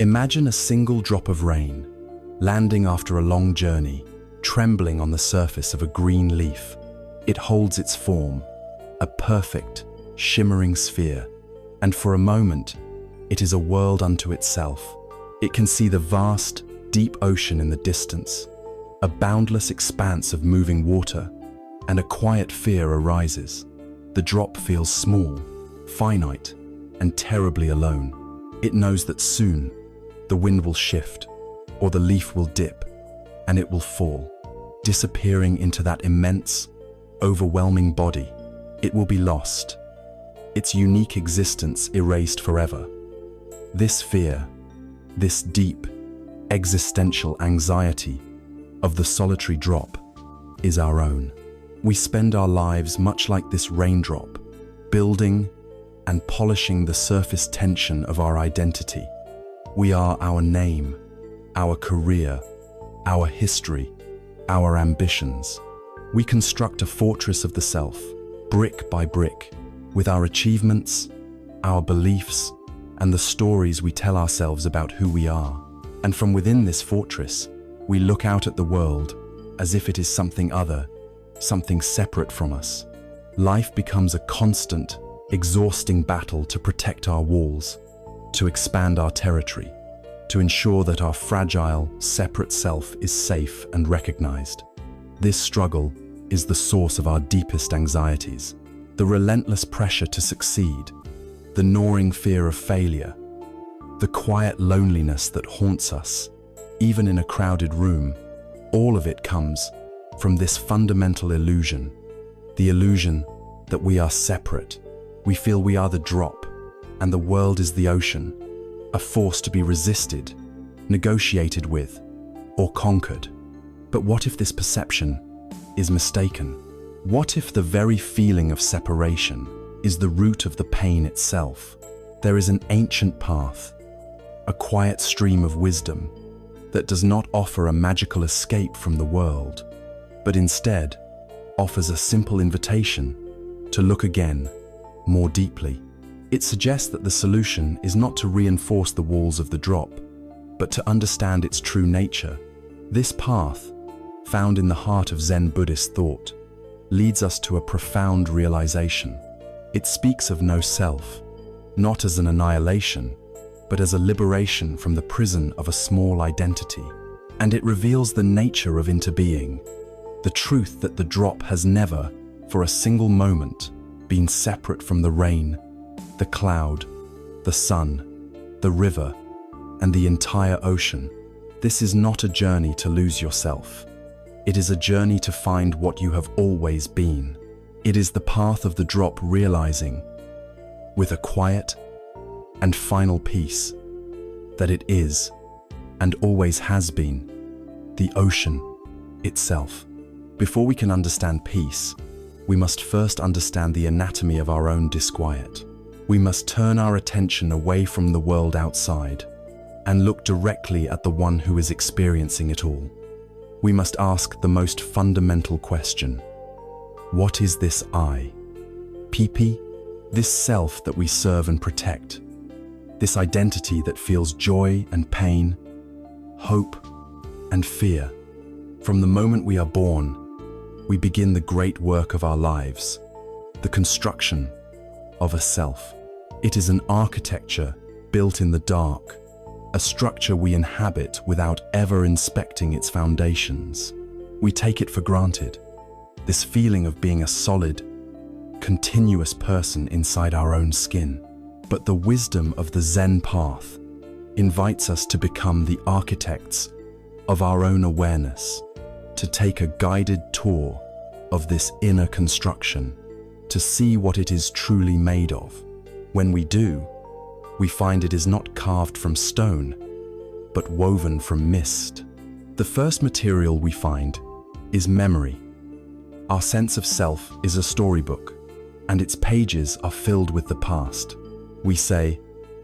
Imagine a single drop of rain, landing after a long journey, trembling on the surface of a green leaf. It holds its form, a perfect, shimmering sphere, and for a moment, it is a world unto itself. It can see the vast, deep ocean in the distance, a boundless expanse of moving water, and a quiet fear arises. The drop feels small, finite, and terribly alone. It knows that soon, the wind will shift, or the leaf will dip, and it will fall, disappearing into that immense, overwhelming body. It will be lost, its unique existence erased forever. This fear, this deep, existential anxiety of the solitary drop is our own. We spend our lives much like this raindrop, building and polishing the surface tension of our identity. We are our name, our career, our history, our ambitions. We construct a fortress of the self, brick by brick, with our achievements, our beliefs, and the stories we tell ourselves about who we are. And from within this fortress, we look out at the world as if it is something other, something separate from us. Life becomes a constant, exhausting battle to protect our walls, to expand our territory, to ensure that our fragile, separate self is safe and recognized. This struggle is the source of our deepest anxieties, the relentless pressure to succeed, the gnawing fear of failure, the quiet loneliness that haunts us, even in a crowded room. All of it comes from this fundamental illusion, the illusion that we are separate. We feel we are the drop, and the world is the ocean, a force to be resisted, negotiated with, or conquered. But what if this perception is mistaken? What if the very feeling of separation is the root of the pain itself? There is an ancient path, a quiet stream of wisdom that does not offer a magical escape from the world, but instead offers a simple invitation to look again, more deeply. It suggests that the solution is not to reinforce the walls of the drop, but to understand its true nature. This path, found in the heart of Zen Buddhist thought, leads us to a profound realization. It speaks of no self, not as an annihilation, but as a liberation from the prison of a small identity. And it reveals the nature of interbeing, the truth that the drop has never, for a single moment, been separate from the rain, the cloud, the sun, the river, and the entire ocean. This is not a journey to lose yourself. It is a journey to find what you have always been. It is the path of the drop realizing, with a quiet and final peace, that it is, and always has been, the ocean itself. Before we can understand peace, we must first understand the anatomy of our own disquiet. We must turn our attention away from the world outside and look directly at the one who is experiencing it all. We must ask the most fundamental question: what is this I? PP, this self that we serve and protect, this identity that feels joy and pain, hope and fear. From the moment we are born, we begin the great work of our lives, the construction of a self. It is an architecture built in the dark, a structure we inhabit without ever inspecting its foundations. We take it for granted, this feeling of being a solid, continuous person inside our own skin. But the wisdom of the Zen path invites us to become the architects of our own awareness, to take a guided tour of this inner construction, to see what it is truly made of. When we do, we find it is not carved from stone, but woven from mist. The first material we find is memory. Our sense of self is a storybook, and its pages are filled with the past. We say,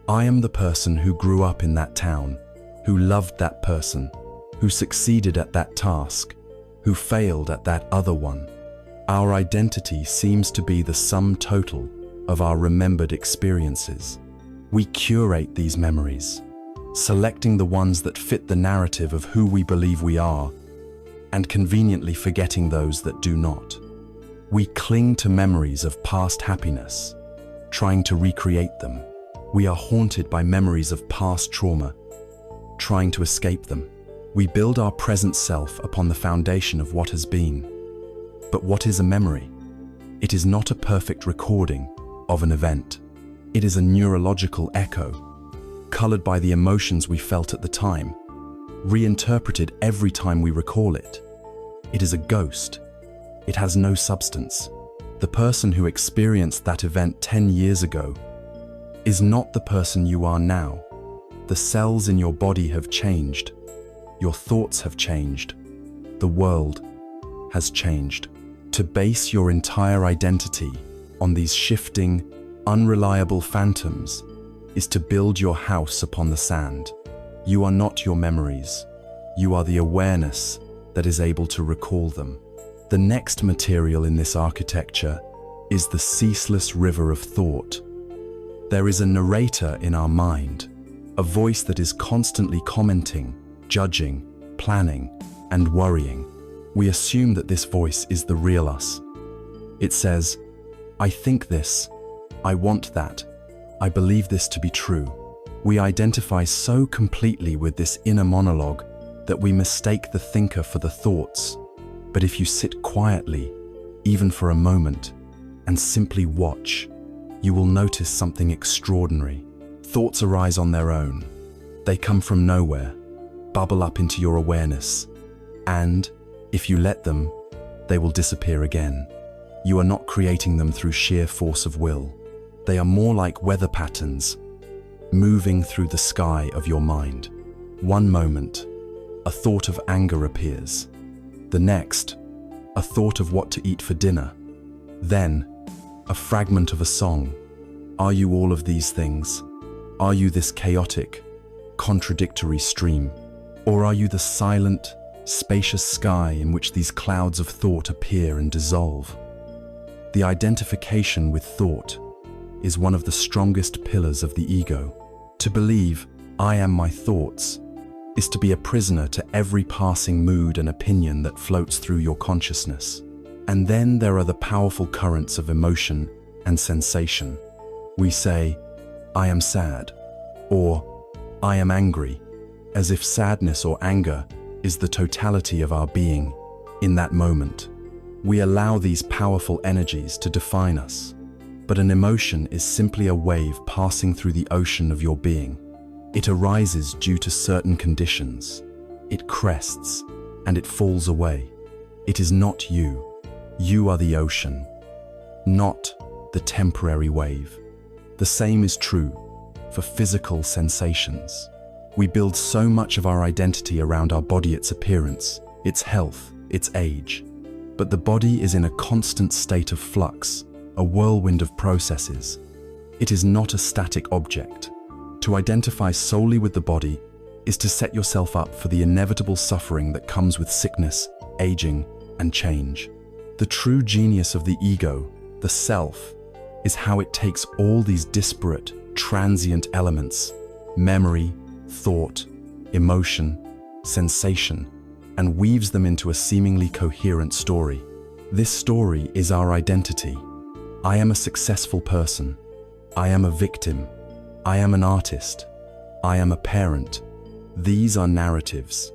I am the person who grew up in that town, who loved that person, who succeeded at that task, who failed at that other one. Our identity seems to be the sum total of our remembered experiences. We curate these memories, selecting the ones that fit the narrative of who we believe we are, and conveniently forgetting those that do not. We cling to memories of past happiness, trying to recreate them. We are haunted by memories of past trauma, trying to escape them. We build our present self upon the foundation of what has been. But what is a memory? It is not a perfect recording of an event. It is a neurological echo, colored by the emotions we felt at the time, reinterpreted every time we recall it. It is a ghost. It has no substance. The person who experienced that event 10 years ago is not the person you are now. The cells in your body have changed. Your thoughts have changed. The world has changed. To base your entire identity on these shifting, unreliable phantoms is to build your house upon the sand. You are not your memories. You are the awareness that is able to recall them. The next material in this architecture is the ceaseless river of thought. There is a narrator in our mind, a voice that is constantly commenting, judging, planning, and worrying. We assume that this voice is the real us. It says, "I think this, I want that, I believe this to be true." We identify so completely with this inner monologue that we mistake the thinker for the thoughts. But if you sit quietly, even for a moment, and simply watch, you will notice something extraordinary. Thoughts arise on their own. They come from nowhere, bubble up into your awareness, and, if you let them, they will disappear again. You are not creating them through sheer force of will. They are more like weather patterns, moving through the sky of your mind. One moment, a thought of anger appears. The next, a thought of what to eat for dinner. Then, a fragment of a song. Are you all of these things? Are you this chaotic, contradictory stream? Or are you the silent, spacious sky in which these clouds of thought appear and dissolve? The identification with thought is one of the strongest pillars of the ego. To believe, I am my thoughts, is to be a prisoner to every passing mood and opinion that floats through your consciousness. And then there are the powerful currents of emotion and sensation. We say, I am sad, or I am angry, as if sadness or anger is the totality of our being in that moment. We allow these powerful energies to define us. But an emotion is simply a wave passing through the ocean of your being. It arises due to certain conditions. It crests, and it falls away. It is not you. You are the ocean, not the temporary wave. The same is true for physical sensations. We build so much of our identity around our body, its appearance, its health, its age. But the body is in a constant state of flux, a whirlwind of processes. It is not a static object. To identify solely with the body is to set yourself up for the inevitable suffering that comes with sickness, aging, and change. The true genius of the ego, the self, is how it takes all these disparate, transient elements, memory, thought, emotion, sensation, and weaves them into a seemingly coherent story. This story is our identity. I am a successful person. I am a victim. I am an artist. I am a parent. These are narratives.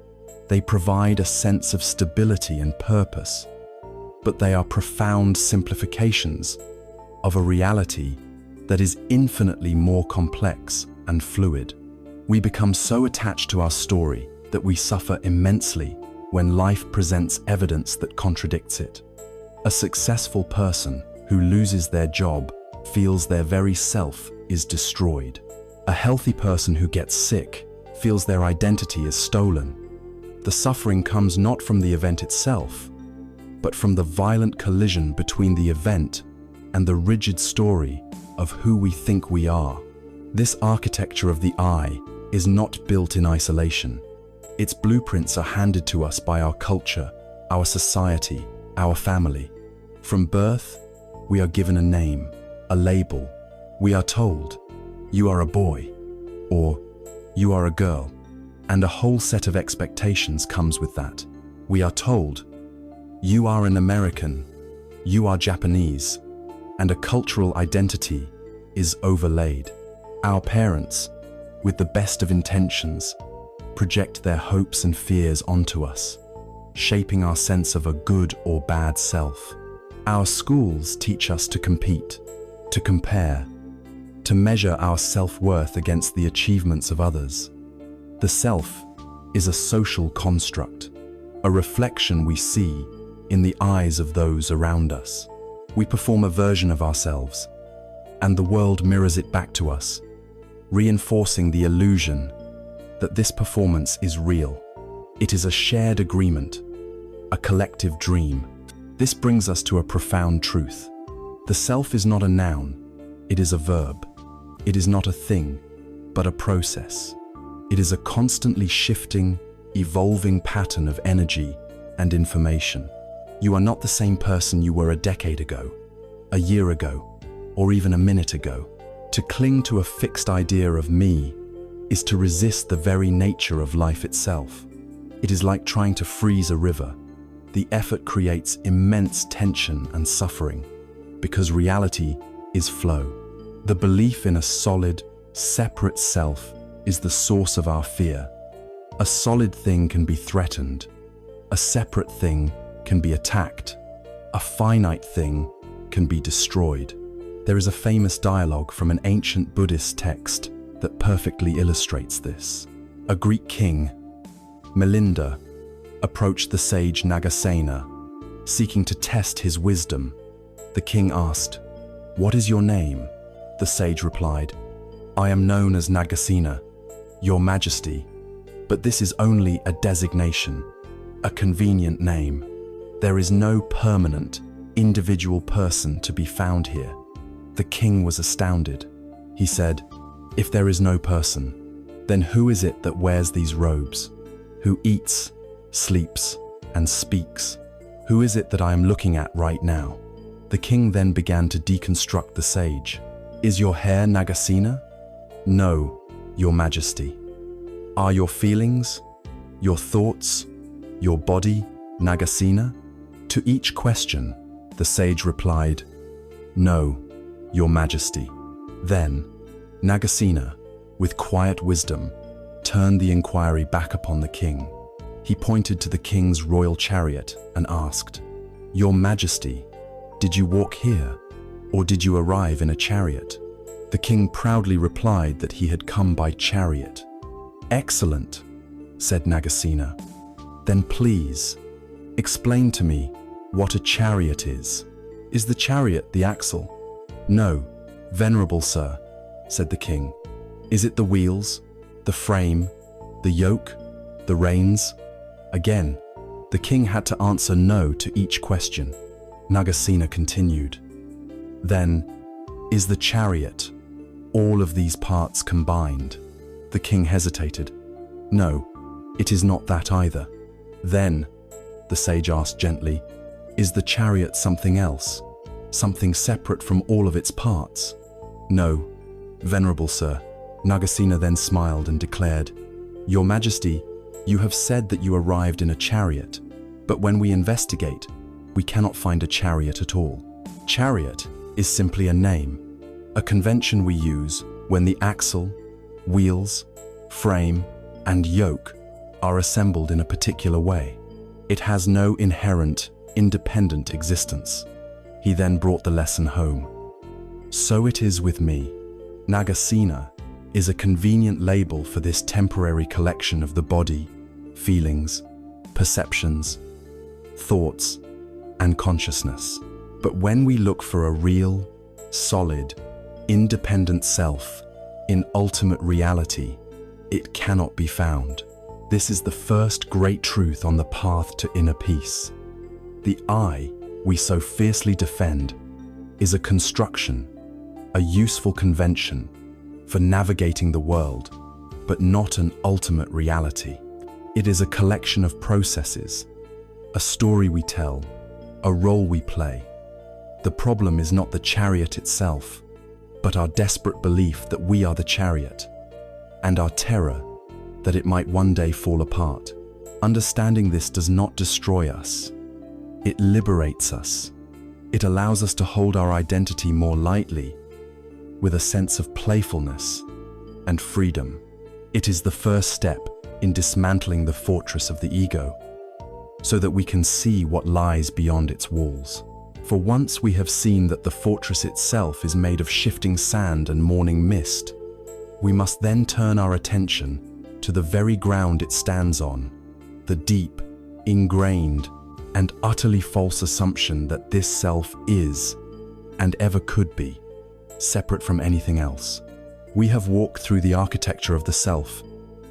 They provide a sense of stability and purpose, but they are profound simplifications of a reality that is infinitely more complex and fluid. We become so attached to our story that we suffer immensely when life presents evidence that contradicts it. A successful person who loses their job feels their very self is destroyed. A healthy person who gets sick feels their identity is stolen. The suffering comes not from the event itself, but from the violent collision between the event and the rigid story of who we think we are. This architecture of the I is not built in isolation. Its blueprints are handed to us by our culture, our society, our family. From birth, we are given a name, a label. We are told, you are a boy, or You are a girl, and a whole set of expectations comes with that. We are told, you are an American, you are Japanese, and a cultural identity is overlaid. Our parents, with the best of intentions, project their hopes and fears onto us, shaping our sense of a good or bad self. Our schools teach us to compete, to compare, to measure our self-worth against the achievements of others. The self is a social construct, a reflection we see in the eyes of those around us. We perform a version of ourselves, and the world mirrors it back to us, reinforcing the illusion that this performance is real. It is a shared agreement, a collective dream. This brings us to a profound truth. The self is not a noun, it is a verb. It is not a thing, but a process. It is a constantly shifting, evolving pattern of energy and information. You are not the same person you were a decade ago, a year ago, or even a minute ago. To cling to a fixed idea of me is to resist the very nature of life itself. It is like trying to freeze a river. The effort creates immense tension and suffering, because reality is flow. The belief in a solid, separate self is the source of our fear. A solid thing can be threatened. A separate thing can be attacked. A finite thing can be destroyed. There is a famous dialogue from an ancient Buddhist text that perfectly illustrates this. A Greek king, Melinda, approached the sage Nagasena, seeking to test his wisdom. The king asked, "What is your name?" The sage replied, "I am known as Nagasena, Your Majesty, but this is only a designation, a convenient name. There is no permanent, individual person to be found here." The king was astounded. He said, "If there is no person, then who is it that wears these robes? Who eats, sleeps, and speaks? Who is it that I am looking at right now?" The king then began to deconstruct the sage. "Is your hair Nagasena?" "No, Your Majesty." "Are your feelings, your thoughts, your body Nagasena?" To each question, the sage replied, "No, Your Majesty." Then, Nagasena, with quiet wisdom, turned the inquiry back upon the king. He pointed to the king's royal chariot and asked, "Your Majesty, did you walk here, or did you arrive in a chariot?" The king proudly replied that he had come by chariot. "Excellent," said Nagasena. "Then please, explain to me what a chariot is. Is the chariot the axle?" "No, venerable sir," said the king. "Is it the wheels, the frame, the yoke, the reins?" Again, the king had to answer no to each question. Nagasena continued, "Then, is the chariot all of these parts combined?" The king hesitated. "No, it is not that either." "Then," the sage asked gently, "is the chariot something else? Something separate from all of its parts?" "No, venerable sir." Nagasena then smiled and declared, "Your Majesty, you have said that you arrived in a chariot, but when we investigate, we cannot find a chariot at all. Chariot is simply a name, a convention we use when the axle, wheels, frame, and yoke are assembled in a particular way. It has no inherent, independent existence." He then brought the lesson home. So it is with me. Nagasena is a convenient label for this temporary collection of the body, feelings, perceptions, thoughts, and consciousness. But when we look for a real, solid, independent self in ultimate reality, it cannot be found. This is the first great truth on the path to inner peace. The I we so fiercely defend is a construction, a useful convention for navigating the world, but not an ultimate reality. It is a collection of processes, a story we tell, a role we play. The problem is not the chariot itself, but our desperate belief that we are the chariot. and our terror that it might one day fall apart. Understanding this does not destroy us. It liberates us. It allows us to hold our identity more lightly, with a sense of playfulness and freedom. It is the first step in dismantling the fortress of the ego, so that we can see what lies beyond its walls. For once we have seen that the fortress itself is made of shifting sand and morning mist, we must then turn our attention to the very ground it stands on, the deep, ingrained, and utterly false assumption that this self is, and ever could be, separate from anything else. We have walked through the architecture of the self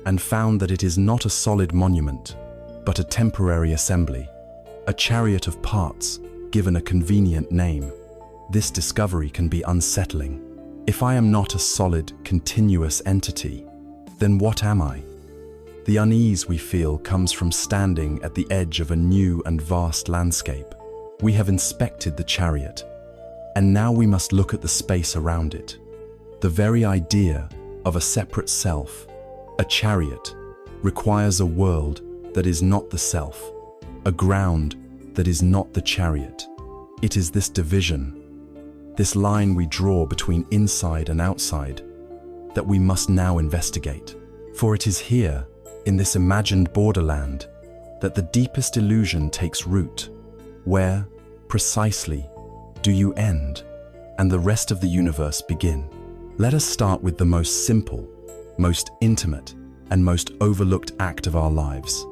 and found that it is not a solid monument, but a temporary assembly, a chariot of parts given a convenient name. This discovery can be unsettling. If I am not a solid, continuous entity, then what am I? The unease we feel comes from standing at the edge of a new and vast landscape. We have inspected the chariot, and now we must look at the space around it. The very idea of a separate self, a chariot, requires a world that is not the self, a ground that is not the chariot. It is this division, this line we draw between inside and outside, that we must now investigate. For it is here, in this imagined borderland, that the deepest illusion takes root. Where, precisely, do you end, and the rest of the universe begin? Let us start with the most simple, most intimate, and most overlooked act of our lives,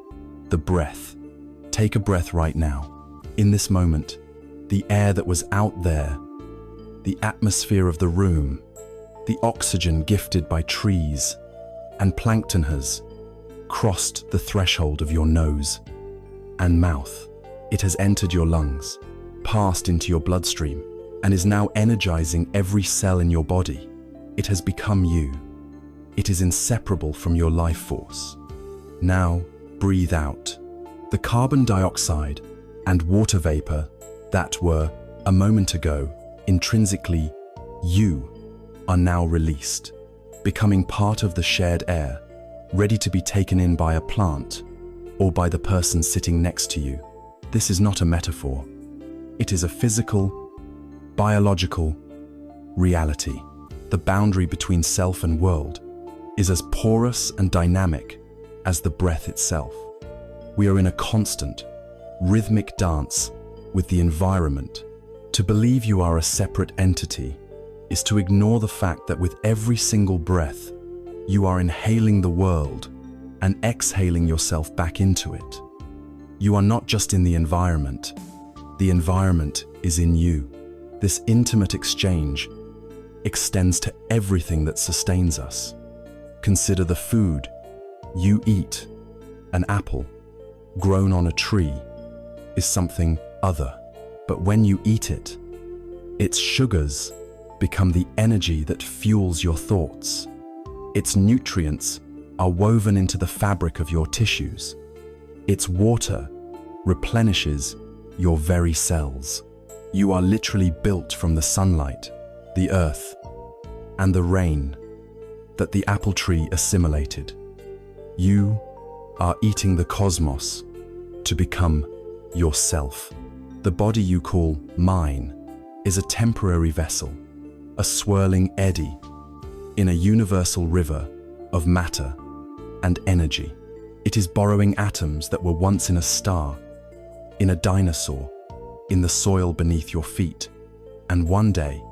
the breath. Take a breath right now. In this moment, the air that was out there, the atmosphere of the room, the oxygen gifted by trees and plankton has crossed the threshold of your nose and mouth. It has entered your lungs, passed into your bloodstream, and is now energizing every cell in your body. It has become you. It is inseparable from your life force. Now, breathe out. The carbon dioxide and water vapor that were, a moment ago, intrinsically you, are now released, becoming part of the shared air, ready to be taken in by a plant or by the person sitting next to you. This is not a metaphor. It is a physical, biological reality. The boundary between self and world is as porous and dynamic as the breath itself. We are in a constant, rhythmic dance with the environment. To believe you are a separate entity is to ignore the fact that with every single breath, you are inhaling the world and exhaling yourself back into it. You are not just in the environment is in you. This intimate exchange extends to everything that sustains us. Consider the food you eat. An apple grown on a tree is something other, but when you eat it, its sugars become the energy that fuels your thoughts. Its nutrients are woven into the fabric of your tissues. Its water replenishes your very cells. You are literally built from the sunlight, the earth, and the rain that the apple tree assimilated. You are eating the cosmos to become yourself. The body you call mine is a temporary vessel, a swirling eddy in a universal river of matter and energy. It is borrowing atoms that were once in a star, in a dinosaur, in the soil beneath your feet, and one day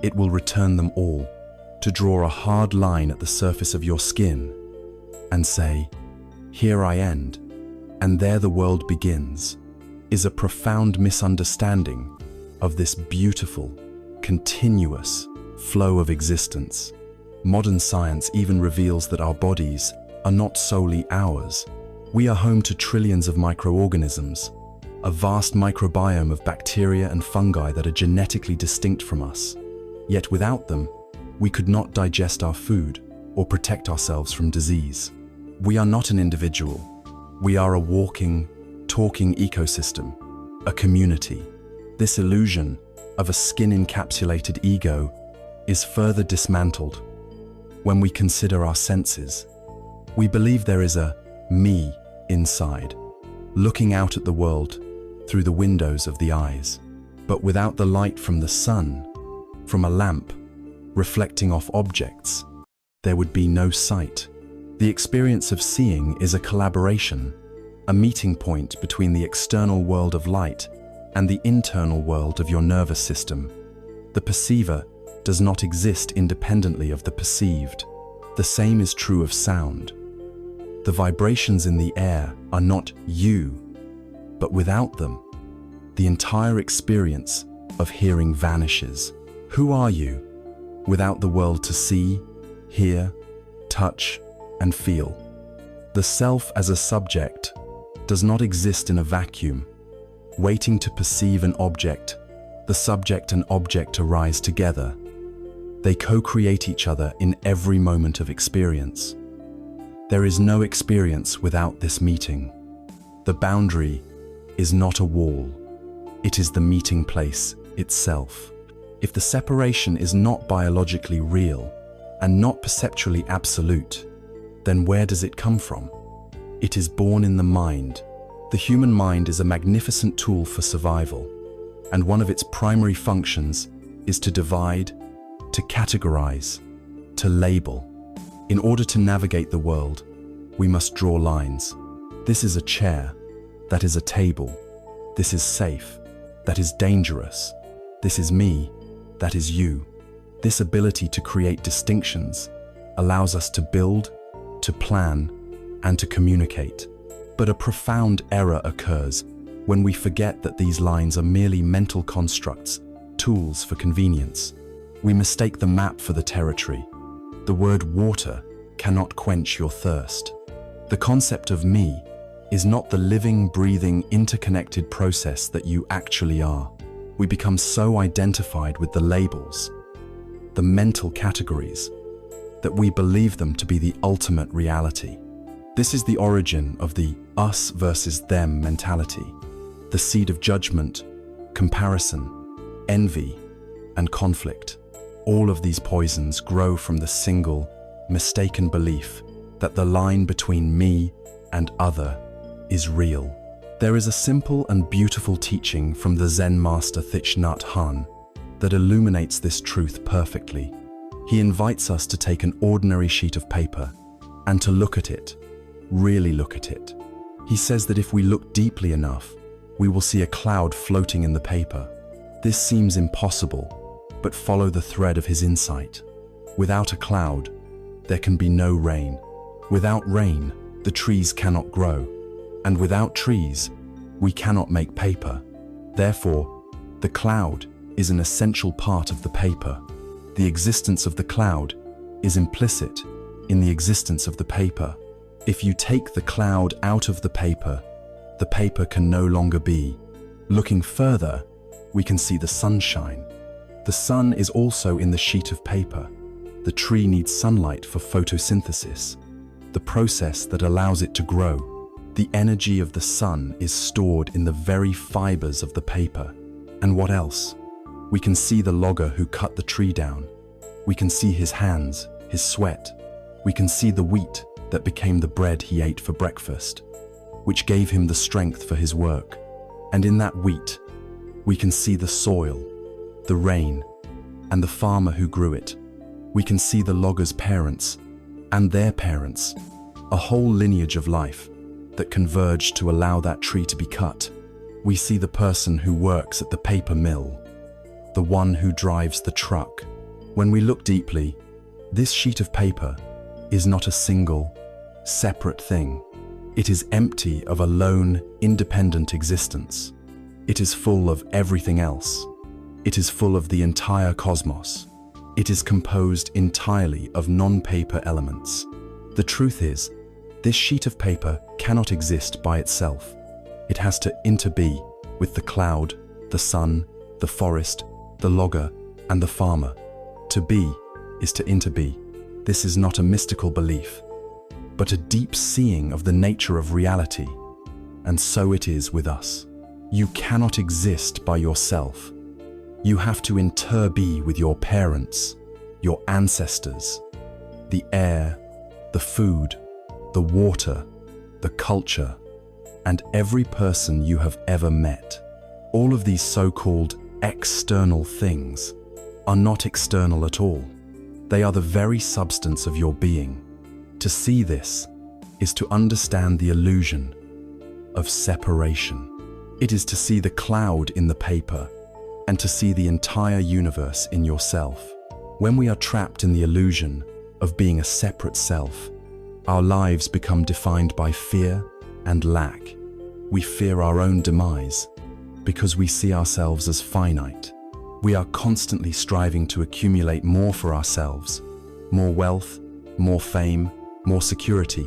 it will return them all to draw a hard line at the surface of your skin and say, "Here I end, and there the world begins," is a profound misunderstanding of this beautiful, continuous flow of existence. Modern science even reveals that our bodies are not solely ours. We are home to trillions of microorganisms, a vast microbiome of bacteria and fungi that are genetically distinct from us. Yet without them, we could not digest our food or protect ourselves from disease. We are not an individual. We are a walking, talking ecosystem, a community. This illusion of a skin-encapsulated ego is further dismantled when we consider our senses. We believe there is a me inside, looking out at the world through the windows of the eyes. But without the light from the sun, from a lamp, reflecting off objects, there would be no sight. The experience of seeing is a collaboration, a meeting point between the external world of light and the internal world of your nervous system. The perceiver does not exist independently of the perceived. The same is true of sound. The vibrations in the air are not you, but without them, the entire experience of hearing vanishes. Who are you without the world to see, hear, touch, and feel? The self as a subject does not exist in a vacuum, waiting to perceive an object. The subject and object arise together. They co-create each other in every moment of experience. There is no experience without this meeting. The boundary is not a wall. It is the meeting place itself. If the separation is not biologically real and not perceptually absolute, then where does it come from? It is born in the mind. The human mind is a magnificent tool for survival, and one of its primary functions is to divide, to categorize, to label. In order to navigate the world, we must draw lines. This is a chair, that is a table. This is safe, that is dangerous. This is me, that is you. This ability to create distinctions allows us to build, to plan, and to communicate. But a profound error occurs when we forget that these lines are merely mental constructs, tools for convenience. We mistake the map for the territory. The word water cannot quench your thirst. The concept of me is not the living, breathing, interconnected process that you actually are. We become so identified with the labels, the mental categories, that we believe them to be the ultimate reality. This is the origin of the us versus them mentality, the seed of judgment, comparison, envy, and conflict. All of these poisons grow from the single, mistaken belief that the line between me and other is real. There is a simple and beautiful teaching from the Zen master Thich Nhat Hanh that illuminates this truth perfectly. He invites us to take an ordinary sheet of paper and to look at it, really look at it. He says that if we look deeply enough, we will see a cloud floating in the paper. This seems impossible, but follow the thread of his insight. Without a cloud, there can be no rain. Without rain, the trees cannot grow. And without trees, we cannot make paper. Therefore, the cloud is an essential part of the paper. The existence of the cloud is implicit in the existence of the paper. If you take the cloud out of the paper can no longer be. Looking further, we can see the sunshine. The sun is also in the sheet of paper. The tree needs sunlight for photosynthesis, the process that allows it to grow. The energy of the sun is stored in the very fibers of the paper. And what else? We can see the logger who cut the tree down. We can see his hands, his sweat. We can see the wheat that became the bread he ate for breakfast, which gave him the strength for his work. And in that wheat, we can see the soil, the rain, and the farmer who grew it. We can see the logger's parents and their parents, a whole lineage of life that converged to allow that tree to be cut. We see the person who works at the paper mill, the one who drives the truck. When we look deeply, this sheet of paper is not a single, separate thing. It is empty of a lone, independent existence. It is full of everything else. It is full of the entire cosmos. It is composed entirely of non-paper elements. The truth is, this sheet of paper cannot exist by itself. It has to interbe with the cloud, the sun, the forest, the logger, and the farmer. To be is to interbe. This is not a mystical belief, but a deep seeing of the nature of reality. And so it is with us. You cannot exist by yourself. You have to interbe with your parents, your ancestors, the air, the food, the water, the culture, and every person you have ever met. All of these so-called external things are not external at all. They are the very substance of your being. To see this is to understand the illusion of separation. It is to see the cloud in the paper and to see the entire universe in yourself. When we are trapped in the illusion of being a separate self, our lives become defined by fear and lack. We fear our own demise because we see ourselves as finite. We are constantly striving to accumulate more for ourselves, more wealth, more fame, more security,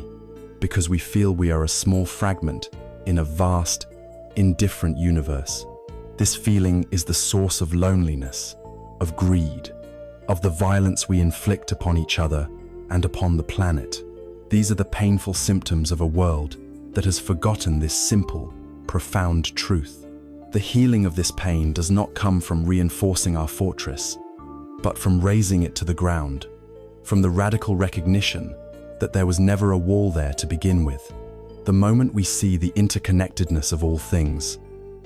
because we feel we are a small fragment in a vast, indifferent universe. This feeling is the source of loneliness, of greed, of the violence we inflict upon each other and upon the planet. These are the painful symptoms of a world that has forgotten this simple, profound truth. The healing of this pain does not come from reinforcing our fortress, but from razing it to the ground, from the radical recognition that there was never a wall there to begin with. The moment we see the interconnectedness of all things,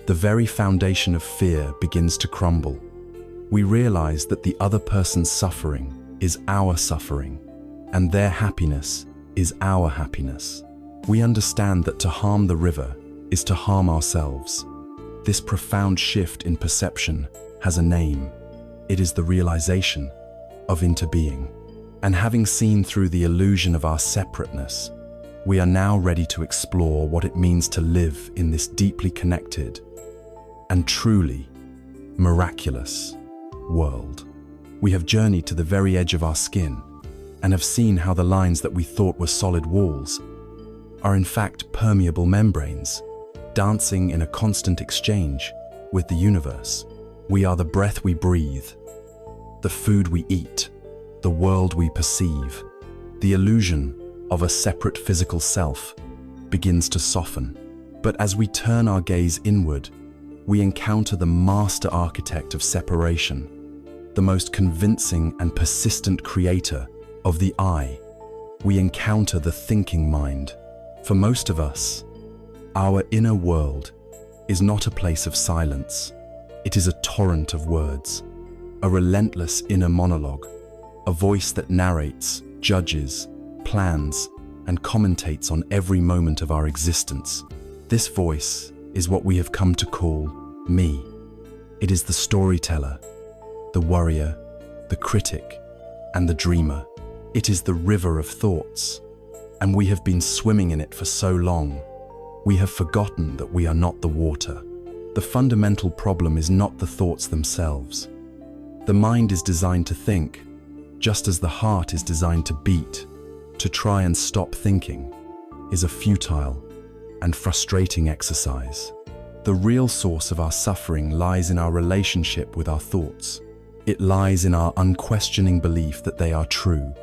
the very foundation of fear begins to crumble. We realize that the other person's suffering is our suffering, and their happiness is our happiness. We understand that to harm the river is to harm ourselves. This profound shift in perception has a name. It is the realization of interbeing. And having seen through the illusion of our separateness, we are now ready to explore what it means to live in this deeply connected and truly miraculous world. We have journeyed to the very edge of our skin and have seen how the lines that we thought were solid walls are in fact permeable membranes, dancing in a constant exchange with the universe. We are the breath we breathe, the food we eat, the world we perceive. The illusion of a separate physical self begins to soften. But as we turn our gaze inward, we encounter the master architect of separation, the most convincing and persistent creator of the I. We encounter the thinking mind. For most of us, our inner world is not a place of silence. It is a torrent of words, a relentless inner monologue, a voice that narrates, judges, plans, and commentates on every moment of our existence. This voice is what we have come to call me. It is the storyteller, the warrior, the critic, and the dreamer. It is the river of thoughts, and we have been swimming in it for so long, we have forgotten that we are not the water. The fundamental problem is not the thoughts themselves. The mind is designed to think, just as the heart is designed to beat. To try and stop thinking is a futile and frustrating exercise. The real source of our suffering lies in our relationship with our thoughts. It lies in our unquestioning belief that they are true,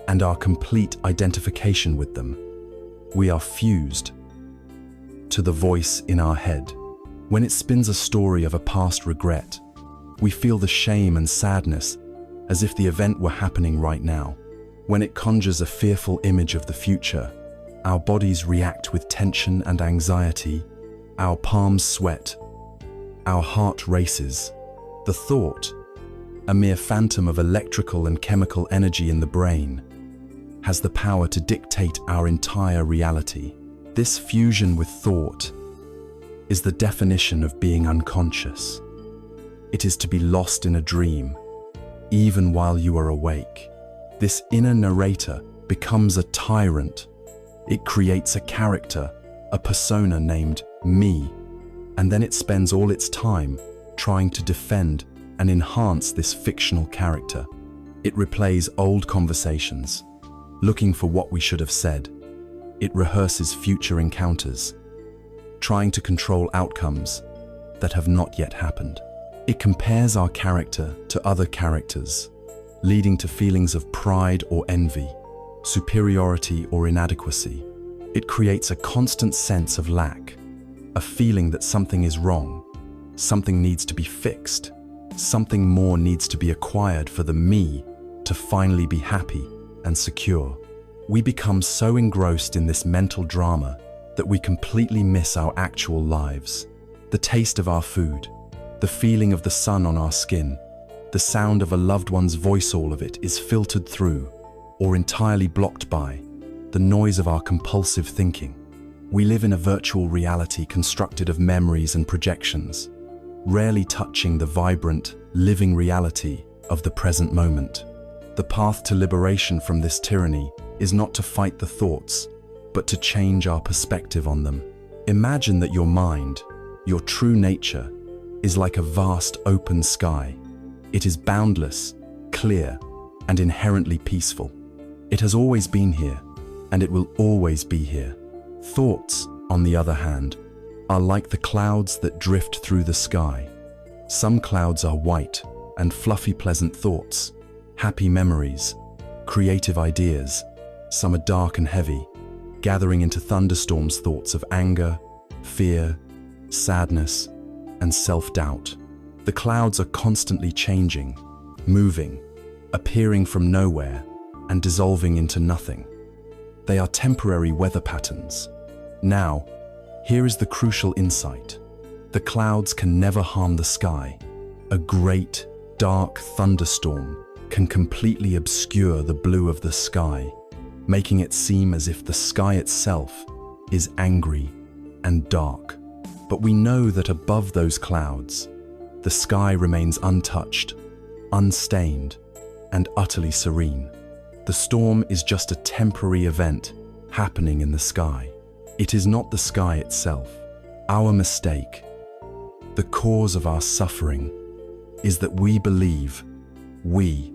and our complete identification with them. We are fused to the voice in our head. When it spins a story of a past regret, we feel the shame and sadness as if the event were happening right now. When it conjures a fearful image of the future, our bodies react with tension and anxiety, our palms sweat, our heart races. The thought, a mere phantom of electrical and chemical energy in the brain, has the power to dictate our entire reality. This fusion with thought is the definition of being unconscious. It is to be lost in a dream, even while you are awake. This inner narrator becomes a tyrant. It creates a character, a persona named me, and then it spends all its time trying to defend and enhance this fictional character. It replays old conversations, looking for what we should have said. It rehearses future encounters, trying to control outcomes that have not yet happened. It compares our character to other characters, leading to feelings of pride or envy, superiority or inadequacy. It creates a constant sense of lack, a feeling that something is wrong, something needs to be fixed, something more needs to be acquired for the me to finally be happy and secure. We become so engrossed in this mental drama that we completely miss our actual lives. The taste of our food, the feeling of the sun on our skin, the sound of a loved one's voice, all of it is filtered through or entirely blocked by the noise of our compulsive thinking. We live in a virtual reality constructed of memories and projections, rarely touching the vibrant, living reality of the present moment. The path to liberation from this tyranny is not to fight the thoughts, but to change our perspective on them. Imagine that your mind, your true nature, is like a vast open sky. It is boundless, clear, and inherently peaceful. It has always been here, and it will always be here. Thoughts, on the other hand, are like the clouds that drift through the sky. Some clouds are white and fluffy, pleasant thoughts, happy memories, creative ideas. Some are dark and heavy, gathering into thunderstorms thoughts of anger, fear, sadness, and self-doubt. The clouds are constantly changing, moving, appearing from nowhere, and dissolving into nothing. They are temporary weather patterns. Now, here is the crucial insight. The clouds can never harm the sky. A great, dark thunderstorm can completely obscure the blue of the sky, making it seem as if the sky itself is angry and dark. But we know that above those clouds, the sky remains untouched, unstained, and utterly serene. The storm is just a temporary event happening in the sky. It is not the sky itself. Our mistake, the cause of our suffering, is that we believe we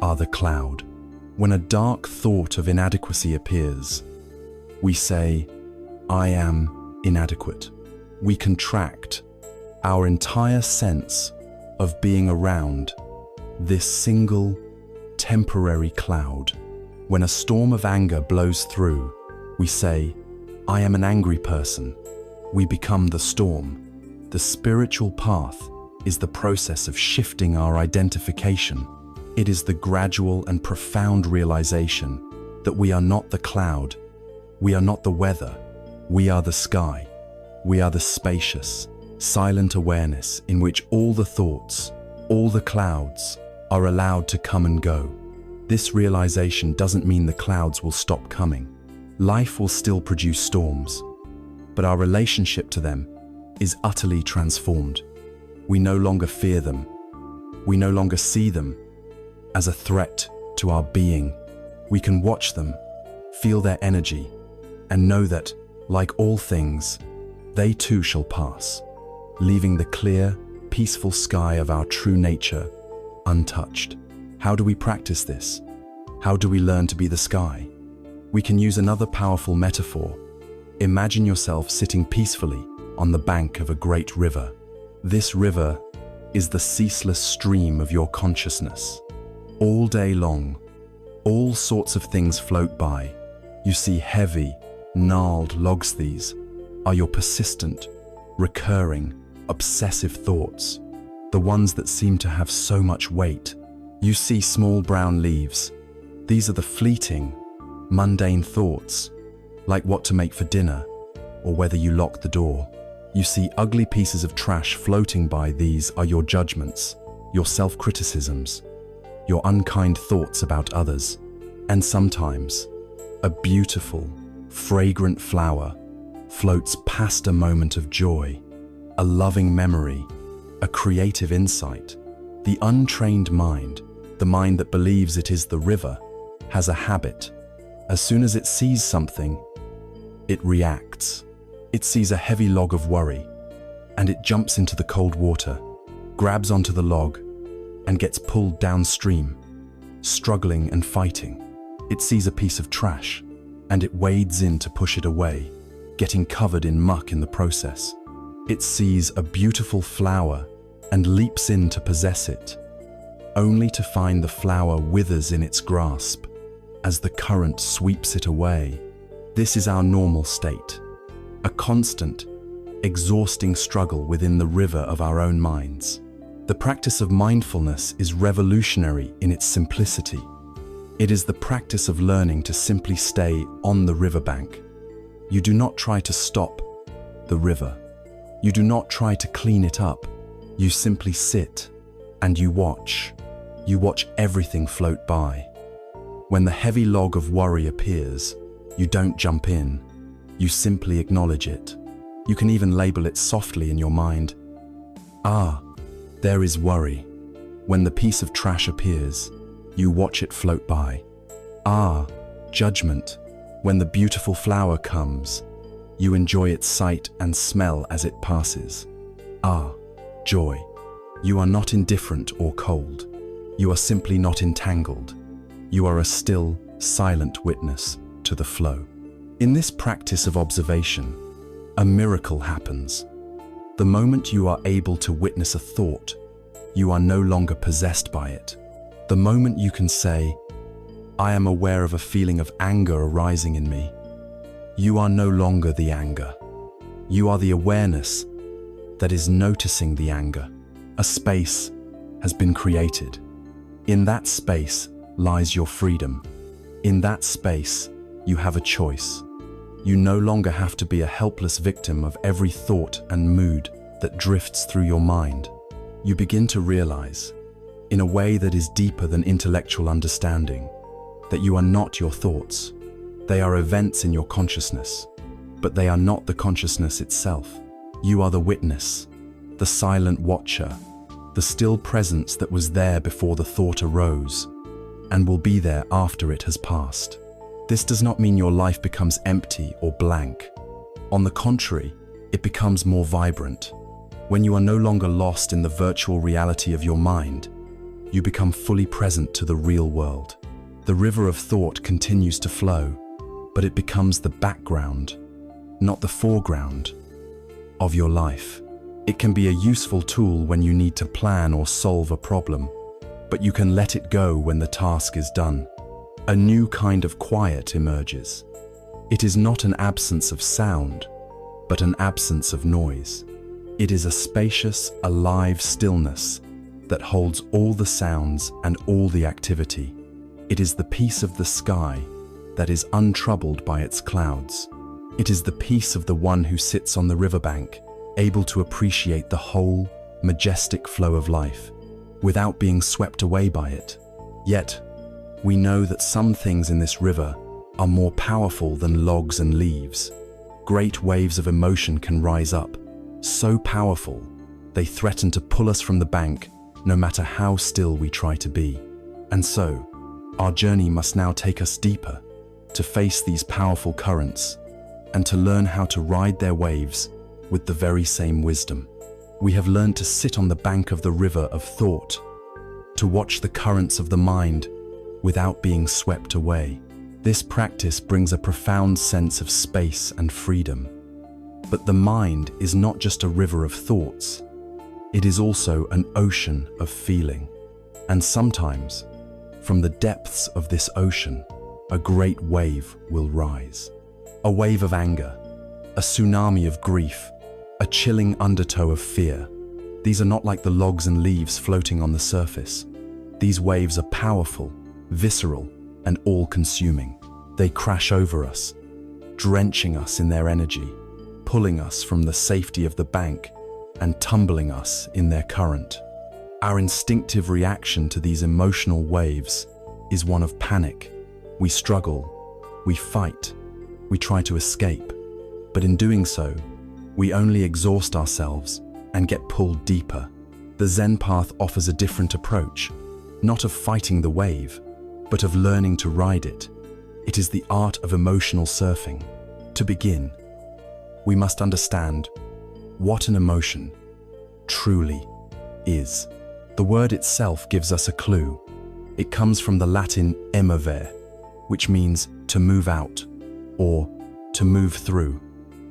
are the cloud. When a dark thought of inadequacy appears, we say, "I am inadequate." We contract our entire sense of being around this single, temporary cloud. When a storm of anger blows through, we say, "I am an angry person." We become the storm. The spiritual path is the process of shifting our identification. It is the gradual and profound realization that we are not the cloud, we are not the weather, we are the sky. We are the spacious, silent awareness in which all the thoughts, all the clouds, are allowed to come and go. This realization doesn't mean the clouds will stop coming. Life will still produce storms, but our relationship to them is utterly transformed. We no longer fear them. We no longer see them as a threat to our being. We can watch them, feel their energy, and know that, like all things, they too shall pass, leaving the clear, peaceful sky of our true nature untouched. How do we practice this? How do we learn to be the sky? We can use another powerful metaphor. Imagine yourself sitting peacefully on the bank of a great river. This river is the ceaseless stream of your consciousness. All day long, all sorts of things float by. You see heavy, gnarled logs. These are your persistent, recurring, obsessive thoughts, the ones that seem to have so much weight. You see small brown leaves. These are the fleeting, mundane thoughts, like what to make for dinner or whether you lock the door. You see ugly pieces of trash floating by. These are your judgments, your self-criticisms, your unkind thoughts about others. And sometimes, a beautiful, fragrant flower floats past a moment of joy, a loving memory, a creative insight. The untrained mind, the mind that believes it is the river, has a habit. As soon as it sees something, it reacts. It sees a heavy log of worry, and it jumps into the cold water, grabs onto the log, and gets pulled downstream, struggling and fighting. It sees a piece of trash, and it wades in to push it away, getting covered in muck in the process. It sees a beautiful flower and leaps in to possess it, only to find the flower withers in its grasp as the current sweeps it away. This is our normal state, a constant, exhausting struggle within the river of our own minds. The practice of mindfulness is revolutionary in its simplicity. It is the practice of learning to simply stay on the riverbank. You do not try to stop the river. You do not try to clean it up. You simply sit and you watch. You watch everything float by. When the heavy log of worry appears, you don't jump in. You simply acknowledge it. You can even label it softly in your mind. Ah, there is worry. When the piece of trash appears, you watch it float by. Ah, judgment. When the beautiful flower comes, you enjoy its sight and smell as it passes. Ah, joy. You are not indifferent or cold. You are simply not entangled. You are a still, silent witness to the flow. In this practice of observation, a miracle happens. The moment you are able to witness a thought, you are no longer possessed by it. The moment you can say, I am aware of a feeling of anger arising in me, you are no longer the anger. You are the awareness that is noticing the anger. A space has been created. In that space lies your freedom. In that space, you have a choice. You no longer have to be a helpless victim of every thought and mood that drifts through your mind. You begin to realize, in a way that is deeper than intellectual understanding, that you are not your thoughts. They are events in your consciousness, but they are not the consciousness itself. You are the witness, the silent watcher, the still presence that was there before the thought arose and will be there after it has passed. This does not mean your life becomes empty or blank. On the contrary, it becomes more vibrant. When you are no longer lost in the virtual reality of your mind, you become fully present to the real world. The river of thought continues to flow, but it becomes the background, not the foreground, of your life. It can be a useful tool when you need to plan or solve a problem, but you can let it go when the task is done. A new kind of quiet emerges. It is not an absence of sound, but an absence of noise. It is a spacious, alive stillness that holds all the sounds and all the activity. It is the peace of the sky that is untroubled by its clouds. It is the peace of the one who sits on the riverbank, able to appreciate the whole, majestic flow of life, without being swept away by it. Yet, we know that some things in this river are more powerful than logs and leaves. Great waves of emotion can rise up, so powerful, they threaten to pull us from the bank, no matter how still we try to be. And so, our journey must now take us deeper, to face these powerful currents, and to learn how to ride their waves with the very same wisdom. We have learned to sit on the bank of the river of thought, to watch the currents of the mind without being swept away. This practice brings a profound sense of space and freedom. But the mind is not just a river of thoughts, it is also an ocean of feeling. And sometimes, from the depths of this ocean, a great wave will rise. A wave of anger, a tsunami of grief, a chilling undertow of fear. These are not like the logs and leaves floating on the surface. These waves are powerful, visceral, and all-consuming. They crash over us, drenching us in their energy, pulling us from the safety of the bank and tumbling us in their current. Our instinctive reaction to these emotional waves is one of panic. We struggle, we fight, we try to escape, but in doing so, we only exhaust ourselves and get pulled deeper. The Zen path offers a different approach, not of fighting the wave, but of learning to ride it. It is the art of emotional surfing. To begin, we must understand what an emotion truly is. The word itself gives us a clue. It comes from the Latin emovere, which means to move out or to move through.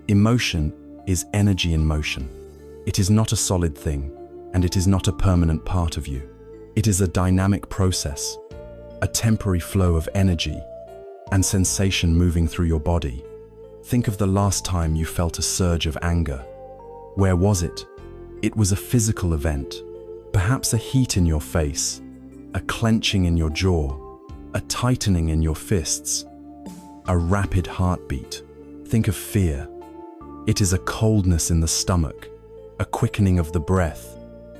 Emotion is energy in motion. It is not a solid thing, and it is not a permanent part of you. It is a dynamic process, a temporary flow of energy and sensation moving through your body. Think of the last time you felt a surge of anger. Where was it? It was a physical event, perhaps a heat in your face, a clenching in your jaw, a tightening in your fists, a rapid heartbeat. Think of fear. It is a coldness in the stomach, a quickening of the breath,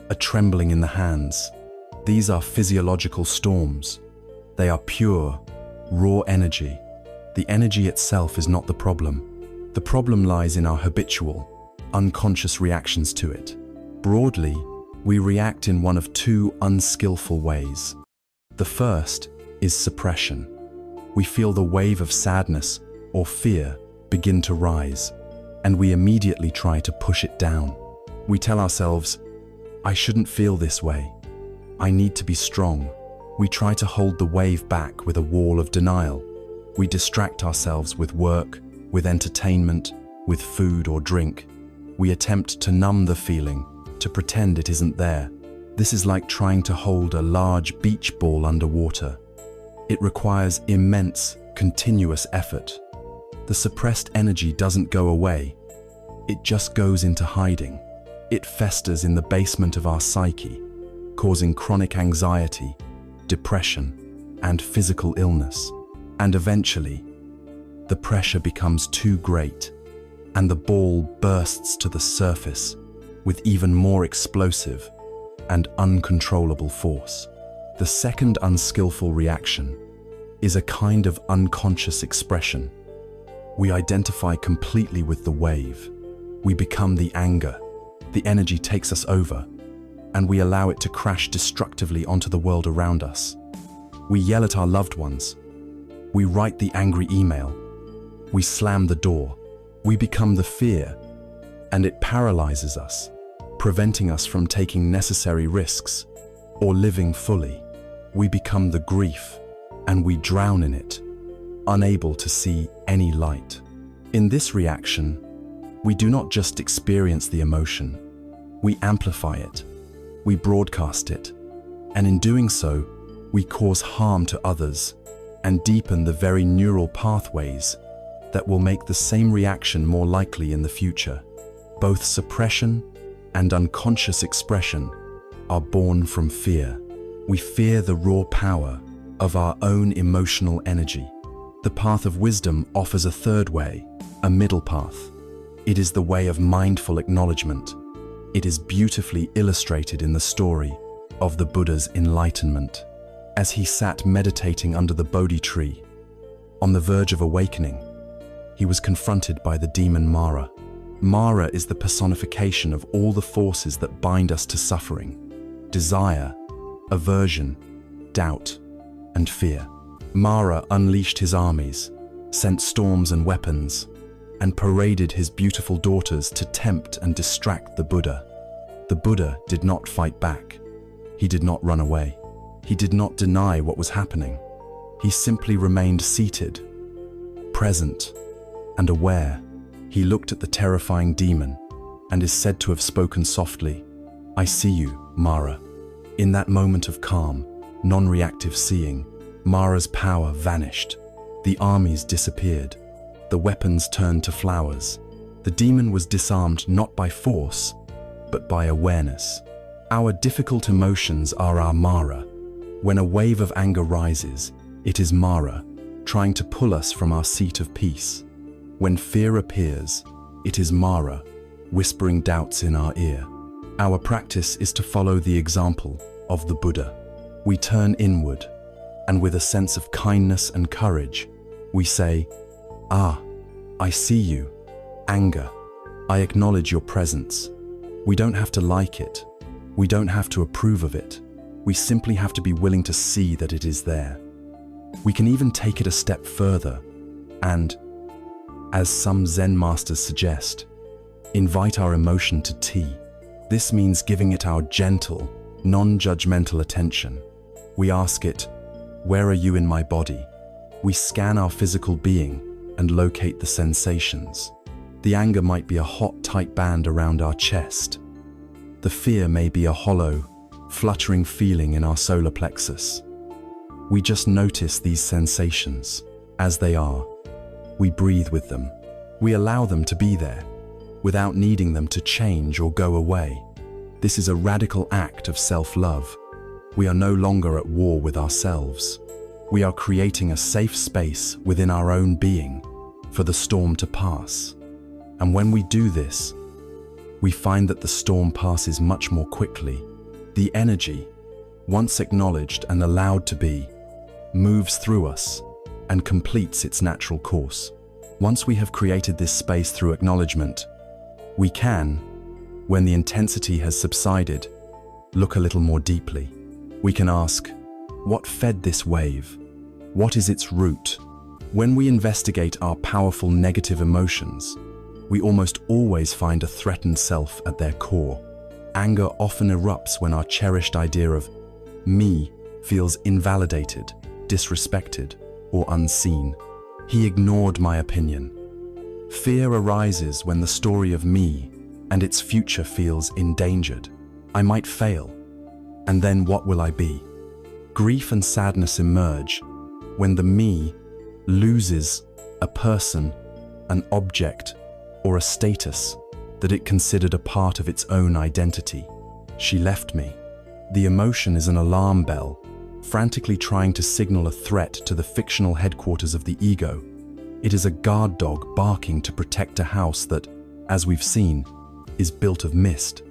a trembling in the hands. These are physiological storms. They are pure, raw energy. The energy itself is not the problem. The problem lies in our habitual, unconscious reactions to it. Broadly, we react in one of two unskillful ways. The first is suppression. We feel the wave of sadness or fear begin to rise, and we immediately try to push it down. We tell ourselves, I shouldn't feel this way. I need to be strong. We try to hold the wave back with a wall of denial. We distract ourselves with work, with entertainment, with food or drink. We attempt to numb the feeling, to pretend it isn't there. This is like trying to hold a large beach ball underwater. It requires immense, continuous effort. The suppressed energy doesn't go away. It just goes into hiding. It festers in the basement of our psyche, causing chronic anxiety, depression, and physical illness. And eventually, the pressure becomes too great, and the ball bursts to the surface with even more explosive and uncontrollable force. The second unskillful reaction is a kind of unconscious expression. We identify completely with the wave. We become the anger. The energy takes us over, and we allow it to crash destructively onto the world around us. We yell at our loved ones. We write the angry email. We slam the door. We become the fear, and it paralyzes us, preventing us from taking necessary risks or living fully. We become the grief, and we drown in it, unable to see any light. In this reaction, we do not just experience the emotion, we amplify it, we broadcast it, and in doing so, we cause harm to others and deepen the very neural pathways that will make the same reaction more likely in the future. Both suppression and unconscious expression are born from fear. We fear the raw power of our own emotional energy. The path of wisdom offers a third way, a middle path. It is the way of mindful acknowledgement. It is beautifully illustrated in the story of the Buddha's enlightenment. As he sat meditating under the Bodhi tree, on the verge of awakening, he was confronted by the demon Mara. Mara is the personification of all the forces that bind us to suffering: desire, aversion, doubt, and fear. Mara unleashed his armies, sent storms and weapons, and paraded his beautiful daughters to tempt and distract the Buddha. The Buddha did not fight back. He did not run away. He did not deny what was happening. He simply remained seated, present, and aware. He looked at the terrifying demon and is said to have spoken softly, "I see you, Mara." In that moment of calm, non-reactive seeing, Mara's power vanished. The armies disappeared. The weapons turned to flowers. The demon was disarmed not by force, but by awareness. Our difficult emotions are our Mara. When a wave of anger rises, it is Mara, trying to pull us from our seat of peace. When fear appears, it is Mara, whispering doubts in our ear. Our practice is to follow the example of the Buddha. We turn inward, and with a sense of kindness and courage, we say, "Ah, I see you, anger. I acknowledge your presence." We don't have to like it. We don't have to approve of it. We simply have to be willing to see that it is there. We can even take it a step further and, as some Zen masters suggest, invite our emotion to tea. This means giving it our gentle, non-judgmental attention. We ask it, "Where are you in my body?" We scan our physical being and locate the sensations. The anger might be a hot, tight band around our chest. The fear may be a hollow, fluttering feeling in our solar plexus. We just notice these sensations as they are. We breathe with them. We allow them to be there, without needing them to change or go away. This is a radical act of self-love. We are no longer at war with ourselves. we are creating a safe space within our own being for the storm to pass. And when we do this, we find that the storm passes much more quickly. The energy, once acknowledged and allowed to be, moves through us and completes its natural course. Once we have created this space through acknowledgement, we can, when the intensity has subsided, look a little more deeply. We can ask, what fed this wave? What is its root? When we investigate our powerful negative emotions, we almost always find a threatened self at their core. Anger often erupts when our cherished idea of me feels invalidated, disrespected, or unseen. He ignored my opinion. Fear arises when the story of me and its future feels endangered. I might fail, and then what will I be? Grief and sadness emerge when the me loses a person, an object, or a status that it considered a part of its own identity. She left me. The emotion is an alarm bell, frantically trying to signal a threat to the fictional headquarters of the ego. It is a guard dog barking to protect a house that, as we've seen, is built of mist.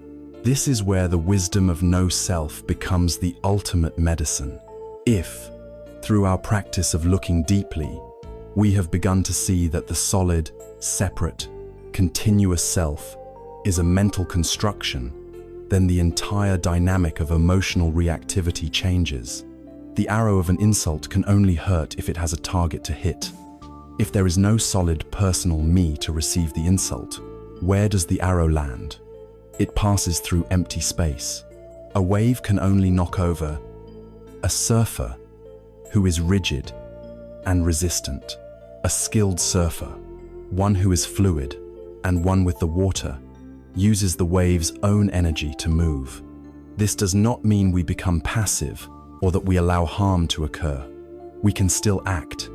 This is where the wisdom of no self becomes the ultimate medicine. If, through our practice of looking deeply, we have begun to see that the solid, separate, continuous self is a mental construction, then the entire dynamic of emotional reactivity changes. The arrow of an insult can only hurt if it has a target to hit. If there is no solid personal me to receive the insult, where does the arrow land? It passes through empty space. A wave can only knock over a surfer who is rigid and resistant, a skilled surfer, one who is fluid, and one with the water, uses the wave's own energy to move. This does not mean we become passive or that we allow harm to occur. We can still act,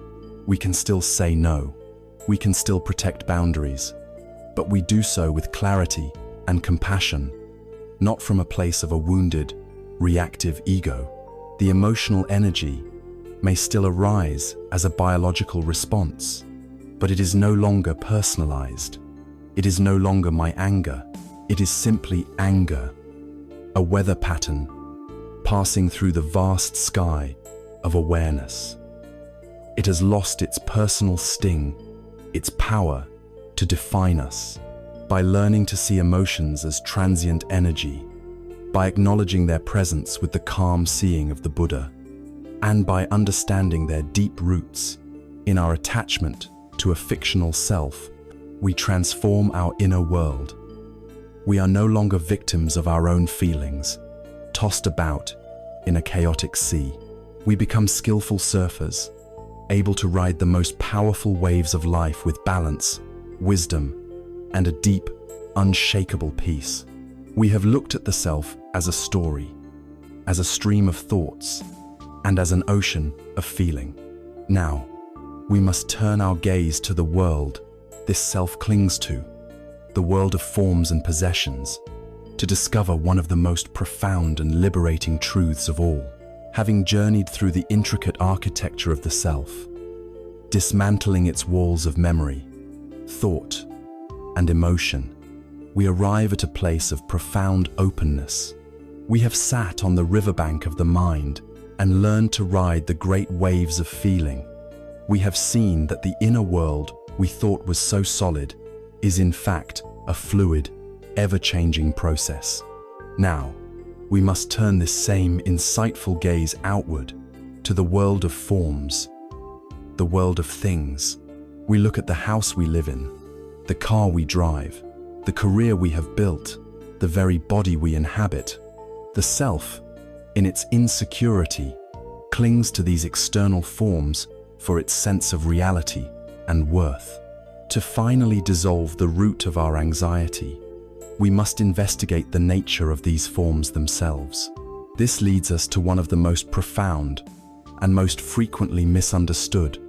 we can still say no, we can still protect boundaries, but we do so with clarity and compassion, not from a place of a wounded, reactive ego. The emotional energy may still arise as a biological response, but it is no longer personalized. It is no longer my anger. It is simply anger, a weather pattern passing through the vast sky of awareness. It has lost its personal sting, its power to define us. By learning to see emotions as transient energy, by acknowledging their presence with the calm seeing of the Buddha, and by understanding their deep roots in our attachment to a fictional self, we transform our inner world. We are no longer victims of our own feelings, tossed about in a chaotic sea. We become skillful surfers, able to ride the most powerful waves of life with balance, wisdom, and a deep, unshakable peace. We have looked at the self as a story, as a stream of thoughts, and as an ocean of feeling. Now, we must turn our gaze to the world this self clings to, the world of forms and possessions, to discover one of the most profound and liberating truths of all. Having journeyed through the intricate architecture of the self, dismantling its walls of memory, thought, and emotion, we arrive at a place of profound openness. We have sat on the riverbank of the mind and learned to ride the great waves of feeling. We have seen that the inner world we thought was so solid is in fact a fluid, ever-changing process. Now, we must turn this same insightful gaze outward to the world of forms, the world of things. We look at the house we live in, the car we drive, the career we have built, the very body we inhabit. The self, in its insecurity, clings to these external forms for its sense of reality and worth. To finally dissolve the root of our anxiety, we must investigate the nature of these forms themselves. This leads us to one of the most profound and most frequently misunderstood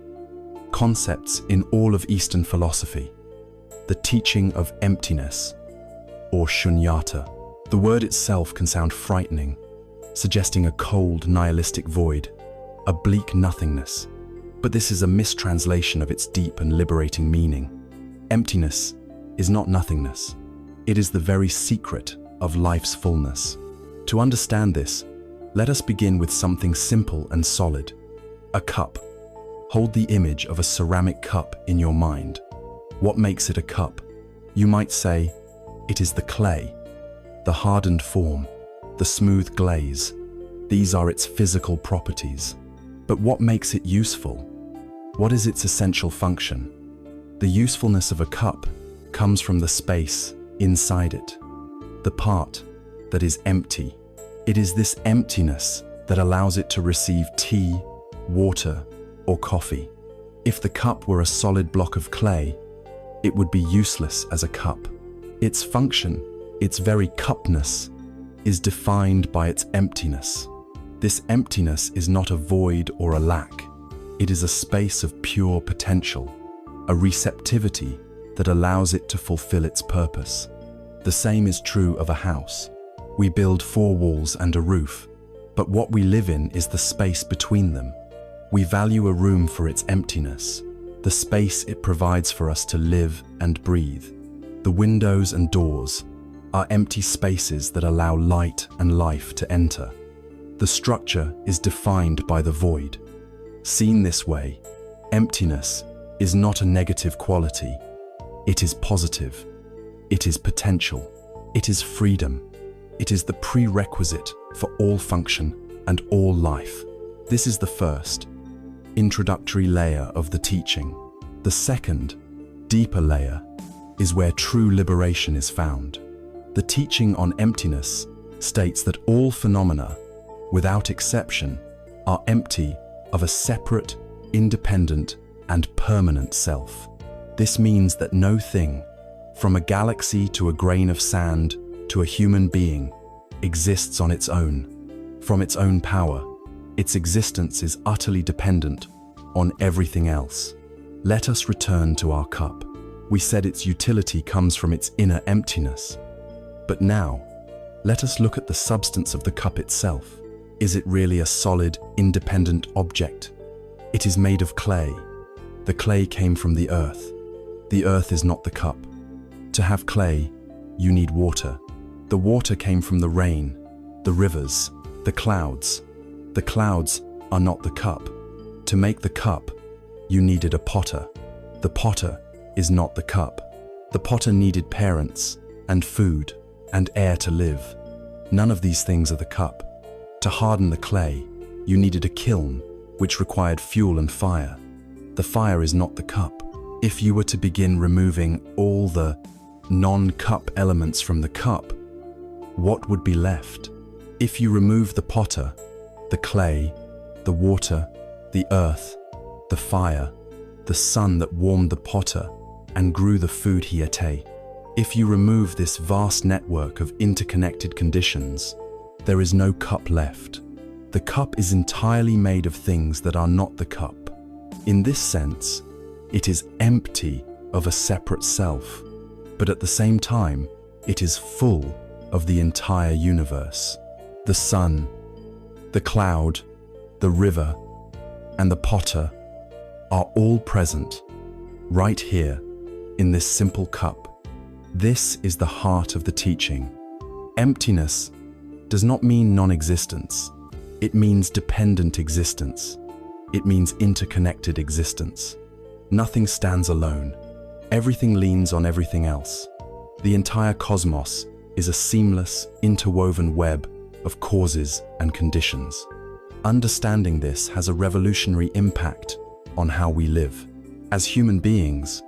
concepts in all of Eastern philosophy, the teaching of emptiness, or shunyata. The word itself can sound frightening, suggesting a cold, nihilistic void. a bleak nothingness. But this is a mistranslation of its deep and liberating meaning. Emptiness is not nothingness. It is the very secret of life's fullness. To understand this, let us begin with something simple and solid. A cup. Hold the image of a ceramic cup in your mind. What makes it a cup? You might say, it is the clay, the hardened form, the smooth glaze. These are its physical properties. But what makes it useful? What is its essential function? The usefulness of a cup comes from the space inside it, the part that is empty. It is this emptiness that allows it to receive tea, water, or coffee. If the cup were a solid block of clay, it would be useless as a cup. Its function, its very cupness, is defined by its emptiness. This emptiness is not a void or a lack. It is a space of pure potential, a receptivity that allows it to fulfill its purpose. The same is true of a house. We build 4 walls and a roof, but what we live in is the space between them. We value a room for its emptiness, the space it provides for us to live and breathe. The windows and doors are empty spaces that allow light and life to enter. The structure is defined by the void. Seen this way, emptiness is not a negative quality. It is positive. It is potential. It is freedom. It is the prerequisite for all function and all life. This is the first, introductory layer of the teaching. The second, deeper layer, is where true liberation is found. The teaching on emptiness states that all phenomena, without exception, are empty of a separate, independent, and permanent self. This means that no thing, from a galaxy to a grain of sand to a human being, exists on its own. From its own power, its existence is utterly dependent on everything else. Let us return to our cup. We said its utility comes from its inner emptiness. But now, let us look at the substance of the cup itself. Is it really a solid, independent object? It is made of clay. The clay came from the earth. The earth is not the cup. To have clay, you need water. The water came from the rain, the rivers, the clouds. The clouds are not the cup. To make the cup, you needed a potter. The potter is not the cup. The potter needed parents and food and air to live. None of these things are the cup. To harden the clay, you needed a kiln, which required fuel and fire. The fire is not the cup. If you were to begin removing all the non-cup elements from the cup, what would be left? If you remove the potter, the clay, the water, the earth, the fire, the sun that warmed the potter and grew the food he ate, if you remove this vast network of interconnected conditions, there is no cup left. The cup is entirely made of things that are not the cup. In this sense, it is empty of a separate self, but at the same time, it is full of the entire universe. The sun, the cloud, the river, and the potter are all present, right here, in this simple cup. This is the heart of the teaching. Emptiness does not mean non-existence. It means dependent existence. It means interconnected existence. Nothing stands alone. Everything leans on everything else. The entire cosmos is a seamless, interwoven web of causes and conditions. Understanding this has a revolutionary impact on how we live. As human beings,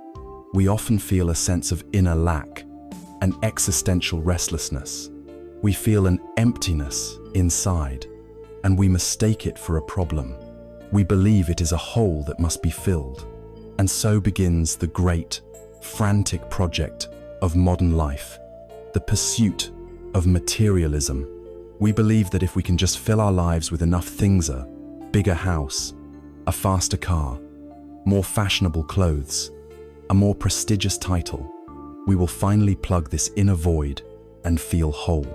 we often feel a sense of inner lack, an existential restlessness. We feel an emptiness inside, and we mistake it for a problem. We believe it is a hole that must be filled. And so begins the great, frantic project of modern life, the pursuit of materialism. We believe that if we can just fill our lives with enough things, a bigger house, a faster car, more fashionable clothes, a more prestigious title, we will finally plug this inner void and feel whole.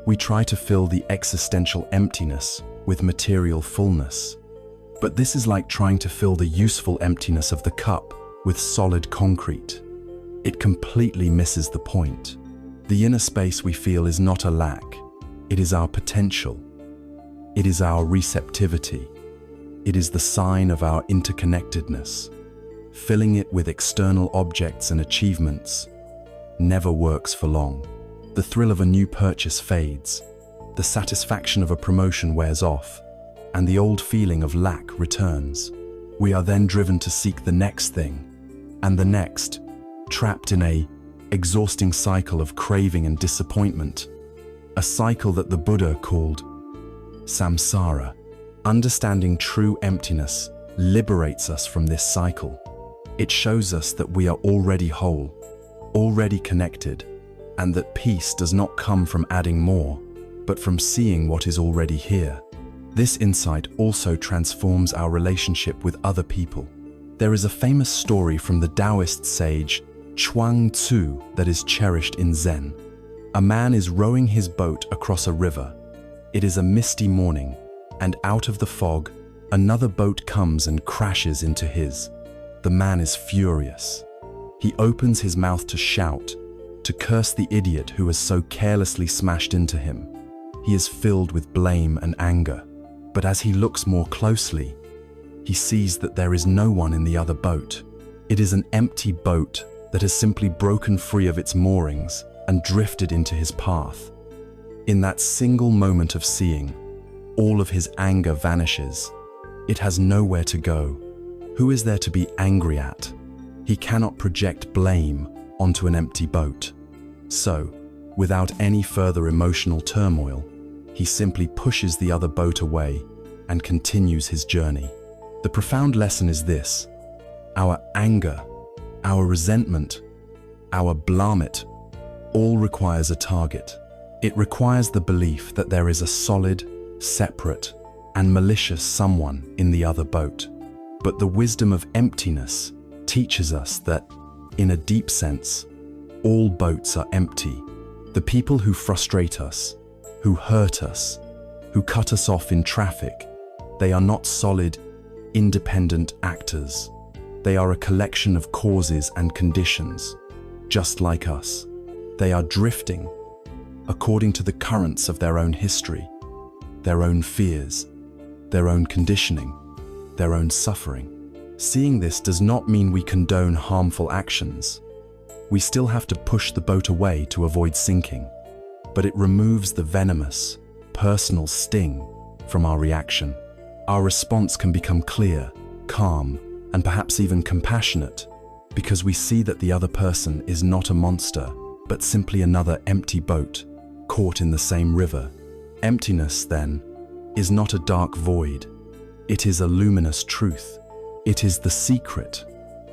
We try to fill the existential emptiness with material fullness. But this is like trying to fill the useful emptiness of the cup with solid concrete. It completely misses the point. The inner space we feel is not a lack. It is our potential. It is our receptivity. It is the sign of our interconnectedness. Filling it with external objects and achievements never works for long. The thrill of a new purchase fades. The satisfaction of a promotion wears off, and the old feeling of lack returns. We are then driven to seek the next thing, and the next, trapped in an exhausting cycle of craving and disappointment, a cycle that the Buddha called samsara. Understanding true emptiness liberates us from this cycle. It shows us that we are already whole, already connected, and that peace does not come from adding more, but from seeing what is already here. This insight also transforms our relationship with other people. There is a famous story from the Taoist sage Chuang Tzu that is cherished in Zen. A man is rowing his boat across a river. It is a misty morning, and out of the fog, another boat comes and crashes into his. The man is furious. He opens his mouth to shout, to curse the idiot who has so carelessly smashed into him. He is filled with blame and anger. But as he looks more closely, he sees that there is no one in the other boat. It is an empty boat that has simply broken free of its moorings and drifted into his path. In that single moment of seeing, all of his anger vanishes. It has nowhere to go. Who is there to be angry at? He cannot project blame onto an empty boat. So, without any further emotional turmoil, he simply pushes the other boat away and continues his journey. The profound lesson is this: our anger, our resentment, our blamit, all requires a target. It requires the belief that there is a solid, separate, and malicious someone in the other boat. But the wisdom of emptiness teaches us that, in a deep sense, all boats are empty. The people who frustrate us, who hurt us, who cut us off in traffic, they are not solid, independent actors. They are a collection of causes and conditions, just like us. They are drifting according to the currents of their own history, their own fears, their own conditioning, their own suffering. Seeing this does not mean we condone harmful actions. We still have to push the boat away to avoid sinking, but it removes the venomous, personal sting from our reaction. Our response can become clear, calm, and perhaps even compassionate, because we see that the other person is not a monster, but simply another empty boat caught in the same river. Emptiness, then, is not a dark void. It is a luminous truth. It is the secret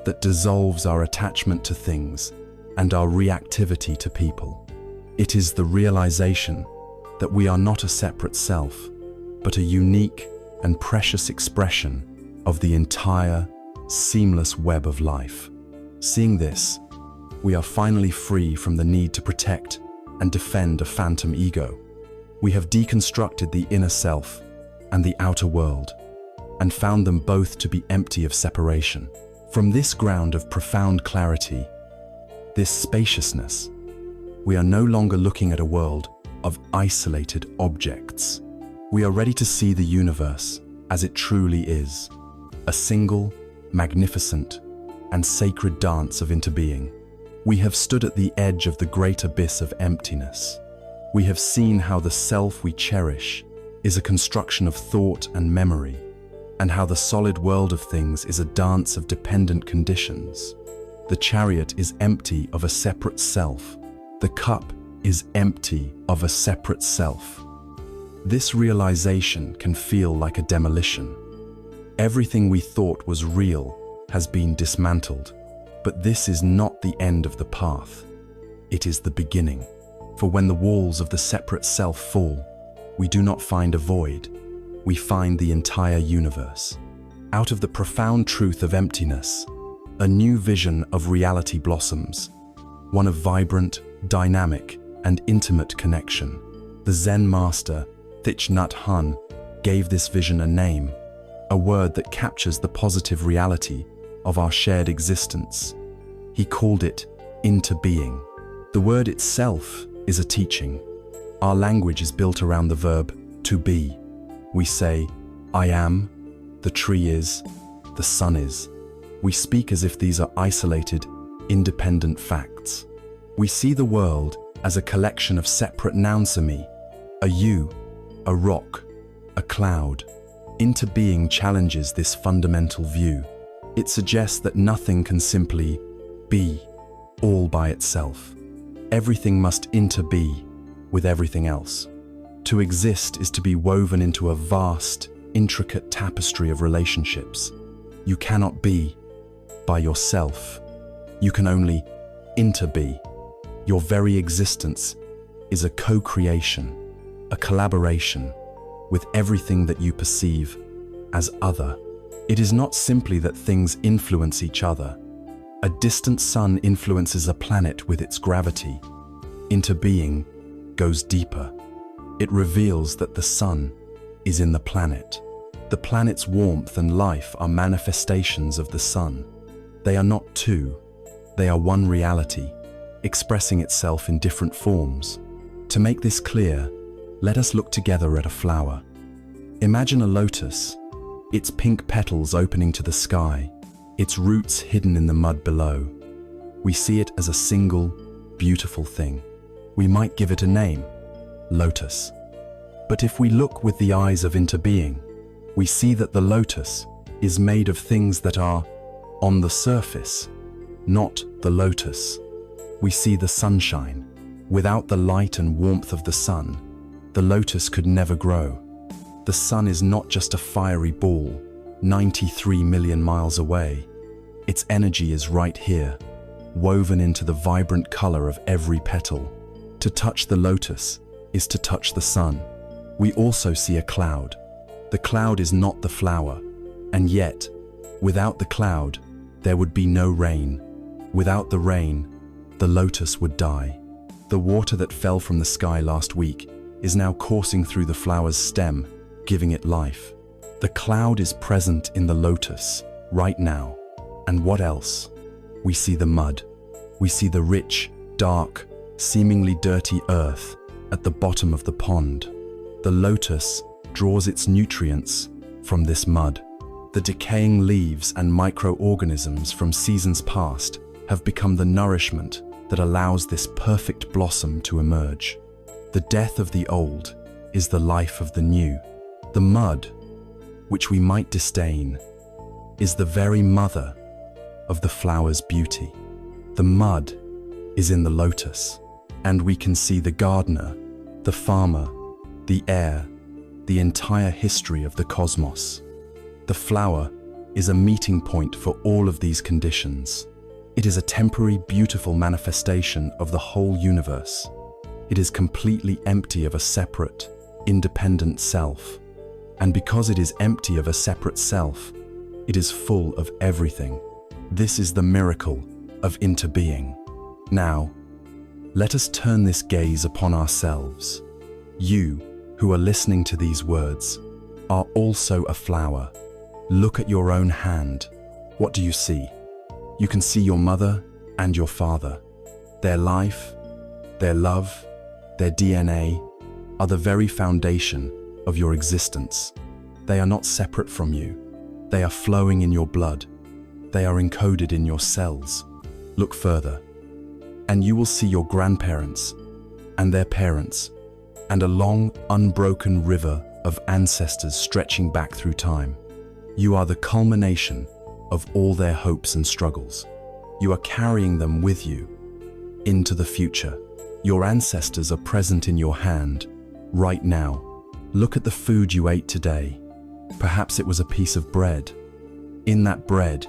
that dissolves our attachment to things and our reactivity to people. It is the realization that we are not a separate self, but a unique and precious expression of the entire, seamless web of life. Seeing this, we are finally free from the need to protect and defend a phantom ego. We have deconstructed the inner self and the outer world, and found them both to be empty of separation. From this ground of profound clarity, this spaciousness, we are no longer looking at a world of isolated objects. We are ready to see the universe as it truly is, a single, magnificent, and sacred dance of interbeing. We have stood at the edge of the great abyss of emptiness. We have seen how the self we cherish is a construction of thought and memory, and how the solid world of things is a dance of dependent conditions. The chariot is empty of a separate self. The cup is empty of a separate self. This realization can feel like a demolition. Everything we thought was real has been dismantled, but this is not the end of the path. It is the beginning. For when the walls of the separate self fall, we do not find a void, we find the entire universe. Out of the profound truth of emptiness, a new vision of reality blossoms, one of vibrant, dynamic, and intimate connection. The Zen master, Thich Nhat Hanh, gave this vision a name, a word that captures the positive reality of our shared existence. He called it interbeing. The word itself is a teaching. Our language is built around the verb to be. We say, I am, the tree is, the sun is. We speak as if these are isolated, independent facts. We see the world as a collection of separate nouns, me, a you, a rock, a cloud. Interbeing challenges this fundamental view. It suggests that nothing can simply be all by itself. Everything must interbe with everything else. To exist is to be woven into a vast, intricate tapestry of relationships. You cannot be by yourself. You can only interbe. Your very existence is a co-creation, a collaboration with everything that you perceive as other. It is not simply that things influence each other. A distant sun influences a planet with its gravity. Interbeing goes deeper. It reveals that the sun is in the planet. The planet's warmth and life are manifestations of the sun. They are not two, they are one reality, expressing itself in different forms. To make this clear, let us look together at a flower. Imagine a lotus, its pink petals opening to the sky, its roots hidden in the mud below. We see it as a single, beautiful thing. We might give it a name, lotus. But if we look with the eyes of interbeing, we see that the lotus is made of things that are on the surface, not the lotus. We see the sunshine. Without the light and warmth of the sun, the lotus could never grow. The sun is not just a fiery ball, 93 million miles away. Its energy is right here, woven into the vibrant color of every petal. To touch the lotus is to touch the sun. We also see a cloud. The cloud is not the flower, and yet, without the cloud, there would be no rain. Without the rain, the lotus would die. The water that fell from the sky last week is now coursing through the flower's stem, giving it life. The cloud is present in the lotus, right now. And what else? We see the mud. We see the rich, dark, seemingly dirty earth at the bottom of the pond. The lotus draws its nutrients from this mud. The decaying leaves and microorganisms from seasons past have become the nourishment that allows this perfect blossom to emerge. The death of the old is the life of the new. The mud, which we might disdain, is the very mother of the flower's beauty. The mud is in the lotus, and we can see the gardener, the farmer, the air, the entire history of the cosmos. The flower is a meeting point for all of these conditions. It is a temporary, beautiful manifestation of the whole universe. It is completely empty of a separate, independent self. And because it is empty of a separate self, it is full of everything. This is the miracle of interbeing. Now, let us turn this gaze upon ourselves. You, who are listening to these words, are also a flower. Look at your own hand. What do you see? You can see your mother and your father. Their life, their love, their DNA are the very foundation of your existence. They are not separate from you. They are flowing in your blood. They are encoded in your cells. Look further, and you will see your grandparents and their parents, and a long, unbroken river of ancestors stretching back through time. You are the culmination of all their hopes and struggles. You are carrying them with you into the future. Your ancestors are present in your hand right now. Look at the food you ate today. Perhaps it was a piece of bread. In that bread,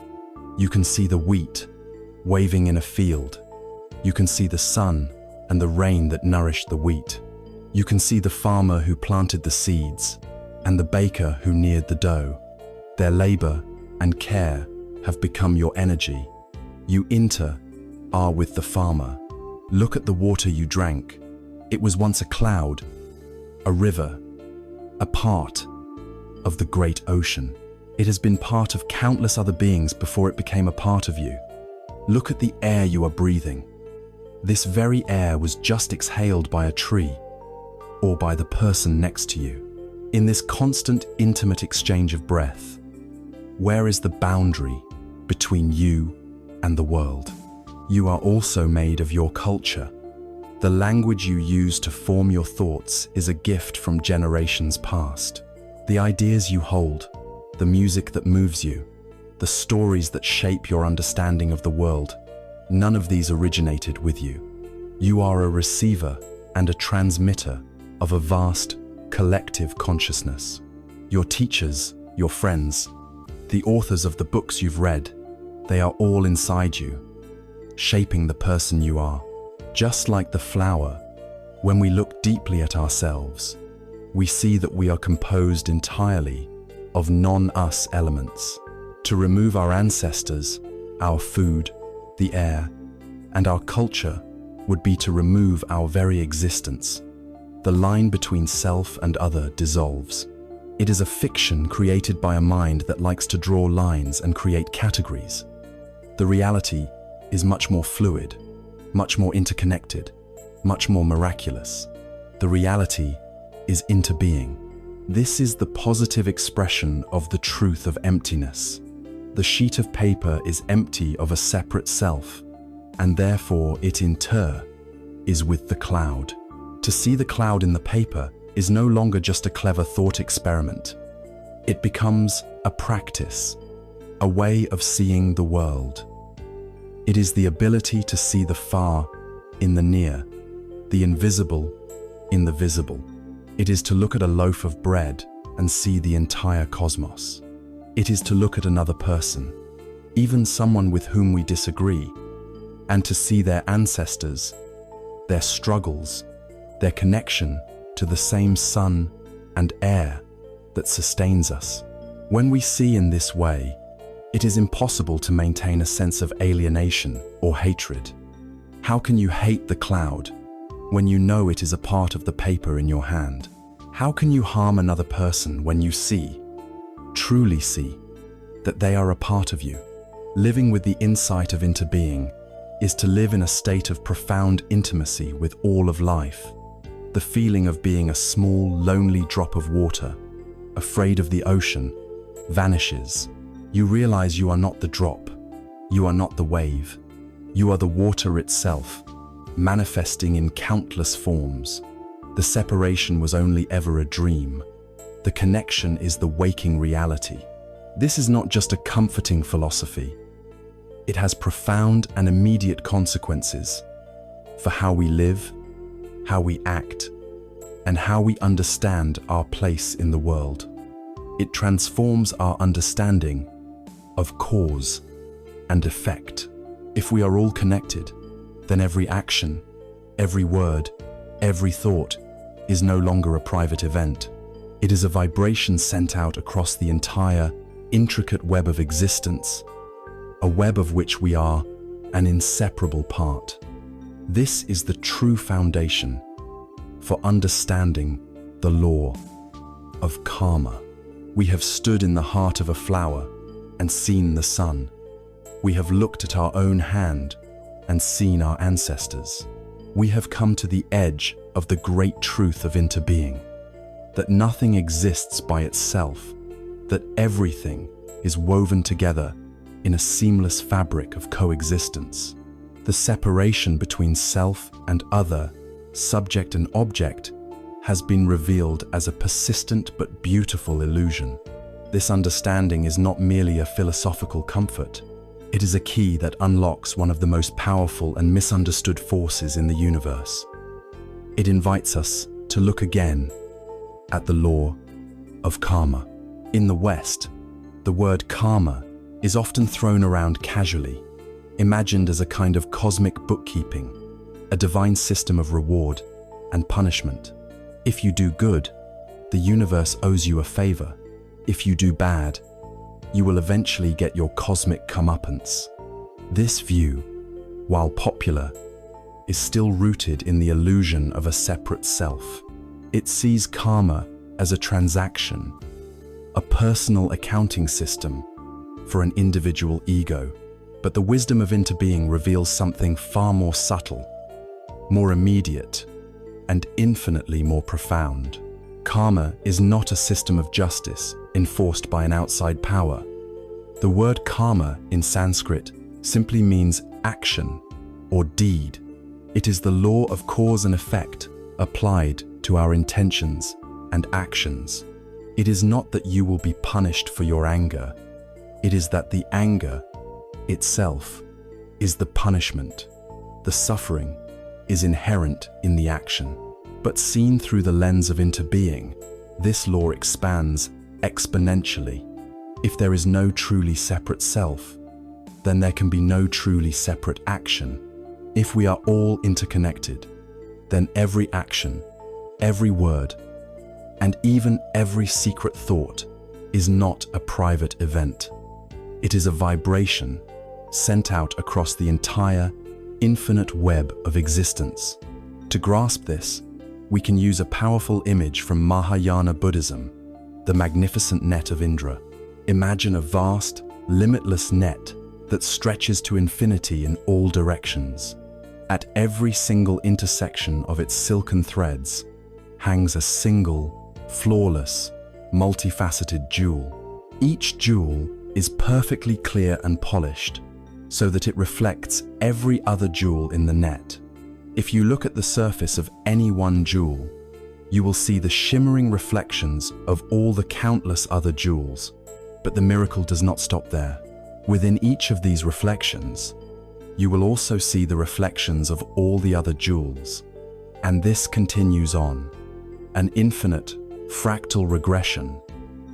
you can see the wheat waving in a field. You can see the sun and the rain that nourished the wheat. You can see the farmer who planted the seeds and the baker who kneaded the dough. Their labor and care have become your energy. You are with the farmer. Look at the water you drank. It was once a cloud, a river, a part of the great ocean. It has been part of countless other beings before it became a part of you. Look at the air you are breathing. This very air was just exhaled by a tree or by the person next to you. In this constant, intimate exchange of breath, where is the boundary between you and the world? You are also made of your culture. The language you use to form your thoughts is a gift from generations past. The ideas you hold, the music that moves you, the stories that shape your understanding of the world, none of these originated with you. You are a receiver and a transmitter of a vast, collective consciousness. Your teachers, your friends, the authors of the books you've read, they are all inside you, shaping the person you are. Just like the flower, when we look deeply at ourselves, we see that we are composed entirely of non-us elements. To remove our ancestors, our food, the air, and our culture would be to remove our very existence. The line between self and other dissolves. It is a fiction created by a mind that likes to draw lines and create categories. The reality is much more fluid, much more interconnected, much more miraculous. The reality is interbeing. This is the positive expression of the truth of emptiness. The sheet of paper is empty of a separate self, and therefore it in turn is with the cloud. To see the cloud in the paper is no longer just a clever thought experiment. It becomes a practice, a way of seeing the world. It is the ability to see the far in the near, the invisible in the visible. It is to look at a loaf of bread and see the entire cosmos. It is to look at another person, even someone with whom we disagree, and to see their ancestors, their struggles, their connection to the same sun and air that sustains us. When we see in this way, it is impossible to maintain a sense of alienation or hatred. How can you hate the cloud when you know it is a part of the paper in your hand? How can you harm another person when you see, truly see, that they are a part of you? Living with the insight of interbeing is to live in a state of profound intimacy with all of life. The feeling of being a small, lonely drop of water, afraid of the ocean, vanishes. You realize you are not the drop. You are not the wave. You are the water itself, manifesting in countless forms. The separation was only ever a dream. The connection is the waking reality. This is not just a comforting philosophy. It has profound and immediate consequences for how we live, how we act, and how we understand our place in the world. It transforms our understanding of cause and effect. If we are all connected, then every action, every word, every thought is no longer a private event. It is a vibration sent out across the entire, intricate web of existence, a web of which we are an inseparable part. This is the true foundation for understanding the law of karma. We have stood in the heart of a flower and seen the sun. We have looked at our own hand and seen our ancestors. We have come to the edge of the great truth of interbeing, that nothing exists by itself, that everything is woven together in a seamless fabric of coexistence. The separation between self and other, subject and object, has been revealed as a persistent but beautiful illusion. This understanding is not merely a philosophical comfort. It is a key that unlocks one of the most powerful and misunderstood forces in the universe. It invites us to look again at the law of karma. In the West, the word karma is often thrown around casually, imagined as a kind of cosmic bookkeeping, a divine system of reward and punishment. If you do good, the universe owes you a favor. If you do bad, you will eventually get your cosmic comeuppance. This view, while popular, is still rooted in the illusion of a separate self. It sees karma as a transaction, a personal accounting system for an individual ego. But the wisdom of interbeing reveals something far more subtle, more immediate, and infinitely more profound. Karma is not a system of justice enforced by an outside power. The word karma in Sanskrit simply means action or deed. It is the law of cause and effect applied to our intentions and actions. It is not that you will be punished for your anger. It is that the anger itself is the punishment. The suffering is inherent in the action. But seen through the lens of interbeing, this law expands exponentially. If there is no truly separate self, then there can be no truly separate action. If we are all interconnected, then every action, every word, and even every secret thought is not a private event. It is a vibration sent out across the entire infinite web of existence. To grasp this, we can use a powerful image from Mahayana Buddhism, the magnificent net of Indra. Imagine a vast, limitless net that stretches to infinity in all directions. At every single intersection of its silken threads hangs a single, flawless, multifaceted jewel. Each jewel is perfectly clear and polished, so that it reflects every other jewel in the net. If you look at the surface of any one jewel, you will see the shimmering reflections of all the countless other jewels. But the miracle does not stop there. Within each of these reflections, you will also see the reflections of all the other jewels. And this continues on, an infinite, fractal regression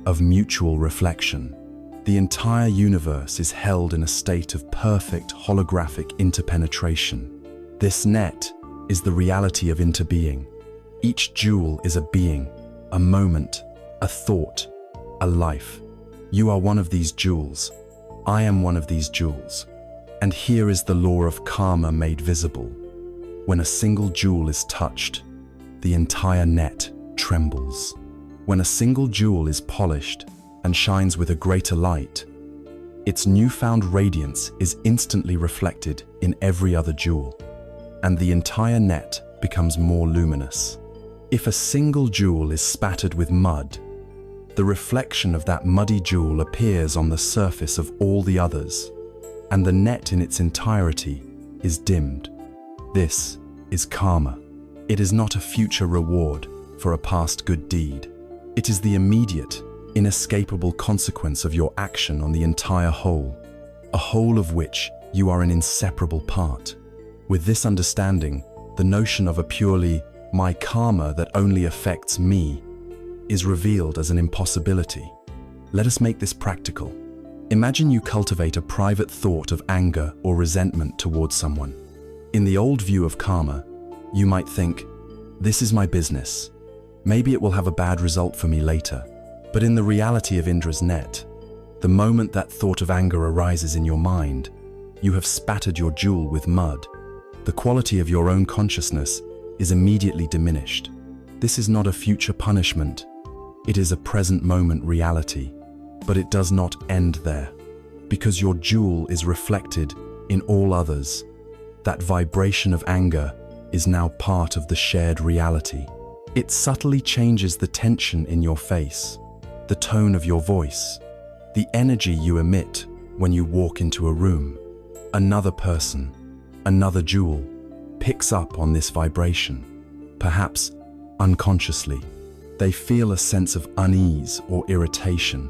of mutual reflection. The entire universe is held in a state of perfect holographic interpenetration. This net is the reality of interbeing. Each jewel is a being, a moment, a thought, a life. You are one of these jewels. I am one of these jewels. And here is the law of karma made visible. When a single jewel is touched, the entire net trembles. When a single jewel is polished and shines with a greater light, its newfound radiance is instantly reflected in every other jewel, and the entire net becomes more luminous. If a single jewel is spattered with mud, the reflection of that muddy jewel appears on the surface of all the others, and the net in its entirety is dimmed. This is karma. It is not a future reward for a past good deed. It is the immediate, inescapable consequence of your action on the entire whole, a whole of which you are an inseparable part. With this understanding, the notion of a purely my karma that only affects me is revealed as an impossibility. Let us make this practical. Imagine you cultivate a private thought of anger or resentment towards someone. In the old view of karma, you might think, this is my business. Maybe it will have a bad result for me later. But in the reality of Indra's net, the moment that thought of anger arises in your mind, you have spattered your jewel with mud. The quality of your own consciousness is immediately diminished. This is not a future punishment. It is a present moment reality. But it does not end there, because your jewel is reflected in all others. That vibration of anger is now part of the shared reality. It subtly changes the tension in your face, the tone of your voice, the energy you emit when you walk into a room. Another person, another jewel, picks up on this vibration, perhaps unconsciously. They feel a sense of unease or irritation.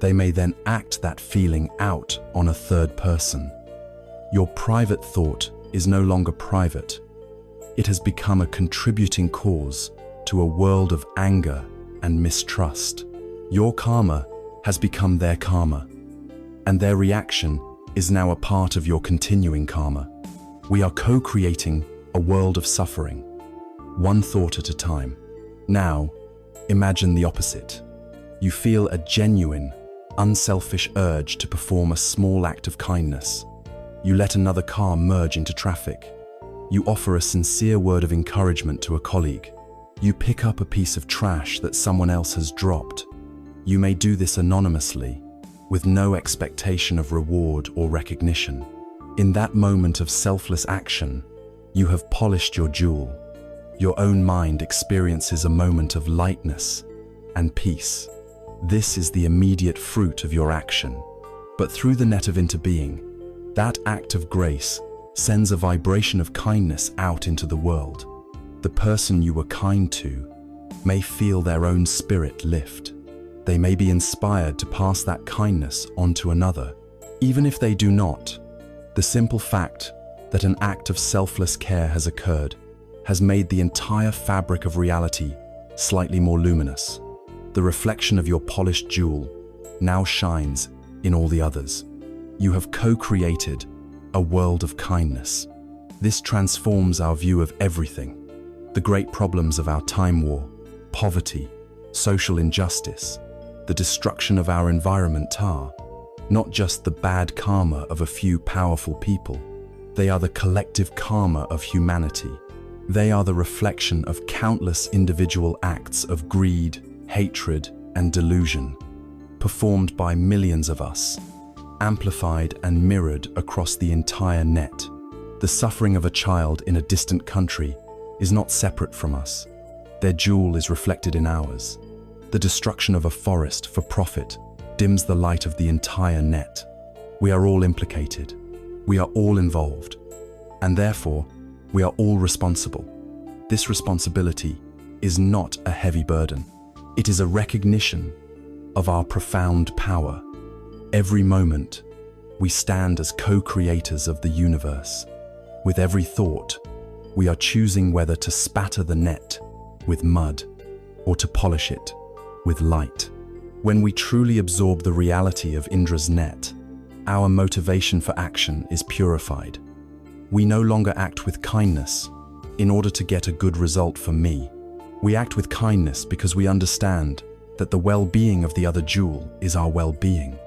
They may then act that feeling out on a third person. Your private thought is no longer private. It has become a contributing cause to a world of anger and mistrust. Your karma has become their karma, and their reaction is now a part of your continuing karma. We are co-creating a world of suffering, one thought at a time. Now, imagine the opposite. You feel a genuine, unselfish urge to perform a small act of kindness. You let another car merge into traffic. You offer a sincere word of encouragement to a colleague. You pick up a piece of trash that someone else has dropped. You may do this anonymously, with no expectation of reward or recognition. In that moment of selfless action, you have polished your jewel. Your own mind experiences a moment of lightness and peace. This is the immediate fruit of your action. But through the net of interbeing, that act of grace sends a vibration of kindness out into the world. The person you were kind to may feel their own spirit lift. They may be inspired to pass that kindness on to another. Even if they do not, the simple fact that an act of selfless care has occurred has made the entire fabric of reality slightly more luminous. The reflection of your polished jewel now shines in all the others. You have co-created a world of kindness. This transforms our view of everything. The great problems of our time war, poverty, social injustice, the destruction of our environment are not just the bad karma of a few powerful people. They are the collective karma of humanity. They are the reflection of countless individual acts of greed, hatred, and delusion, performed by millions of us, amplified and mirrored across the entire net. The suffering of a child in a distant country is not separate from us. Their jewel is reflected in ours. The destruction of a forest for profit dims the light of the entire net. We are all implicated. We are all involved. And therefore, we are all responsible. This responsibility is not a heavy burden. It is a recognition of our profound power. Every moment, we stand as co-creators of the universe. With every thought, we are choosing whether to spatter the net with mud or to polish it with light. When we truly absorb the reality of Indra's net, our motivation for action is purified. We no longer act with kindness in order to get a good result for me. We act with kindness because we understand that the well-being of the other jewel is our well-being.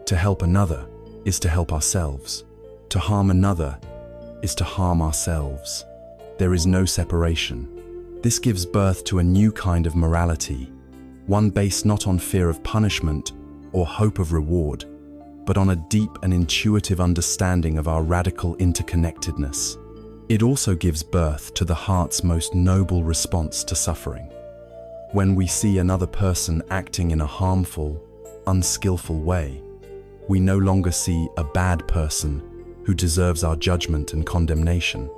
To help another is to help ourselves. To harm another is to harm ourselves. There is no separation. This gives birth to a new kind of morality, one based not on fear of punishment or hope of reward, but on a deep and intuitive understanding of our radical interconnectedness. It also gives birth to the heart's most noble response to suffering. When we see another person acting in a harmful, unskillful way, we no longer see a bad person who deserves our judgment and condemnation.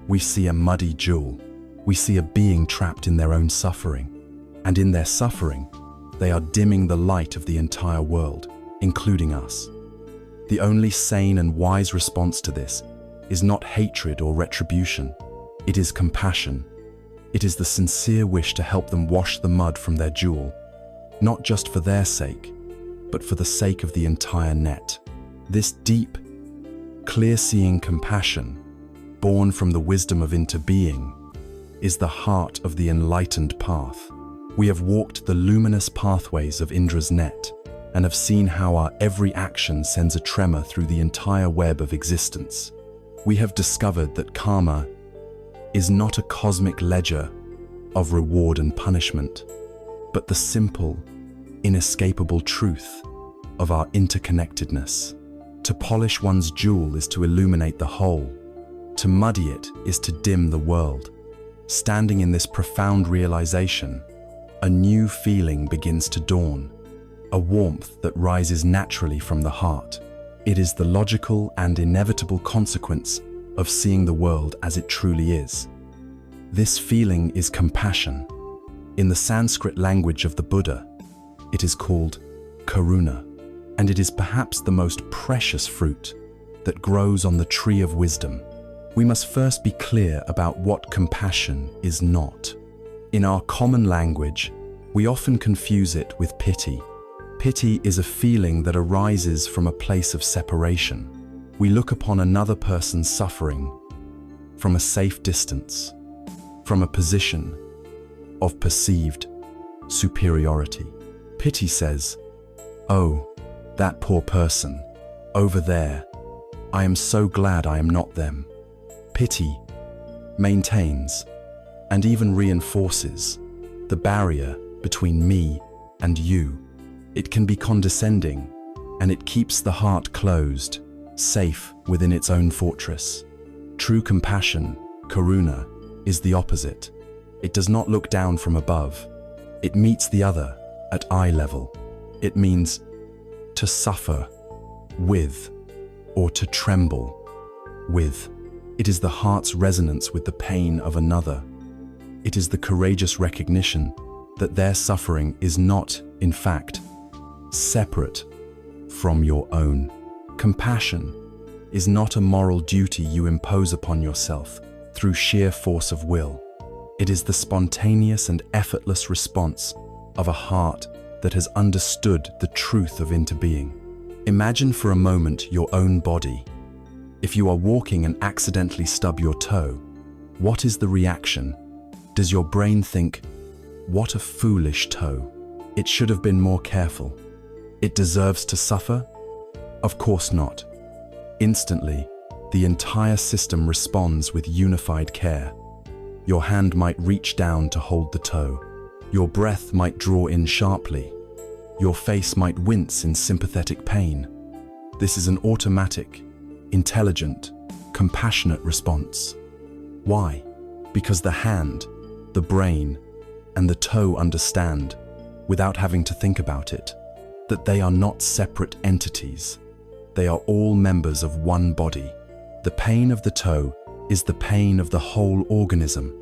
We see a muddy jewel. We see a being trapped in their own suffering. And in their suffering, they are dimming the light of the entire world, including us. The only sane and wise response to this is not hatred or retribution. It is compassion. It is the sincere wish to help them wash the mud from their jewel, not just for their sake, but for the sake of the entire net. This deep, clear-seeing compassion, born from the wisdom of interbeing, is the heart of the enlightened path. We have walked the luminous pathways of Indra's net and have seen how our every action sends a tremor through the entire web of existence. We have discovered that karma is not a cosmic ledger of reward and punishment, but the simple, inescapable truth of our interconnectedness. To polish one's jewel is to illuminate the whole. To muddy it is to dim the world. Standing in this profound realization, a new feeling begins to dawn, a warmth that rises naturally from the heart. It is the logical and inevitable consequence of seeing the world as it truly is. This feeling is compassion. In the Sanskrit language of the Buddha, it is called karuna, and it is perhaps the most precious fruit that grows on the tree of wisdom. We must first be clear about what compassion is not. In our common language, we often confuse it with pity. Pity is a feeling that arises from a place of separation. We look upon another person's suffering from a safe distance, from a position of perceived superiority. Pity says, "Oh, that poor person, over there, I am so glad I am not them." Pity maintains and even reinforces the barrier between me and you. It can be condescending, and it keeps the heart closed, safe within its own fortress. True compassion, karuna, is the opposite. It does not look down from above. It meets the other at eye level. It means to suffer with, or to tremble with. It is the heart's resonance with the pain of another. It is the courageous recognition that their suffering is not, in fact, separate from your own. Compassion is not a moral duty you impose upon yourself through sheer force of will. It is the spontaneous and effortless response of a heart that has understood the truth of interbeing. Imagine for a moment your own body. If you are walking and accidentally stub your toe, what is the reaction? Does your brain think, "What a foolish toe. It should have been more careful. It deserves to suffer"? Of course not. Instantly, the entire system responds with unified care. Your hand might reach down to hold the toe. Your breath might draw in sharply. Your face might wince in sympathetic pain. This is an automatic, intelligent, compassionate response. Why? Because the hand, the brain, and the toe understand, without having to think about it, that they are not separate entities. They are all members of one body. The pain of the toe is the pain of the whole organism.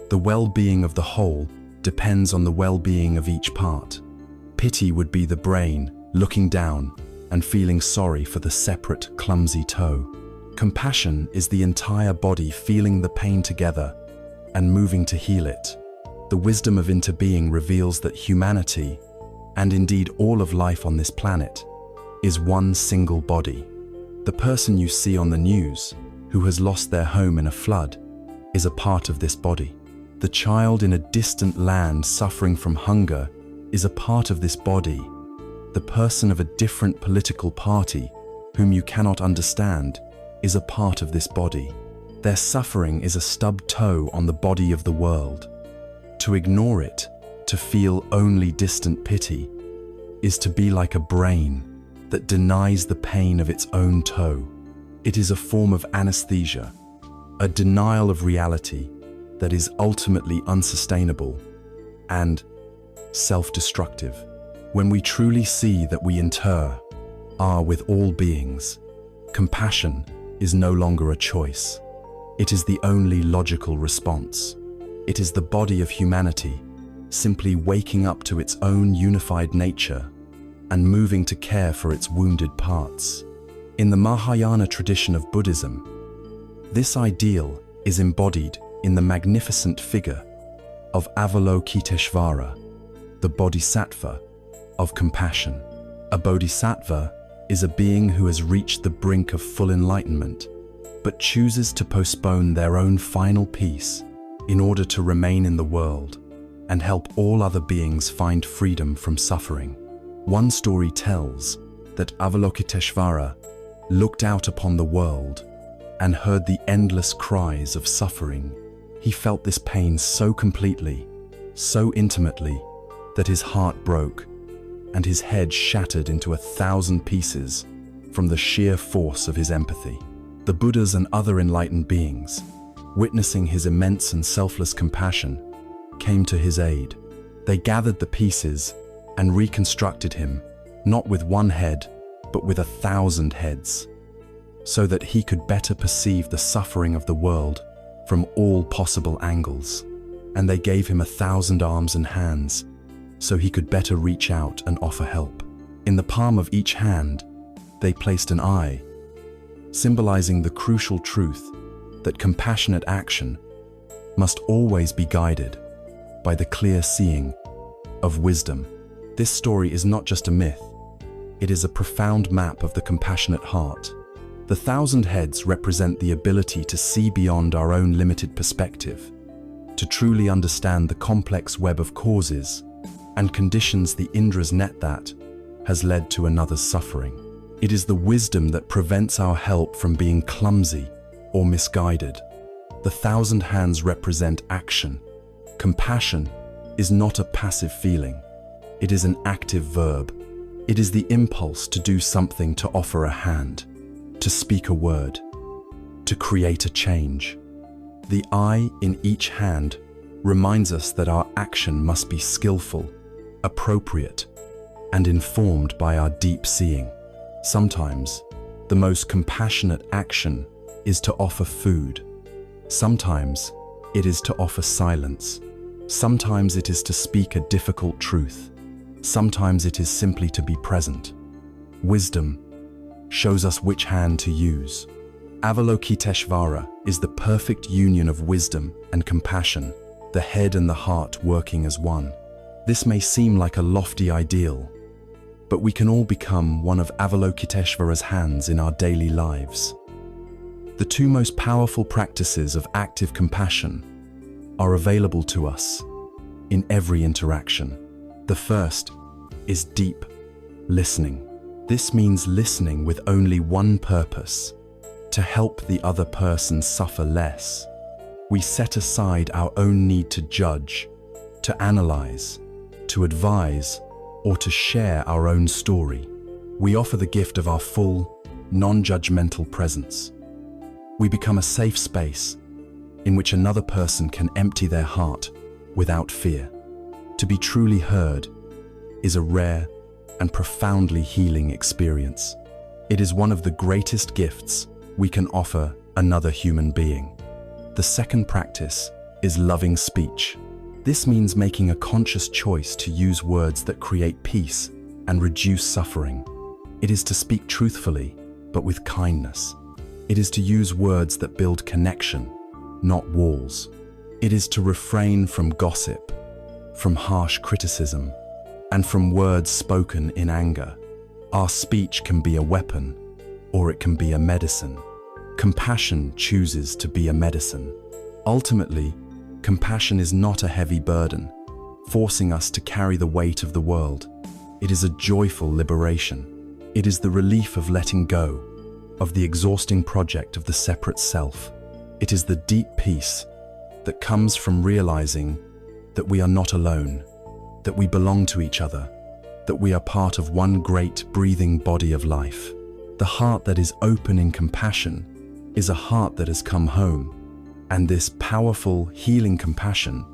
The well-being of the whole depends on the well-being of each part. Pity would be the brain looking down and feeling sorry for the separate, clumsy toe. Compassion is the entire body feeling the pain together and moving to heal it. The wisdom of interbeing reveals that humanity, and indeed all of life on this planet, is one single body. The person you see on the news, who has lost their home in a flood, is a part of this body. The child in a distant land suffering from hunger is a part of this body. The person of a different political party, whom you cannot understand, is a part of this body. Their suffering is a stubbed toe on the body of the world. To ignore it, to feel only distant pity, is to be like a brain that denies the pain of its own toe. It is a form of anesthesia, a denial of reality that is ultimately unsustainable and self-destructive. When we truly see that we are with all beings, compassion is no longer a choice. It is the only logical response. It is the body of humanity simply waking up to its own unified nature and moving to care for its wounded parts. In the Mahayana tradition of Buddhism, this ideal is embodied in the magnificent figure of Avalokiteshvara, the bodhisattva of compassion. A bodhisattva is a being who has reached the brink of full enlightenment, but chooses to postpone their own final peace in order to remain in the world and help all other beings find freedom from suffering. One story tells that Avalokiteshvara looked out upon the world and heard the endless cries of suffering. He felt this pain so completely, so intimately, that his heart broke and his head shattered into 1,000 pieces from the sheer force of his empathy. The Buddhas and other enlightened beings, witnessing his immense and selfless compassion, came to his aid. They gathered the pieces and reconstructed him, not with one head, but with 1,000 heads, so that he could better perceive the suffering of the world from all possible angles. And they gave him 1,000 arms and hands, so he could better reach out and offer help. In the palm of each hand, they placed an eye, symbolizing the crucial truth that compassionate action must always be guided by the clear seeing of wisdom. This story is not just a myth, it is a profound map of the compassionate heart. The 1,000 heads represent the ability to see beyond our own limited perspective, to truly understand the complex web of causes and conditions the Indra's net that has led to another's suffering. It is the wisdom that prevents our help from being clumsy or misguided. The 1,000 hands represent action. Compassion is not a passive feeling. It is an active verb. It is the impulse to do something, to offer a hand, to speak a word, to create a change. The I in each hand reminds us that our action must be skillful, appropriate, and informed by our deep seeing. Sometimes, the most compassionate action is to offer food. Sometimes, it is to offer silence. Sometimes it is to speak a difficult truth. Sometimes it is simply to be present. Wisdom shows us which hand to use. Avalokiteshvara is the perfect union of wisdom and compassion, the head and the heart working as one. This may seem like a lofty ideal, but we can all become one of Avalokiteshvara's hands in our daily lives. The two most powerful practices of active compassion are available to us in every interaction. The first is deep listening. This means listening with only one purpose: to help the other person suffer less. We set aside our own need to judge, to analyze, to advise, or to share our own story. We offer the gift of our full, non-judgmental presence. We become a safe space in which another person can empty their heart without fear. To be truly heard is a rare and profoundly healing experience. It is one of the greatest gifts we can offer another human being. The second practice is loving speech. This means making a conscious choice to use words that create peace and reduce suffering. It is to speak truthfully, but with kindness. It is to use words that build connection, not walls. It is to refrain from gossip, from harsh criticism, and from words spoken in anger. Our speech can be a weapon, or it can be a medicine. Compassion chooses to be a medicine. Ultimately, compassion is not a heavy burden, forcing us to carry the weight of the world. It is a joyful liberation. It is the relief of letting go of the exhausting project of the separate self. It is the deep peace that comes from realizing that we are not alone, that we belong to each other, that we are part of one great breathing body of life. The heart that is open in compassion is a heart that has come home, and this powerful, healing compassion,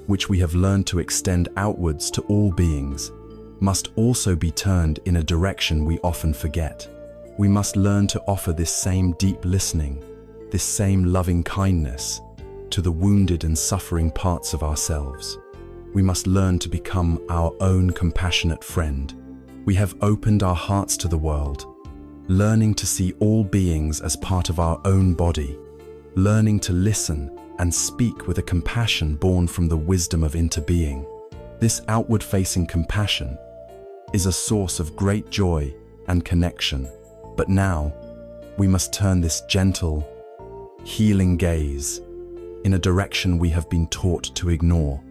which we have learned to extend outwards to all beings, must also be turned in a direction we often forget. We must learn to offer this same deep listening, this same loving kindness to the wounded and suffering parts of ourselves. We must learn to become our own compassionate friend. We have opened our hearts to the world, learning to see all beings as part of our own body, learning to listen and speak with a compassion born from the wisdom of interbeing. This outward-facing compassion is a source of great joy and connection. But now, we must turn this gentle, healing gaze in a direction we have been taught to ignore,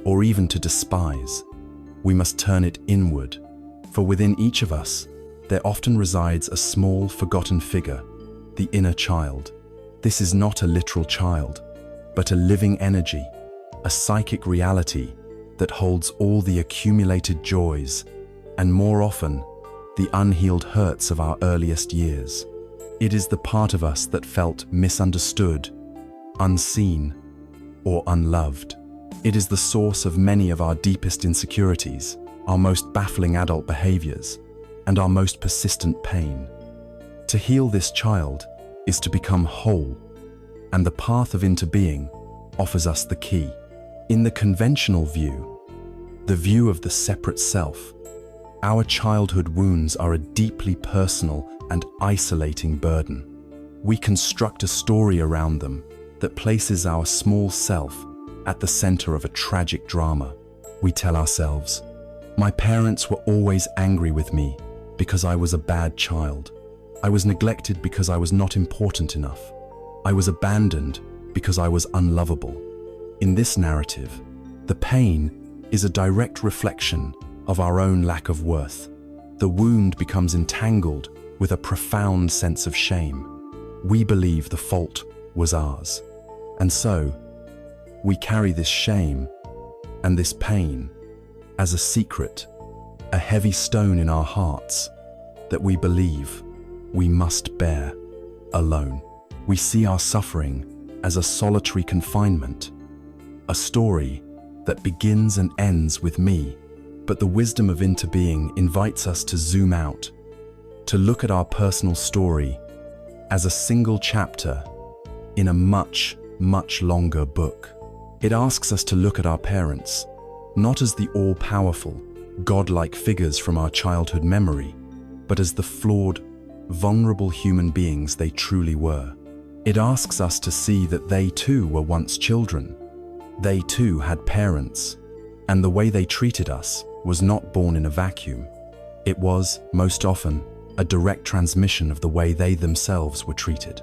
or even to despise. We must turn it inward, for within each of us, there often resides a small, forgotten figure, the inner child. This is not a literal child, but a living energy, a psychic reality that holds all the accumulated joys, and more often, the unhealed hurts of our earliest years. It is the part of us that felt misunderstood, unseen, or unloved. It is the source of many of our deepest insecurities, our most baffling adult behaviors, and our most persistent pain. To heal this child is to become whole, and the path of interbeing offers us the key. In the conventional view, the view of the separate self, our childhood wounds are a deeply personal and isolating burden. We construct a story around them that places our small self at the center of a tragic drama. We tell ourselves, "My parents were always angry with me because I was a bad child. I was neglected because I was not important enough. I was abandoned because I was unlovable." In this narrative, the pain is a direct reflection of our own lack of worth. The wound becomes entangled with a profound sense of shame. We believe the fault was ours. And so, we carry this shame and this pain as a secret, a heavy stone in our hearts that we believe we must bear alone. We see our suffering as a solitary confinement, a story that begins and ends with me. But the wisdom of Interbeing invites us to zoom out, to look at our personal story as a single chapter in a much, much longer book. It asks us to look at our parents, not as the all-powerful, godlike figures from our childhood memory, but as the flawed, vulnerable human beings they truly were. It asks us to see that they too were once children. They too had parents, and the way they treated us was not born in a vacuum. It was, most often, a direct transmission of the way they themselves were treated.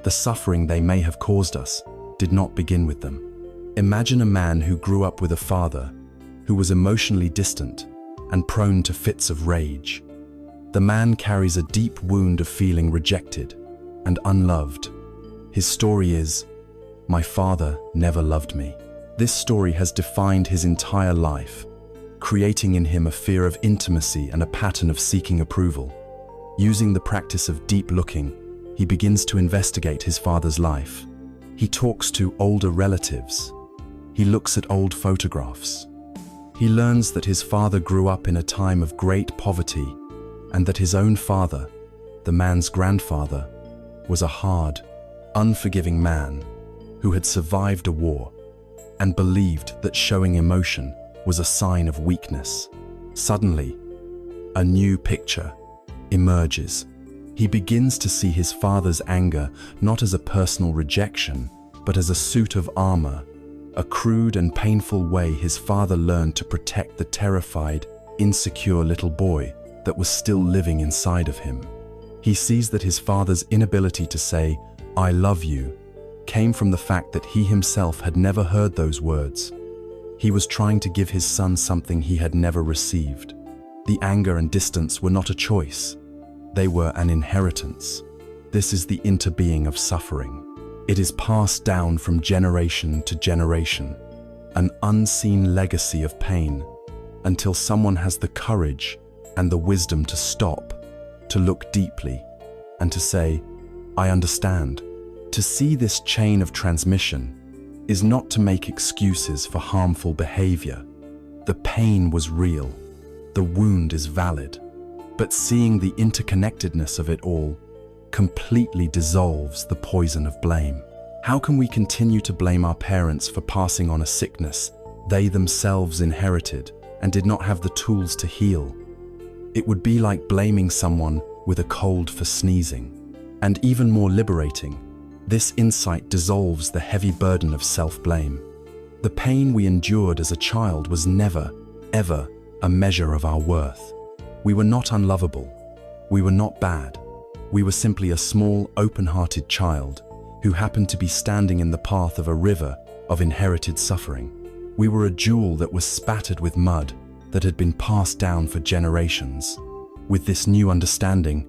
The suffering they may have caused us did not begin with them. Imagine a man who grew up with a father who was emotionally distant and prone to fits of rage. The man carries a deep wound of feeling rejected and unloved. His story is, "My father never loved me." This story has defined his entire life, creating in him a fear of intimacy and a pattern of seeking approval. Using the practice of deep looking, he begins to investigate his father's life. He talks to older relatives. He looks at old photographs. He learns that his father grew up in a time of great poverty and that his own father, the man's grandfather, was a hard, unforgiving man who had survived a war and believed that showing emotion was a sign of weakness. Suddenly, a new picture emerges. He begins to see his father's anger not as a personal rejection, but as a suit of armor, a crude and painful way his father learned to protect the terrified, insecure little boy that was still living inside of him. He sees that his father's inability to say, "I love you," came from the fact that he himself had never heard those words. He was trying to give his son something he had never received. The anger and distance were not a choice. They were an inheritance. This is the interbeing of suffering. It is passed down from generation to generation, an unseen legacy of pain, until someone has the courage and the wisdom to stop, to look deeply, and to say, "I understand." To see this chain of transmission is not to make excuses for harmful behavior. The pain was real. The wound is valid. But seeing the interconnectedness of it all completely dissolves the poison of blame. How can we continue to blame our parents for passing on a sickness they themselves inherited and did not have the tools to heal? It would be like blaming someone with a cold for sneezing. And even more liberating, this insight dissolves the heavy burden of self-blame. The pain we endured as a child was never, ever a measure of our worth. We were not unlovable. We were not bad. We were simply a small, open-hearted child who happened to be standing in the path of a river of inherited suffering. We were a jewel that was spattered with mud that had been passed down for generations. With this new understanding,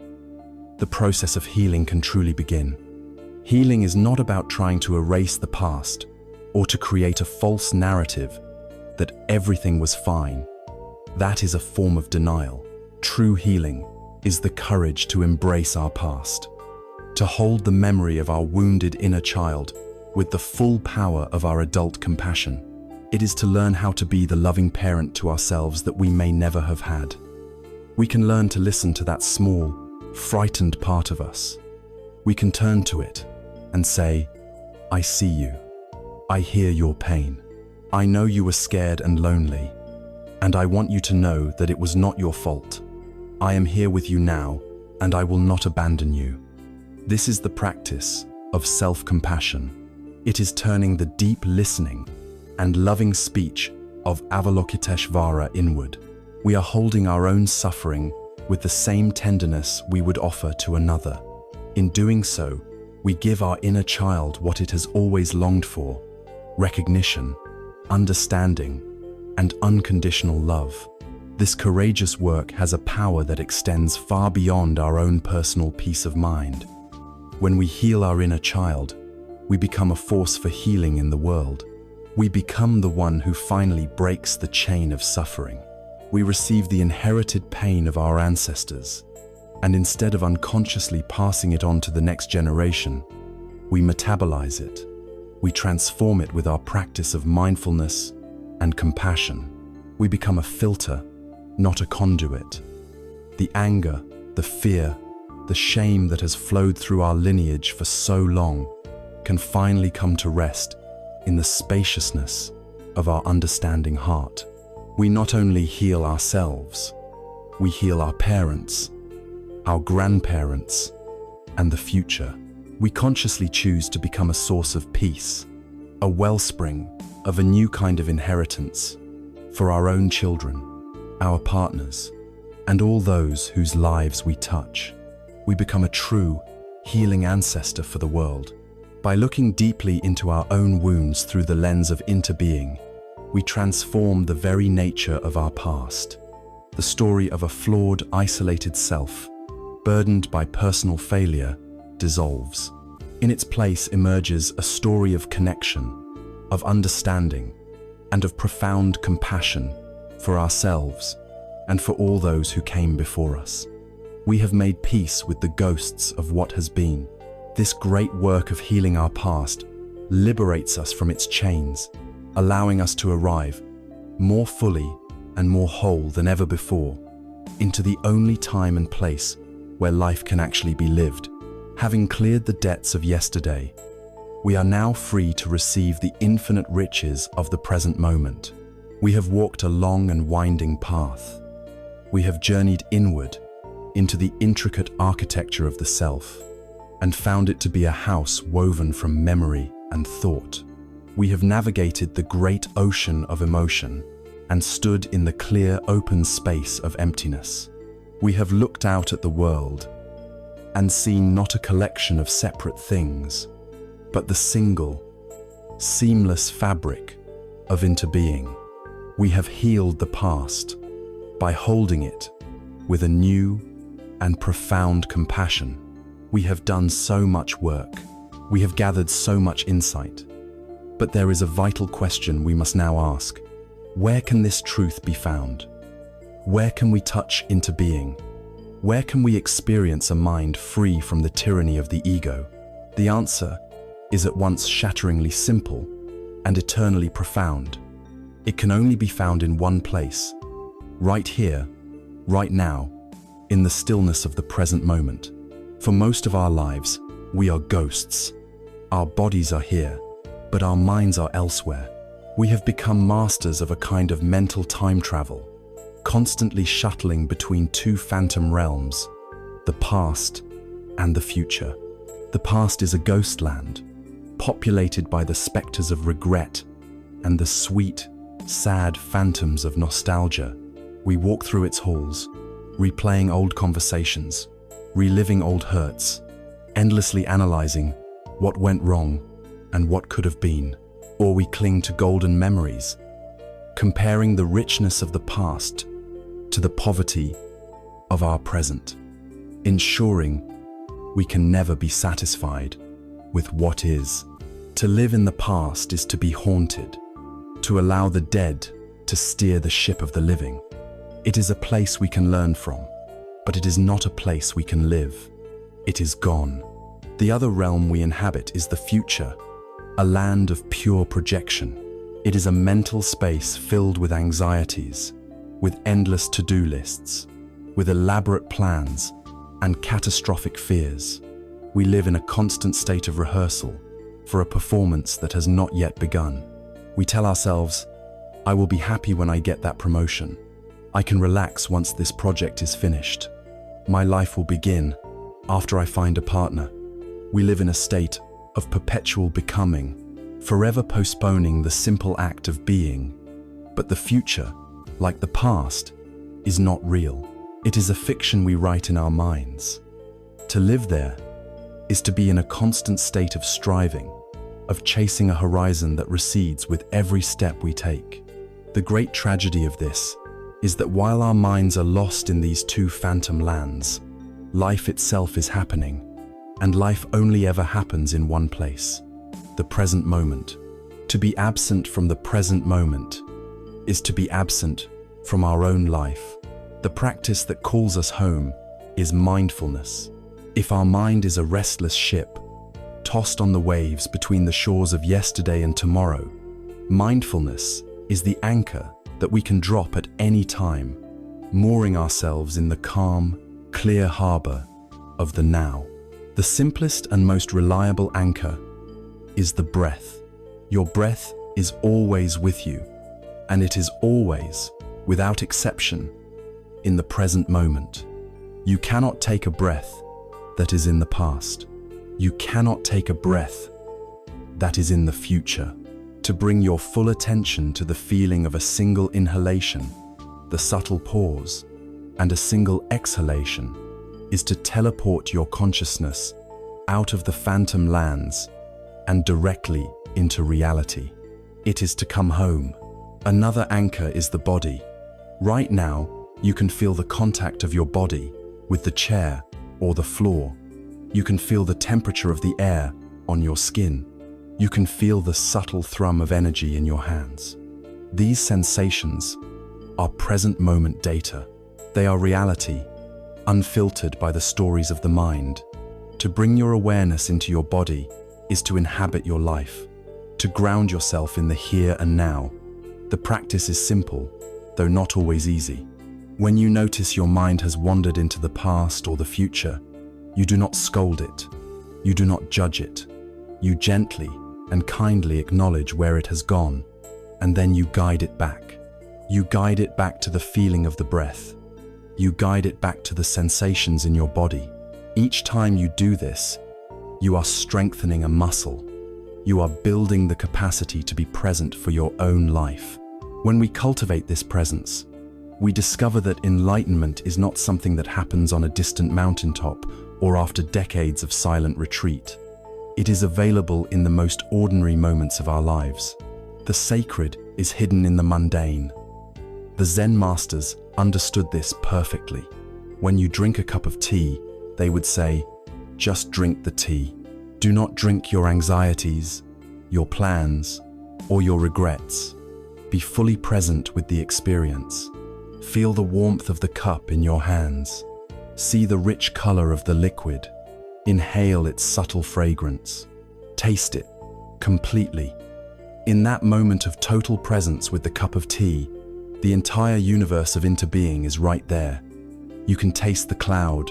the process of healing can truly begin. Healing is not about trying to erase the past or to create a false narrative that everything was fine. That is a form of denial. True healing is the courage to embrace our past, to hold the memory of our wounded inner child with the full power of our adult compassion. It is to learn how to be the loving parent to ourselves that we may never have had. We can learn to listen to that small, frightened part of us. We can turn to it and say, "I see you. I hear your pain. I know you were scared and lonely, and I want you to know that it was not your fault. I am here with you now, and I will not abandon you." This is the practice of self-compassion. It is turning the deep listening and loving speech of Avalokiteshvara inward. We are holding our own suffering with the same tenderness we would offer to another. In doing so, we give our inner child what it has always longed for: recognition, understanding, and unconditional love. This courageous work has a power that extends far beyond our own personal peace of mind. When we heal our inner child, we become a force for healing in the world. We become the one who finally breaks the chain of suffering. We receive the inherited pain of our ancestors, and instead of unconsciously passing it on to the next generation, we metabolize it. We transform it with our practice of mindfulness and compassion. We become a filter, not a conduit. The anger, the fear, the shame that has flowed through our lineage for so long can finally come to rest in the spaciousness of our understanding heart. We not only heal ourselves, we heal our parents, our grandparents, and the future. We consciously choose to become a source of peace, a wellspring of a new kind of inheritance for our own children, our partners, and all those whose lives we touch. We become a true, healing ancestor for the world. By looking deeply into our own wounds through the lens of interbeing, we transform the very nature of our past. The story of a flawed, isolated self, burdened by personal failure, dissolves. In its place emerges a story of connection, of understanding, and of profound compassion for ourselves and for all those who came before us. We have made peace with the ghosts of what has been. This great work of healing our past liberates us from its chains, allowing us to arrive more fully and more whole than ever before into the only time and place where life can actually be lived. Having cleared the debts of yesterday, we are now free to receive the infinite riches of the present moment. We have walked a long and winding path. We have journeyed inward into the intricate architecture of the self and found it to be a house woven from memory and thought. We have navigated the great ocean of emotion and stood in the clear, open space of emptiness. We have looked out at the world and seen not a collection of separate things, but the single, seamless fabric of interbeing. We have healed the past by holding it with a new and profound compassion. We have done so much work. We have gathered so much insight. But there is a vital question we must now ask. Where can this truth be found? Where can we touch interbeing? Where can we experience a mind free from the tyranny of the ego? The answer is at once shatteringly simple and eternally profound. It can only be found in one place, right here, right now, in the stillness of the present moment. For most of our lives, we are ghosts. Our bodies are here, but our minds are elsewhere. We have become masters of a kind of mental time travel, constantly shuttling between two phantom realms, the past and the future. The past is a ghost land, populated by the specters of regret and the sweet, sad phantoms of nostalgia. We walk through its halls, replaying old conversations, reliving old hurts, endlessly analyzing what went wrong and what could have been. Or we cling to golden memories, comparing the richness of the past to the poverty of our present, ensuring we can never be satisfied with what is. To live in the past is to be haunted, to allow the dead to steer the ship of the living. It is a place we can learn from, but it is not a place we can live. It is gone. The other realm we inhabit is the future, a land of pure projection. It is a mental space filled with anxieties, with endless to-do lists, with elaborate plans and catastrophic fears. We live in a constant state of rehearsal for a performance that has not yet begun. We tell ourselves, I will be happy when I get that promotion. I can relax once this project is finished. My life will begin after I find a partner. We live in a state of perpetual becoming, forever postponing the simple act of being. But the future, like the past, is not real. It is a fiction we write in our minds. To live there is to be in a constant state of striving, of chasing a horizon that recedes with every step we take. The great tragedy of this is that while our minds are lost in these two phantom lands, life itself is happening, and life only ever happens in one place, the present moment. To be absent from the present moment is to be absent from our own life. The practice that calls us home is mindfulness. If our mind is a restless ship, tossed on the waves between the shores of yesterday and tomorrow, mindfulness is the anchor that we can drop at any time, mooring ourselves in the calm, clear harbor of the now. The simplest and most reliable anchor is the breath. Your breath is always with you, and it is always, without exception, in the present moment. You cannot take a breath that is in the past. You cannot take a breath that is in the future. To bring your full attention to the feeling of a single inhalation, the subtle pause, and a single exhalation is to teleport your consciousness out of the phantom lands and directly into reality. It is to come home. Another anchor is the body. Right now, you can feel the contact of your body with the chair or the floor. You can feel the temperature of the air on your skin. You can feel the subtle thrum of energy in your hands. These sensations are present moment data. They are reality, unfiltered by the stories of the mind. To bring your awareness into your body is to inhabit your life, to ground yourself in the here and now. The practice is simple, though not always easy. When you notice your mind has wandered into the past or the future, you do not scold it. You do not judge it. You gently and kindly acknowledge where it has gone, and then you guide it back. You guide it back to the feeling of the breath. You guide it back to the sensations in your body. Each time you do this, you are strengthening a muscle. You are building the capacity to be present for your own life. When we cultivate this presence, we discover that enlightenment is not something that happens on a distant mountaintop or after decades of silent retreat. It is available in the most ordinary moments of our lives. The sacred is hidden in the mundane. The Zen masters understood this perfectly. When you drink a cup of tea, they would say, just drink the tea. Do not drink your anxieties, your plans, or your regrets. Be fully present with the experience. Feel the warmth of the cup in your hands. See the rich color of the liquid. Inhale its subtle fragrance. Taste it completely. In that moment of total presence with the cup of tea, the entire universe of interbeing is right there. You can taste the cloud,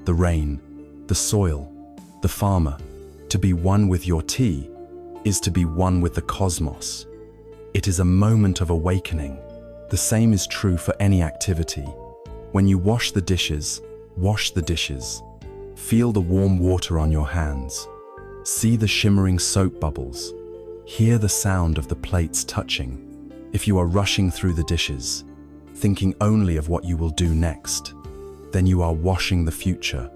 the rain, the soil, the farmer. To be one with your tea is to be one with the cosmos. It is a moment of awakening. The same is true for any activity. When you wash the dishes, wash the dishes. Feel the warm water on your hands. See the shimmering soap bubbles. Hear the sound of the plates touching. If you are rushing through the dishes, thinking only of what you will do next, then you are washing the future,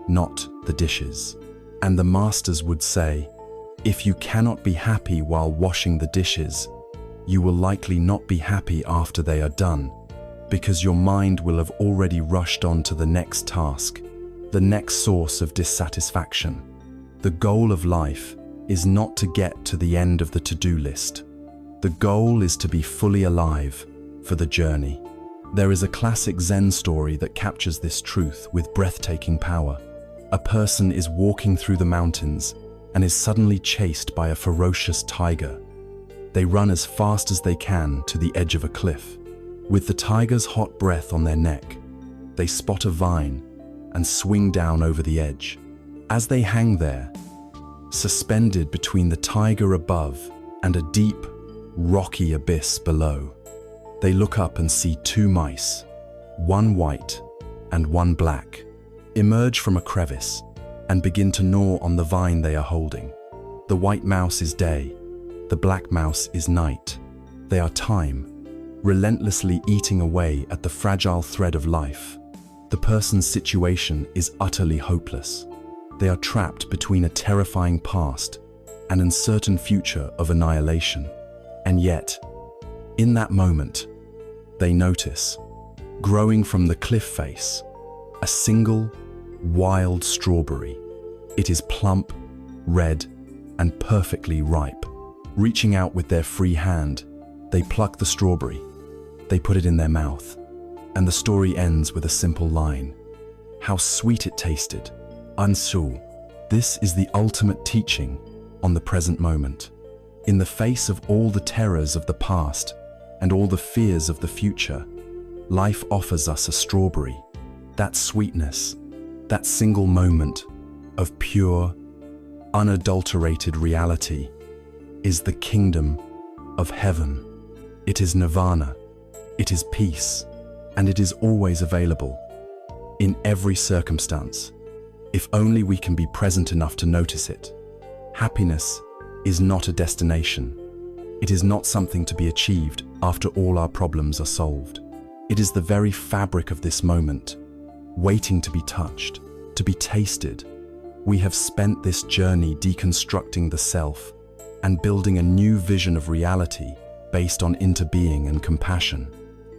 not the dishes. And the masters would say, if you cannot be happy while washing the dishes, you will likely not be happy after they are done, because your mind will have already rushed on to the next task, the next source of dissatisfaction. The goal of life is not to get to the end of the to-do list. The goal is to be fully alive for the journey. There is a classic Zen story that captures this truth with breathtaking power. A person is walking through the mountains and is suddenly chased by a ferocious tiger. They run as fast as they can to the edge of a cliff. With the tiger's hot breath on their neck, they spot a vine and swing down over the edge. As they hang there, suspended between the tiger above and a deep, rocky abyss below, they look up and see two mice, one white and one black, emerge from a crevice and begin to gnaw on the vine they are holding. The white mouse is day, the black mouse is night. They are time, relentlessly eating away at the fragile thread of life. The person's situation is utterly hopeless. They are trapped between a terrifying past and an uncertain future of annihilation. And yet, in that moment, they notice, growing from the cliff face, a single, wild strawberry. It is plump, red, and perfectly ripe. Reaching out with their free hand, they pluck the strawberry. They put it in their mouth, and the story ends with a simple line. How sweet it tasted. Ansu. This is the ultimate teaching on the present moment. In the face of all the terrors of the past and all the fears of the future, life offers us a strawberry. That sweetness, that single moment of pure, unadulterated reality is the kingdom of heaven. It is nirvana, it is peace, and it is always available in every circumstance, if only we can be present enough to notice it. Happiness is not a destination. It is not something to be achieved after all our problems are solved. It is the very fabric of this moment, waiting to be touched, to be tasted. We have spent this journey deconstructing the self and building a new vision of reality based on interbeing and compassion.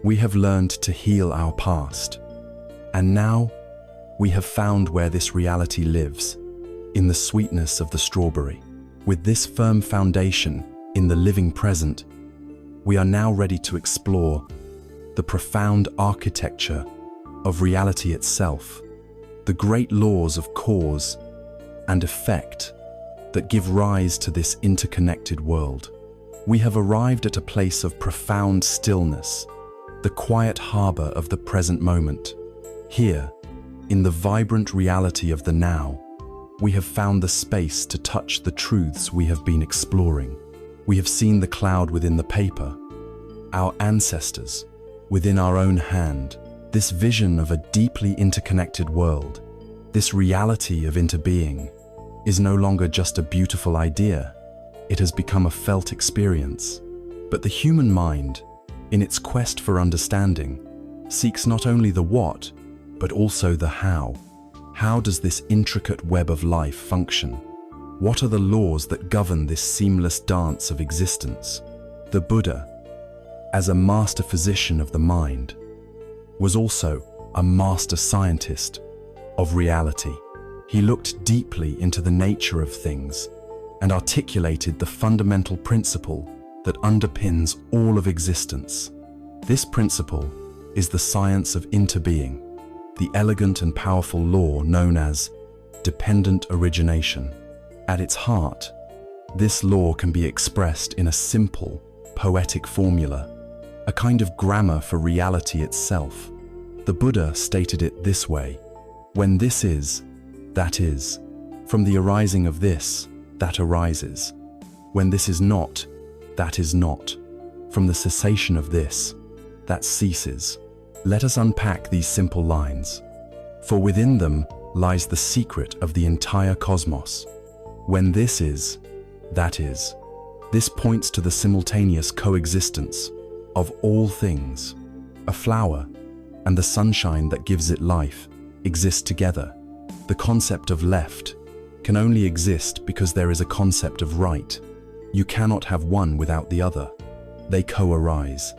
We have learned to heal our past, and now we have found where this reality lives, in the sweetness of the strawberry. With this firm foundation in the living present, we are now ready to explore the profound architecture of reality itself, the great laws of cause and effect that give rise to this interconnected world. We have arrived at a place of profound stillness, the quiet harbor of the present moment. Here, in the vibrant reality of the now, we have found the space to touch the truths we have been exploring. We have seen the cloud within the paper, our ancestors within our own hand. This vision of a deeply interconnected world, this reality of interbeing, is no longer just a beautiful idea. It has become a felt experience. But the human mind, in its quest for understanding, seeks not only the what, but also the how. How does this intricate web of life function? What are the laws that govern this seamless dance of existence? The Buddha, as a master physician of the mind, was also a master scientist of reality. He looked deeply into the nature of things and articulated the fundamental principle that underpins all of existence. This principle is the science of interbeing, the elegant and powerful law known as dependent origination. At its heart, this law can be expressed in a simple, poetic formula, a kind of grammar for reality itself. The Buddha stated it this way: when this is, that is. From the arising of this, that arises. When this is not, that is not. From the cessation of this, that ceases. Let us unpack these simple lines, for within them lies the secret of the entire cosmos. When this is, that is. This points to the simultaneous coexistence of all things. A flower and the sunshine that gives it life exist together. The concept of left can only exist because there is a concept of right. You cannot have one without the other. They co-arise.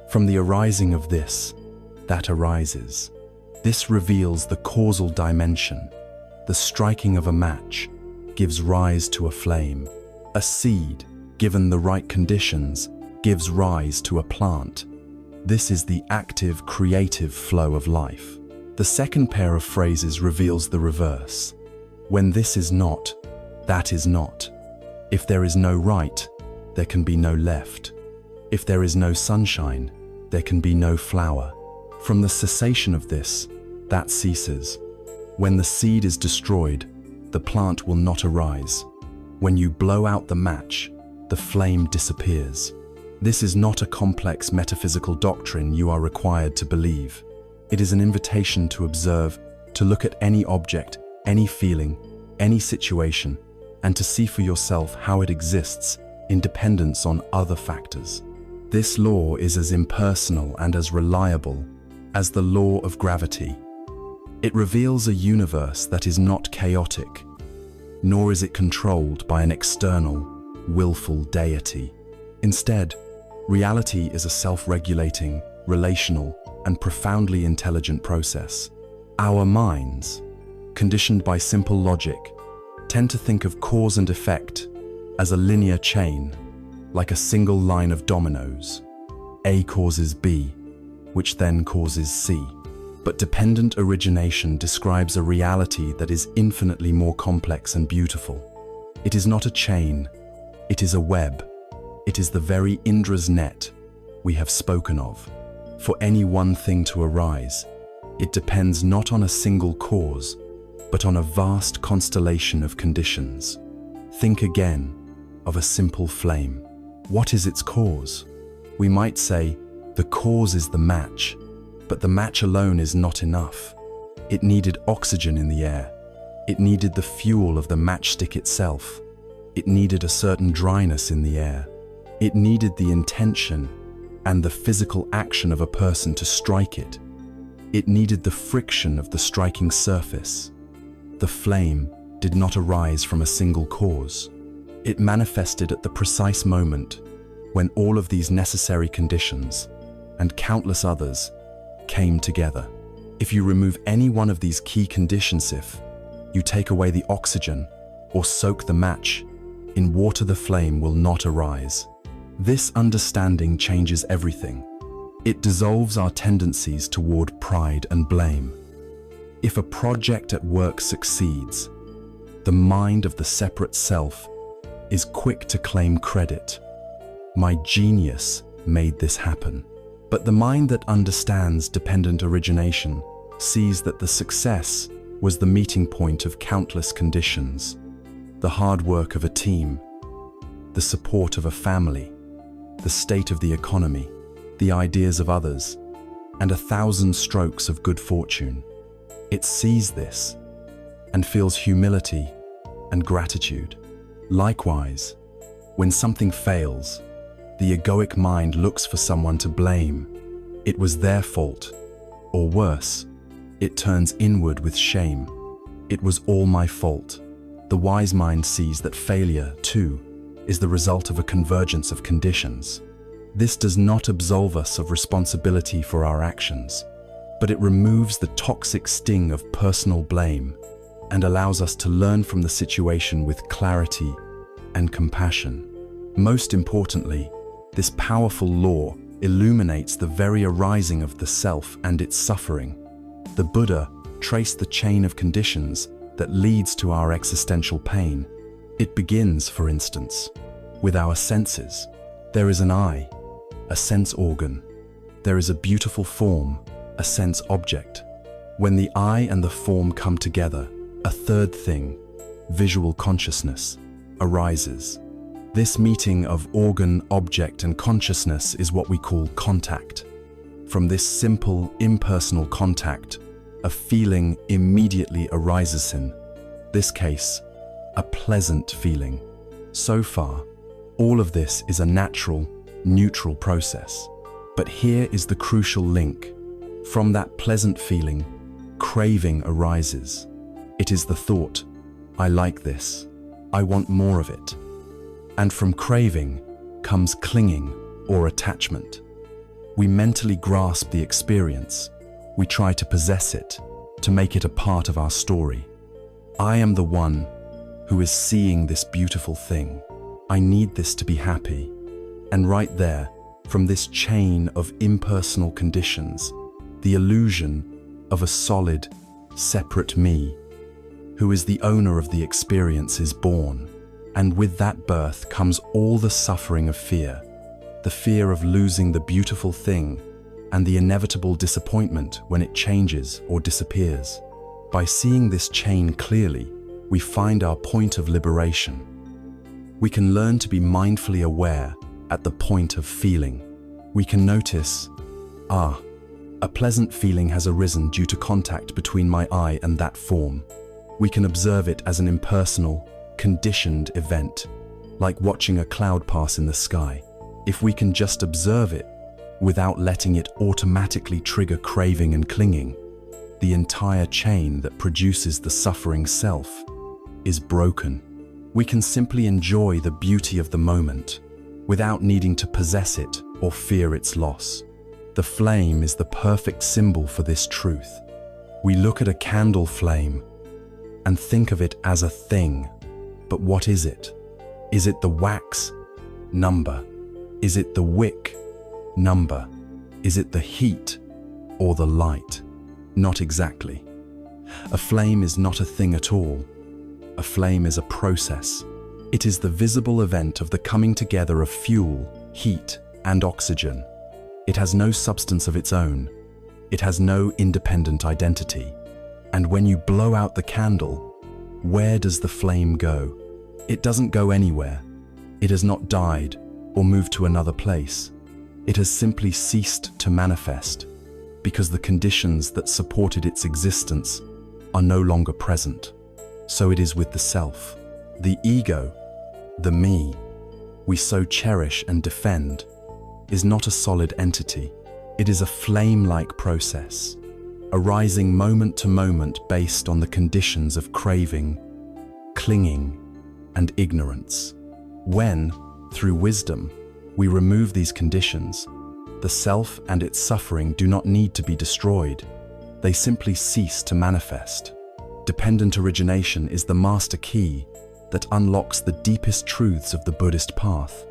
From the arising of this, that arises. This reveals the causal dimension. The striking of a match gives rise to a flame. A seed, given the right conditions, gives rise to a plant. This is the active, creative flow of life. The second pair of phrases reveals the reverse. When this is not, that is not. If there is no right, there can be no left. If there is no sunshine, there can be no flower. From the cessation of this, that ceases. When the seed is destroyed, the plant will not arise. When you blow out the match, the flame disappears. This is not a complex metaphysical doctrine you are required to believe. It is an invitation to observe, to look at any object, any feeling, any situation, and to see for yourself how it exists in dependence on other factors. This law is as impersonal and as reliable as the law of gravity. It reveals a universe that is not chaotic, nor is it controlled by an external, willful deity. Instead, reality is a self-regulating, relational, and profoundly intelligent process. Our minds, conditioned by simple logic, tend to think of cause and effect as a linear chain, like a single line of dominoes. A causes B, which then causes C. But dependent origination describes a reality that is infinitely more complex and beautiful. It is not a chain, it is a web. It is the very Indra's net we have spoken of. For any one thing to arise, it depends not on a single cause, but on a vast constellation of conditions. Think again of a simple flame. What is its cause? We might say, the cause is the match, but the match alone is not enough. It needed oxygen in the air. It needed the fuel of the matchstick itself. It needed a certain dryness in the air. It needed the intention and the physical action of a person to strike it. It needed the friction of the striking surface. The flame did not arise from a single cause. It manifested at the precise moment when all of these necessary conditions and countless others came together. If you remove any one of these key conditions, if you take away the oxygen or soak the match in water, the flame will not arise. This understanding changes everything. It dissolves our tendencies toward pride and blame. If a project at work succeeds, the mind of the separate self is quick to claim credit. My genius made this happen. But the mind that understands dependent origination sees that the success was the meeting point of countless conditions, the hard work of a team, the support of a family, the state of the economy, the ideas of others, and 1,000 strokes of good fortune. It sees this and feels humility and gratitude. Likewise, when something fails, the egoic mind looks for someone to blame. It was their fault, or worse, it turns inward with shame. It was all my fault. The wise mind sees that failure, too, is the result of a convergence of conditions. This does not absolve us of responsibility for our actions, but it removes the toxic sting of personal blame and allows us to learn from the situation with clarity and compassion. Most importantly, this powerful law illuminates the very arising of the self and its suffering. The Buddha traced the chain of conditions that leads to our existential pain. It begins, for instance, with our senses. There is an eye, a sense organ. There is a beautiful form, a sense object. When the eye and the form come together, a third thing, visual consciousness, arises. This meeting of organ, object, and consciousness is what we call contact. From this simple, impersonal contact, a feeling immediately arises in this case, a pleasant feeling. So far, all of this is a natural, neutral process. But here is the crucial link. From that pleasant feeling, craving arises. It is the thought, I like this, I want more of it. And from craving comes clinging or attachment. We mentally grasp the experience. We try to possess it, to make it a part of our story. I am the one who is seeing this beautiful thing. I need this to be happy. And right there, from this chain of impersonal conditions, the illusion of a solid, separate me, who is the owner of the experience, is born. And with that birth comes all the suffering of fear, the fear of losing the beautiful thing and the inevitable disappointment when it changes or disappears. By seeing this chain clearly, we find our point of liberation. We can learn to be mindfully aware at the point of feeling. We can notice, a pleasant feeling has arisen due to contact between my eye and that form. We can observe it as an impersonal, conditioned event, like watching a cloud pass in the sky. If we can just observe it without letting it automatically trigger craving and clinging, the entire chain that produces the suffering self is broken. We can simply enjoy the beauty of the moment without needing to possess it or fear its loss. The flame is the perfect symbol for this truth. We look at a candle flame and think of it as a thing. But what is it? Is it the wax? Number. Is it the wick? Number. Is it the heat? or the light. Not exactly. A flame is not a thing at all. A flame is a process. It is the visible event of the coming together of fuel, heat, and oxygen. It has no substance of its own. It has no independent identity. And when you blow out the candle, where does the flame go? It doesn't go anywhere. It has not died or moved to another place. It has simply ceased to manifest because the conditions that supported its existence are no longer present. So it is with the self, the ego, the me, we so cherish and defend, is not a solid entity. It is a flame-like process, arising moment to moment based on the conditions of craving, clinging, and ignorance. When, through wisdom, we remove these conditions, the self and its suffering do not need to be destroyed. They simply cease to manifest. Dependent origination is the master key that unlocks the deepest truths of the Buddhist path.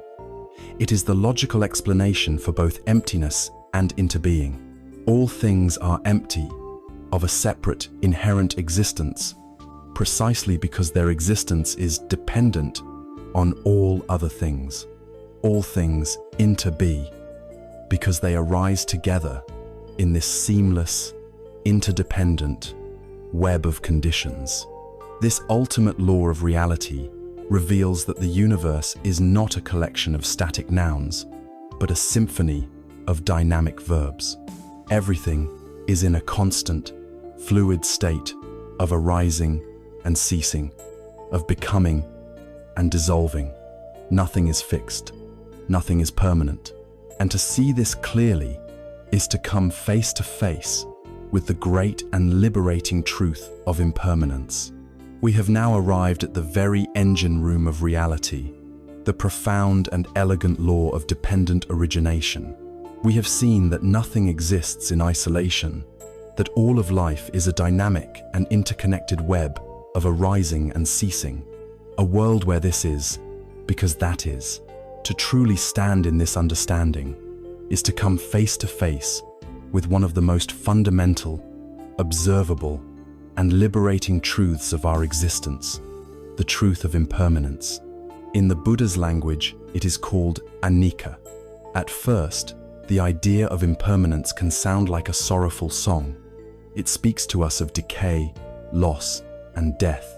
It is the logical explanation for both emptiness and interbeing. All things are empty, of a separate, inherent existence, precisely because their existence is dependent on all other things. All things interbe, because they arise together in this seamless, interdependent web of conditions. This ultimate law of reality reveals that the universe is not a collection of static nouns, but a symphony of dynamic verbs. Everything is in a constant, fluid state of arising and ceasing, of becoming and dissolving. Nothing is fixed. Nothing is permanent. And to see this clearly is to come face to face with the great and liberating truth of impermanence. We have now arrived at the very engine room of reality, the profound and elegant law of dependent origination. We have seen that nothing exists in isolation, that all of life is a dynamic and interconnected web of arising and ceasing. A world where this is, because that is. To truly stand in this understanding is to come face to face with one of the most fundamental, observable, and liberating truths of our existence, the truth of impermanence. In the Buddha's language, it is called anicca. At first, the idea of impermanence can sound like a sorrowful song. It speaks to us of decay, loss, and death.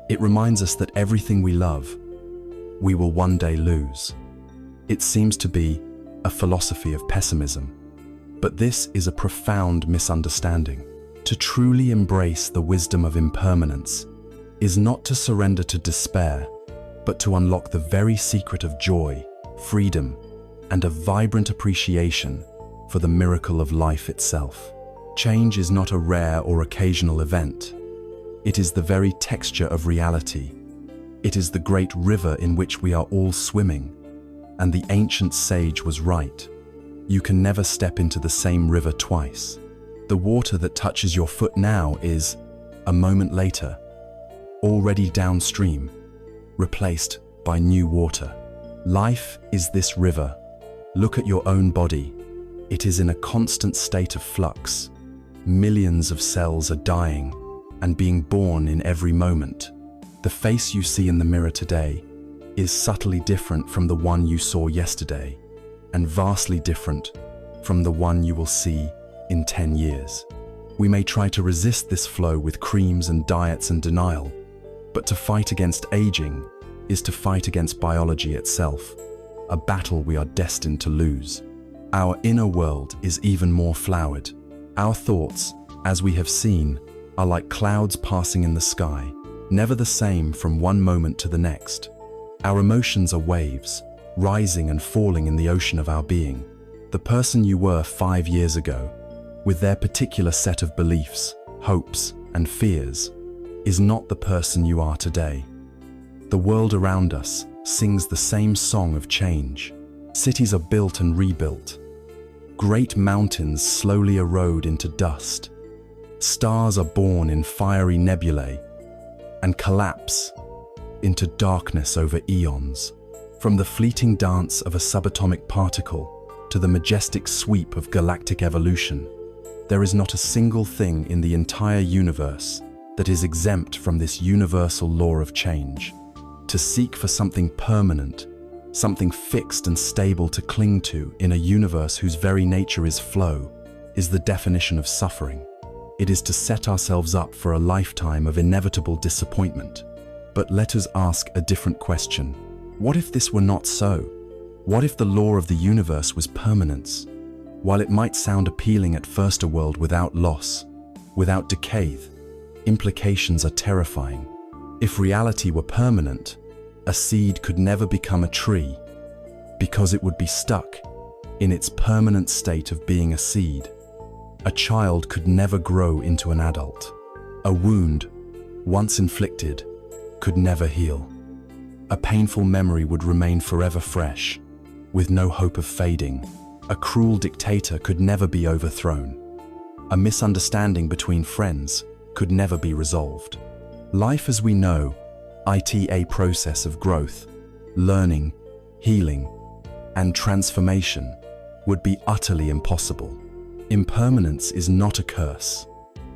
It reminds us that everything we love, we will one day lose. It seems to be a philosophy of pessimism. But this is a profound misunderstanding. To truly embrace the wisdom of impermanence is not to surrender to despair, but to unlock the very secret of joy, freedom, and a vibrant appreciation for the miracle of life itself. Change is not a rare or occasional event. It is the very texture of reality. It is the great river in which we are all swimming. And the ancient sage was right. You can never step into the same river twice. The water that touches your foot now is, a moment later, already downstream, replaced by new water. Life is this river. Look at your own body. It is in a constant state of flux. Millions of cells are dying and being born in every moment. The face you see in the mirror today is subtly different from the one you saw yesterday, and vastly different from the one you will see in 10 years. We may try to resist this flow with creams and diets and denial, but to fight against aging is to fight against biology itself, a battle we are destined to lose. Our inner world is even more flowered. Our thoughts, as we have seen, are like clouds passing in the sky, never the same from one moment to the next. Our emotions are waves, rising and falling in the ocean of our being. The person you were 5 years ago, with their particular set of beliefs, hopes, and fears, is not the person you are today. The world around us sings the same song of change. Cities are built and rebuilt. Great mountains slowly erode into dust. Stars are born in fiery nebulae and collapse into darkness over eons. From the fleeting dance of a subatomic particle to the majestic sweep of galactic evolution, There is not a single thing in the entire universe that is exempt from this universal law of change. To seek for something permanent, something fixed and stable to cling to in a universe whose very nature is flow, is the definition of suffering. It is to set ourselves up for a lifetime of inevitable disappointment. But let us ask a different question. What if this were not so? What if the law of the universe was permanence? While it might sound appealing at first, a world without loss, without decay, implications are terrifying. If reality were permanent, a seed could never become a tree because it would be stuck in its permanent state of being a seed. A child could never grow into an adult. A wound, once inflicted, could never heal. A painful memory would remain forever fresh, with no hope of fading. A cruel dictator could never be overthrown. A misunderstanding between friends could never be resolved. Life as we know, it a process of growth, learning, healing, and transformation, would be utterly impossible. Impermanence is not a curse.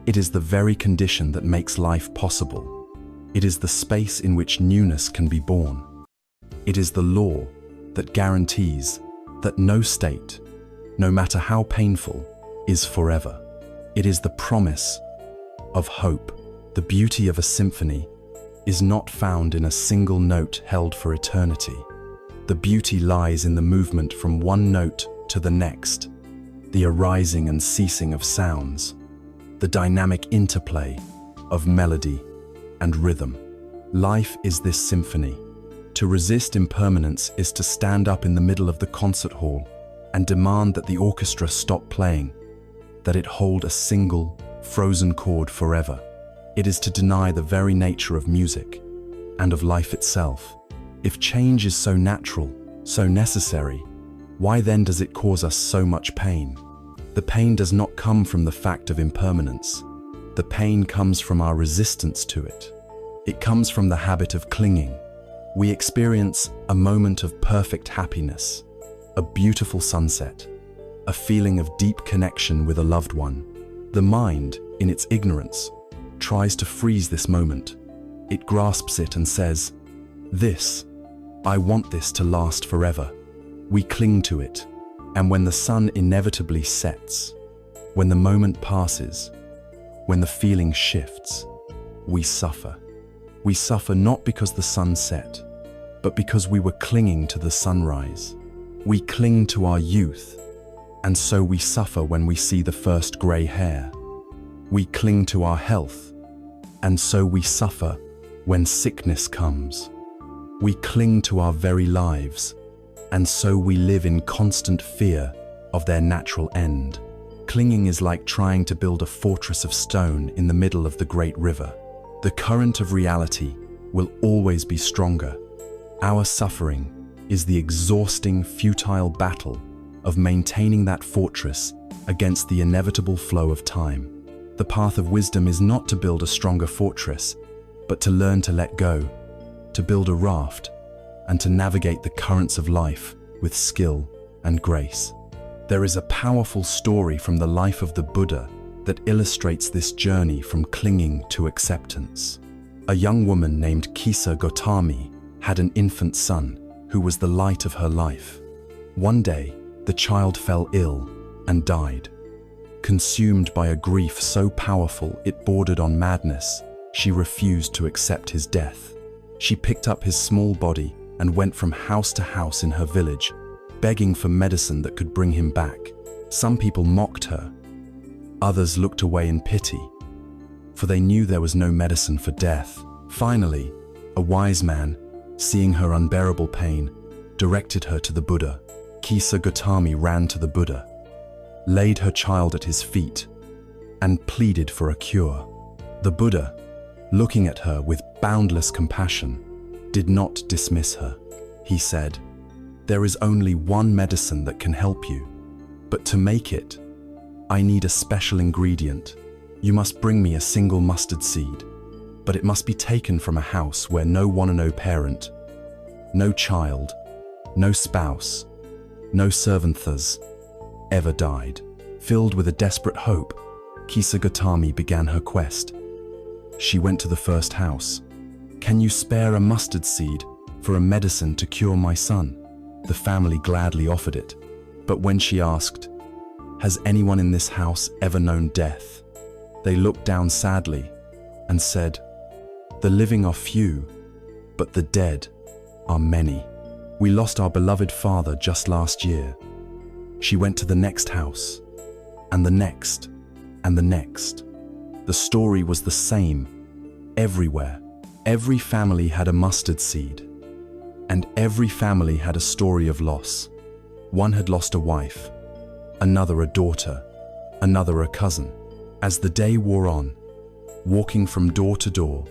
It is the very condition that makes life possible. It is the space in which newness can be born. It is the law that guarantees that no state, no matter how painful, is forever. It is the promise of hope. The beauty of a symphony is not found in a single note held for eternity. The beauty lies in the movement from one note to the next, the arising and ceasing of sounds, the dynamic interplay of melody and rhythm. Life is this symphony. To resist impermanence is to stand up in the middle of the concert hall and demand that the orchestra stop playing, that it hold a single, frozen chord forever. It is to deny the very nature of music and of life itself. If change is so natural, so necessary, why then does it cause us so much pain? The pain does not come from the fact of impermanence. The pain comes from our resistance to it. It comes from the habit of clinging. We experience a moment of perfect happiness, a beautiful sunset, a feeling of deep connection with a loved one. The mind, in its ignorance, tries to freeze this moment. It grasps it and says, I want this to last forever. We cling to it, and when the sun inevitably sets, when the moment passes, when the feeling shifts, we suffer. We suffer not because the sun set, but because we were clinging to the sunrise. We cling to our youth, and so we suffer when we see the first grey hair. We cling to our health, and so we suffer when sickness comes. We cling to our very lives, and so we live in constant fear of their natural end. Clinging is like trying to build a fortress of stone in the middle of the great river. The current of reality will always be stronger. Our suffering is the exhausting, futile battle of maintaining that fortress against the inevitable flow of time. The path of wisdom is not to build a stronger fortress, but to learn to let go, to build a raft, and to navigate the currents of life with skill and grace. There is a powerful story from the life of the Buddha that illustrates this journey from clinging to acceptance. A young woman named Kisa Gotami had an infant son who was the light of her life. One day, the child fell ill and died. Consumed by a grief so powerful it bordered on madness, she refused to accept his death. She picked up his small body and went from house to house in her village, begging for medicine that could bring him back. Some people mocked her. Others looked away in pity, for they knew there was no medicine for death. Finally, a wise man, seeing her unbearable pain, directed her to the Buddha. Kisa Gotami ran to the Buddha, laid her child at his feet, and pleaded for a cure. The Buddha, looking at her with boundless compassion, did not dismiss her. He said, "There is only one medicine that can help you, but to make it, I need a special ingredient. You must bring me a single mustard seed, but it must be taken from a house where no one or no parent, no child, no spouse, no servanthas ever died." Filled with a desperate hope, Kisagotami began her quest. She went to the first house. "Can you spare a mustard seed for a medicine to cure my son?" The family gladly offered it. But when she asked, "Has anyone in this house ever known death?" they looked down sadly and said, "The living are few, but the dead are many. We lost our beloved father just last year." She went to the next house, and the next, and the next. The story was the same everywhere. Every family had a mustard seed, and every family had a story of loss. One had lost a wife, another a daughter, another a cousin. As the day wore on, walking from door to door,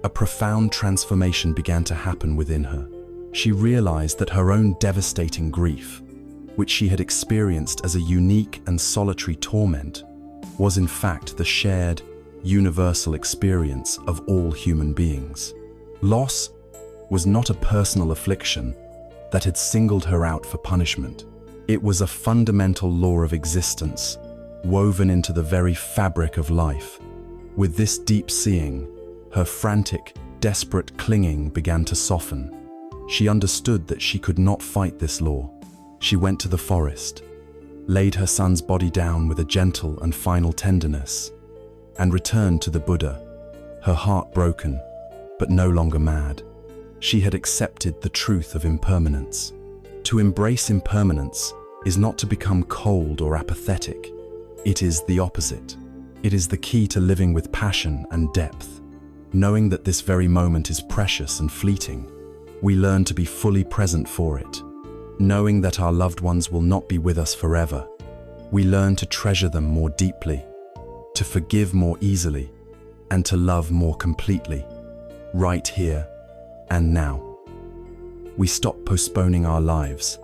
a profound transformation began to happen within her. She realized that her own devastating grief, which she had experienced as a unique and solitary torment, was in fact the shared, universal experience of all human beings. Loss was not a personal affliction that had singled her out for punishment. It was a fundamental law of existence, woven into the very fabric of life. With this deep seeing, her frantic, desperate clinging began to soften. She understood that she could not fight this law. She went to the forest, laid her son's body down with a gentle and final tenderness, and returned to the Buddha, her heart broken, but no longer mad. She had accepted the truth of impermanence. To embrace impermanence is not to become cold or apathetic. It is the opposite. It is the key to living with passion and depth. Knowing that this very moment is precious and fleeting, we learn to be fully present for it. Knowing that our loved ones will not be with us forever, we learn to treasure them more deeply, to forgive more easily, and to love more completely, right here and now. We stop postponing our lives.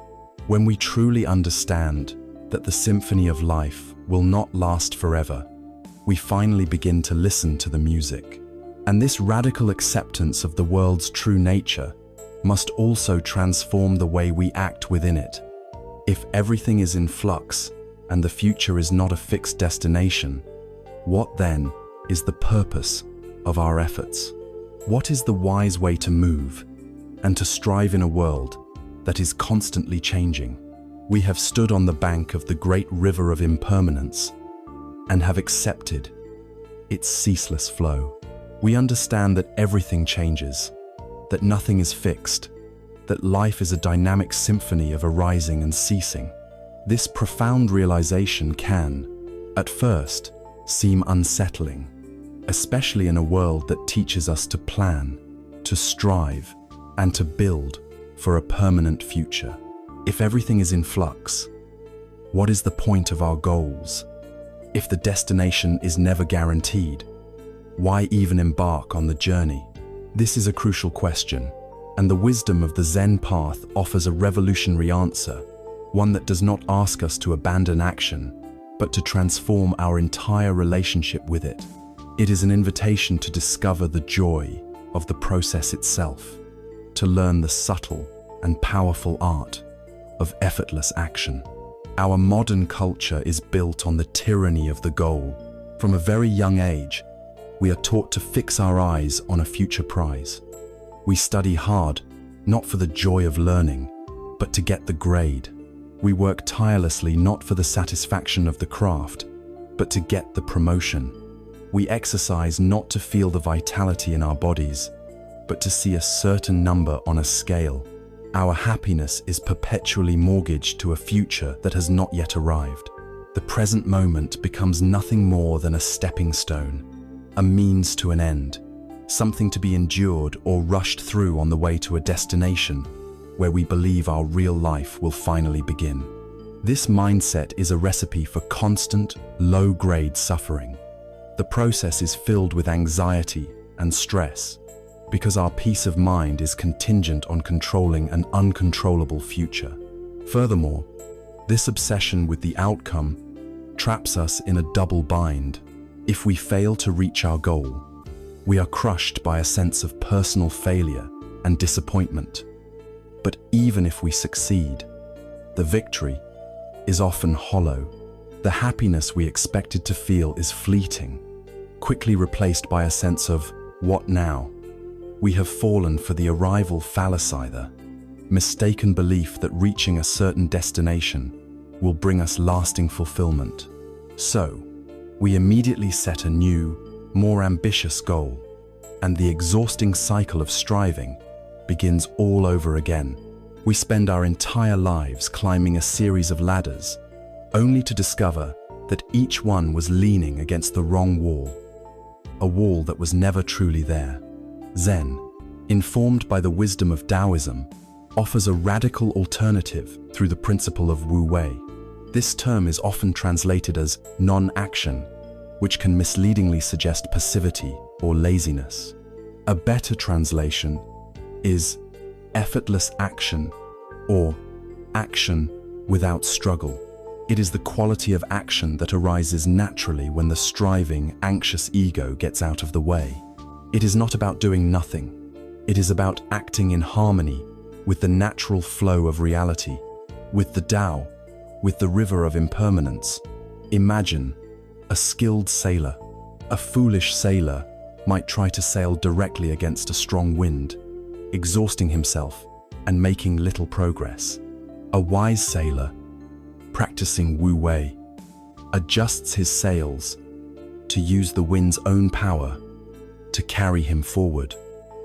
When we truly understand that the symphony of life will not last forever, we finally begin to listen to the music. And this radical acceptance of the world's true nature must also transform the way we act within it. If everything is in flux and the future is not a fixed destination, what then is the purpose of our efforts? What is the wise way to move and to strive in a world that is constantly changing? We have stood on the bank of the great river of impermanence and have accepted its ceaseless flow. We understand that everything changes, that nothing is fixed, that life is a dynamic symphony of arising and ceasing. This profound realization can, at first, seem unsettling, especially in a world that teaches us to plan, to strive, and to build for a permanent future. If everything is in flux, what is the point of our goals? If the destination is never guaranteed, why even embark on the journey? This is a crucial question, and the wisdom of the Zen path offers a revolutionary answer, one that does not ask us to abandon action, but to transform our entire relationship with it. It is an invitation to discover the joy of the process itself, to learn the subtle and powerful art of effortless action. Our modern culture is built on the tyranny of the goal. From a very young age, we are taught to fix our eyes on a future prize. We study hard, not for the joy of learning, but to get the grade. We work tirelessly not for the satisfaction of the craft, but to get the promotion. We exercise not to feel the vitality in our bodies, but to see a certain number on a scale. Our happiness is perpetually mortgaged to a future that has not yet arrived. The present moment becomes nothing more than a stepping stone, a means to an end, something to be endured or rushed through on the way to a destination where we believe our real life will finally begin. This mindset is a recipe for constant, low-grade suffering. The process is filled with anxiety and stress because our peace of mind is contingent on controlling an uncontrollable future. Furthermore, this obsession with the outcome traps us in a double bind. If we fail to reach our goal, we are crushed by a sense of personal failure and disappointment. But even if we succeed, the victory is often hollow. The happiness we expected to feel is fleeting, quickly replaced by a sense of, what now? We have fallen for the arrival fallacy, the mistaken belief that reaching a certain destination will bring us lasting fulfillment. So, we immediately set a new, more ambitious goal, and the exhausting cycle of striving begins all over again. We spend our entire lives climbing a series of ladders, only to discover that each one was leaning against the wrong wall, a wall that was never truly there. Zen, informed by the wisdom of Taoism, offers a radical alternative through the principle of Wu Wei. This term is often translated as non-action, which can misleadingly suggest passivity or laziness. A better translation is effortless action, or action without struggle. It is the quality of action that arises naturally when the striving, anxious ego gets out of the way. It is not about doing nothing. It is about acting in harmony with the natural flow of reality, with the Tao, with the river of impermanence. Imagine a skilled sailor. A foolish sailor might try to sail directly against a strong wind, exhausting himself and making little progress. A wise sailor, practicing Wu Wei, adjusts his sails to use the wind's own power to carry him forward.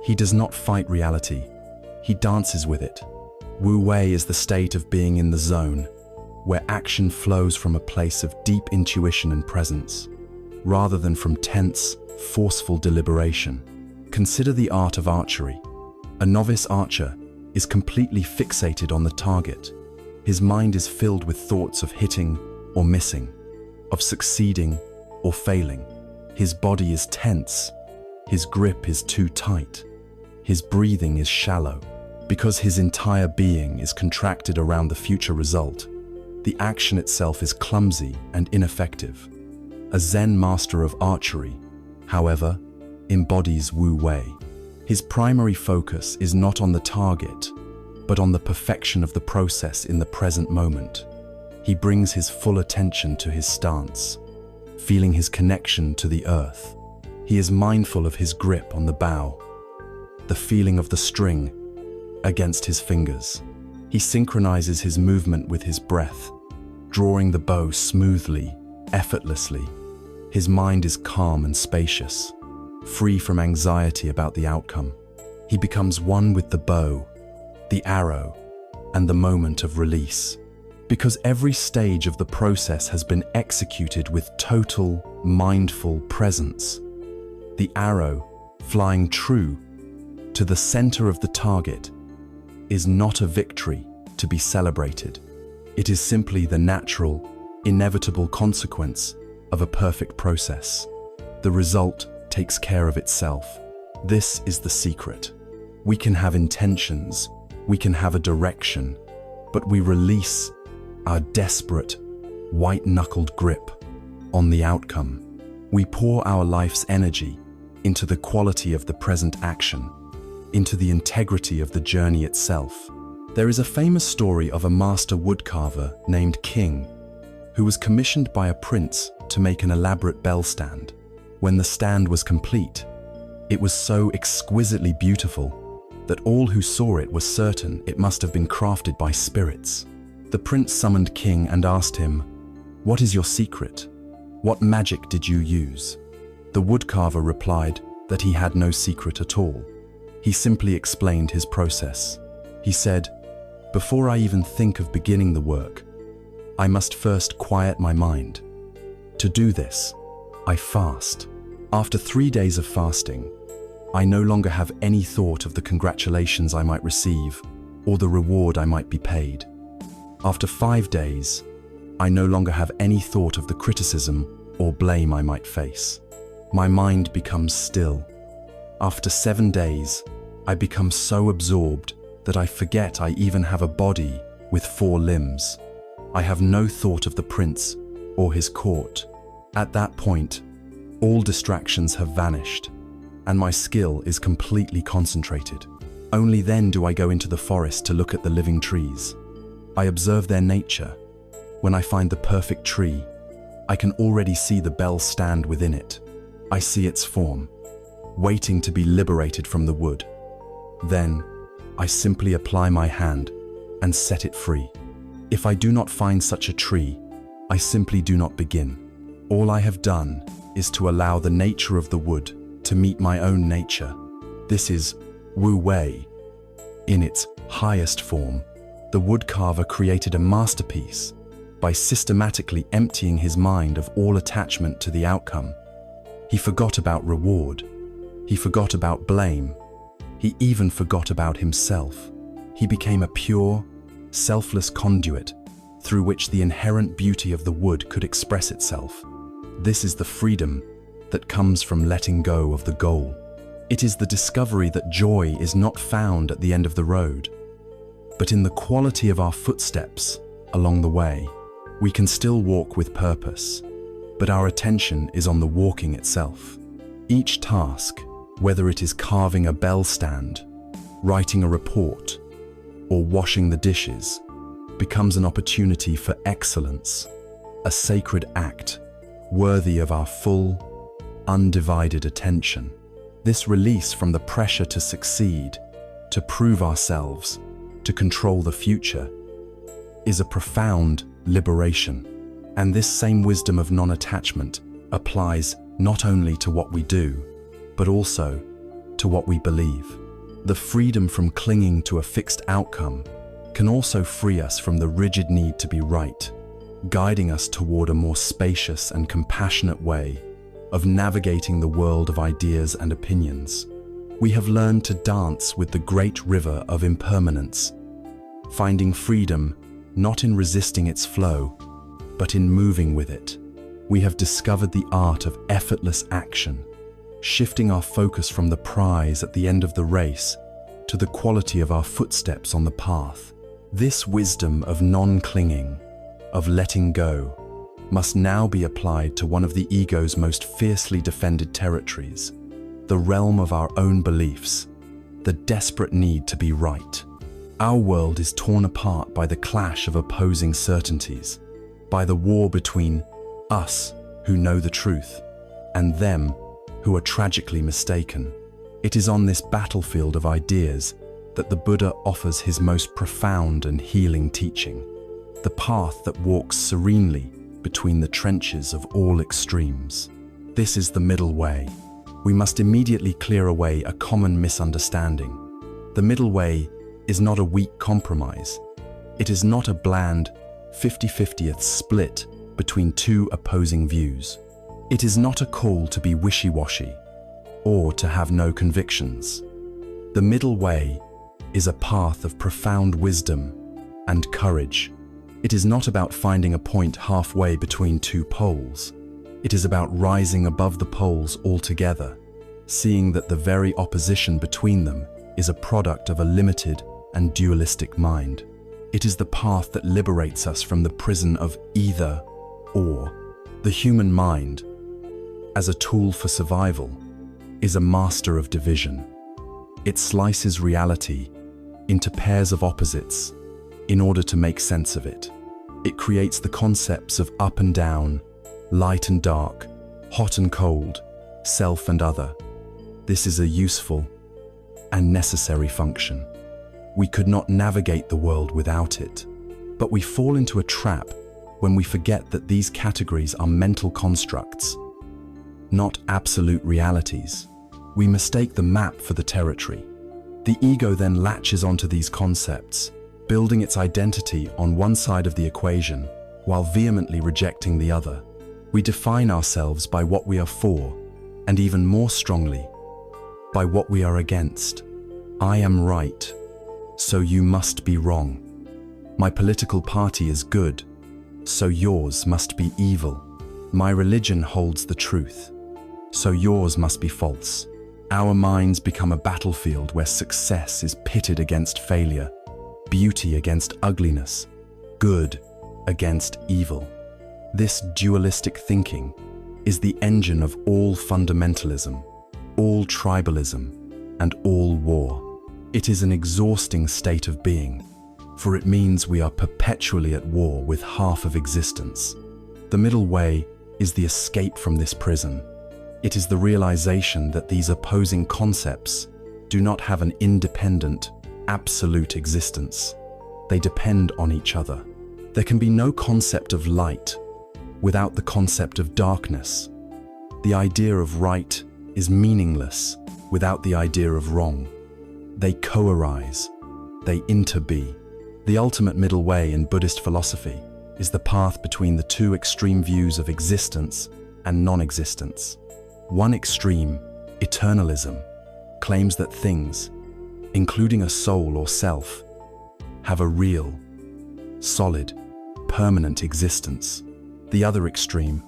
He does not fight reality, he dances with it. Wu Wei is the state of being in the zone, where action flows from a place of deep intuition and presence, rather than from tense, forceful deliberation. Consider the art of archery. A novice archer is completely fixated on the target. His mind is filled with thoughts of hitting or missing, of succeeding or failing. His body is tense. His grip is too tight. His breathing is shallow. Because his entire being is contracted around the future result, the action itself is clumsy and ineffective. A Zen master of archery, however, embodies Wu Wei. His primary focus is not on the target, but on the perfection of the process in the present moment. He brings his full attention to his stance, feeling his connection to the earth. He is mindful of his grip on the bow, the feeling of the string against his fingers. He synchronizes his movement with his breath, drawing the bow smoothly, effortlessly. His mind is calm and spacious, free from anxiety about the outcome. He becomes one with the bow, the arrow, and the moment of release. Because every stage of the process has been executed with total, mindful presence. The arrow, flying true to the center of the target, is not a victory to be celebrated. It is simply the natural, inevitable consequence of a perfect process. The result takes care of itself. This is the secret. We can have intentions, we can have a direction, but we release our desperate, white-knuckled grip on the outcome. We pour our life's energy into the quality of the present action, into the integrity of the journey itself. There is a famous story of a master woodcarver named King, who was commissioned by a prince to make an elaborate bell stand. When the stand was complete, it was so exquisitely beautiful that all who saw it were certain it must have been crafted by spirits. The prince summoned King and asked him, "What is your secret? What magic did you use?" The woodcarver replied that he had no secret at all. He simply explained his process. He said, "Before I even think of beginning the work, I must first quiet my mind. To do this, I fast. After 3 days of fasting, I no longer have any thought of the congratulations I might receive or the reward I might be paid. After 5 days, I no longer have any thought of the criticism or blame I might face. My mind becomes still. After 7 days, I become so absorbed that I forget I even have a body with 4 limbs. I have no thought of the prince or his court. At that point, all distractions have vanished, and my skill is completely concentrated. Only then do I go into the forest to look at the living trees. I observe their nature. When I find the perfect tree, I can already see the bell stand within it. I see its form, waiting to be liberated from the wood. Then, I simply apply my hand and set it free. If I do not find such a tree, I simply do not begin. All I have done is to allow the nature of the wood to meet my own nature. This is Wu Wei. In its highest form, the woodcarver created a masterpiece by systematically emptying his mind of all attachment to the outcome. He forgot about reward. He forgot about blame. He even forgot about himself. He became a pure, selfless conduit through which the inherent beauty of the wood could express itself. This is the freedom that comes from letting go of the goal. It is the discovery that joy is not found at the end of the road, but in the quality of our footsteps along the way. We can still walk with purpose, but our attention is on the walking itself. Each task, whether it is carving a bell stand, writing a report, or washing the dishes, becomes an opportunity for excellence, a sacred act worthy of our full, undivided attention. This release from the pressure to succeed, to prove ourselves, to control the future, is a profound liberation. And this same wisdom of non-attachment applies not only to what we do, but also to what we believe. The freedom from clinging to a fixed outcome can also free us from the rigid need to be right, guiding us toward a more spacious and compassionate way of navigating the world of ideas and opinions. We have learned to dance with the great river of impermanence, finding freedom not in resisting its flow, but in moving with it. We have discovered the art of effortless action, shifting our focus from the prize at the end of the race to the quality of our footsteps on the path. This wisdom of non-clinging, of letting go, must now be applied to one of the ego's most fiercely defended territories, the realm of our own beliefs, the desperate need to be right. Our world is torn apart by the clash of opposing certainties, by the war between us, who know the truth, and them, who are tragically mistaken. It is on this battlefield of ideas that the Buddha offers his most profound and healing teaching, the path that walks serenely between the trenches of all extremes. This is the middle way. We must immediately clear away a common misunderstanding. The middle way is not a weak compromise. It is not a bland 50-50th split between two opposing views. It is not a call to be wishy-washy or to have no convictions. The middle way is a path of profound wisdom and courage. It is not about finding a point halfway between two poles. It is about rising above the poles altogether, seeing that the very opposition between them is a product of a limited and dualistic mind. It is the path that liberates us from the prison of either or. The human mind, as a tool for survival, is a master of division. It slices reality into pairs of opposites in order to make sense of it. It creates the concepts of up and down, light and dark, hot and cold, self and other. This is a useful and necessary function. We could not navigate the world without it, but we fall into a trap when we forget that these categories are mental constructs, not absolute realities. We mistake the map for the territory. The ego then latches onto these concepts, building its identity on one side of the equation while vehemently rejecting the other. We define ourselves by what we are for, and even more strongly, by what we are against. I am right, so you must be wrong. My political party is good, so yours must be evil. My religion holds the truth, so yours must be false. Our minds become a battlefield where success is pitted against failure, beauty against ugliness, good against evil. This dualistic thinking is the engine of all fundamentalism, all tribalism, and all war. It is an exhausting state of being, for it means we are perpetually at war with half of existence. The middle way is the escape from this prison. It is the realization that these opposing concepts do not have an independent, absolute existence. They depend on each other. There can be no concept of light without the concept of darkness. The idea of right is meaningless without the idea of wrong. They co-arise. They interbe. The ultimate middle way in Buddhist philosophy is the path between the two extreme views of existence and non-existence. One extreme, eternalism, claims that things, including a soul or self, have a real, solid, permanent existence. The other extreme,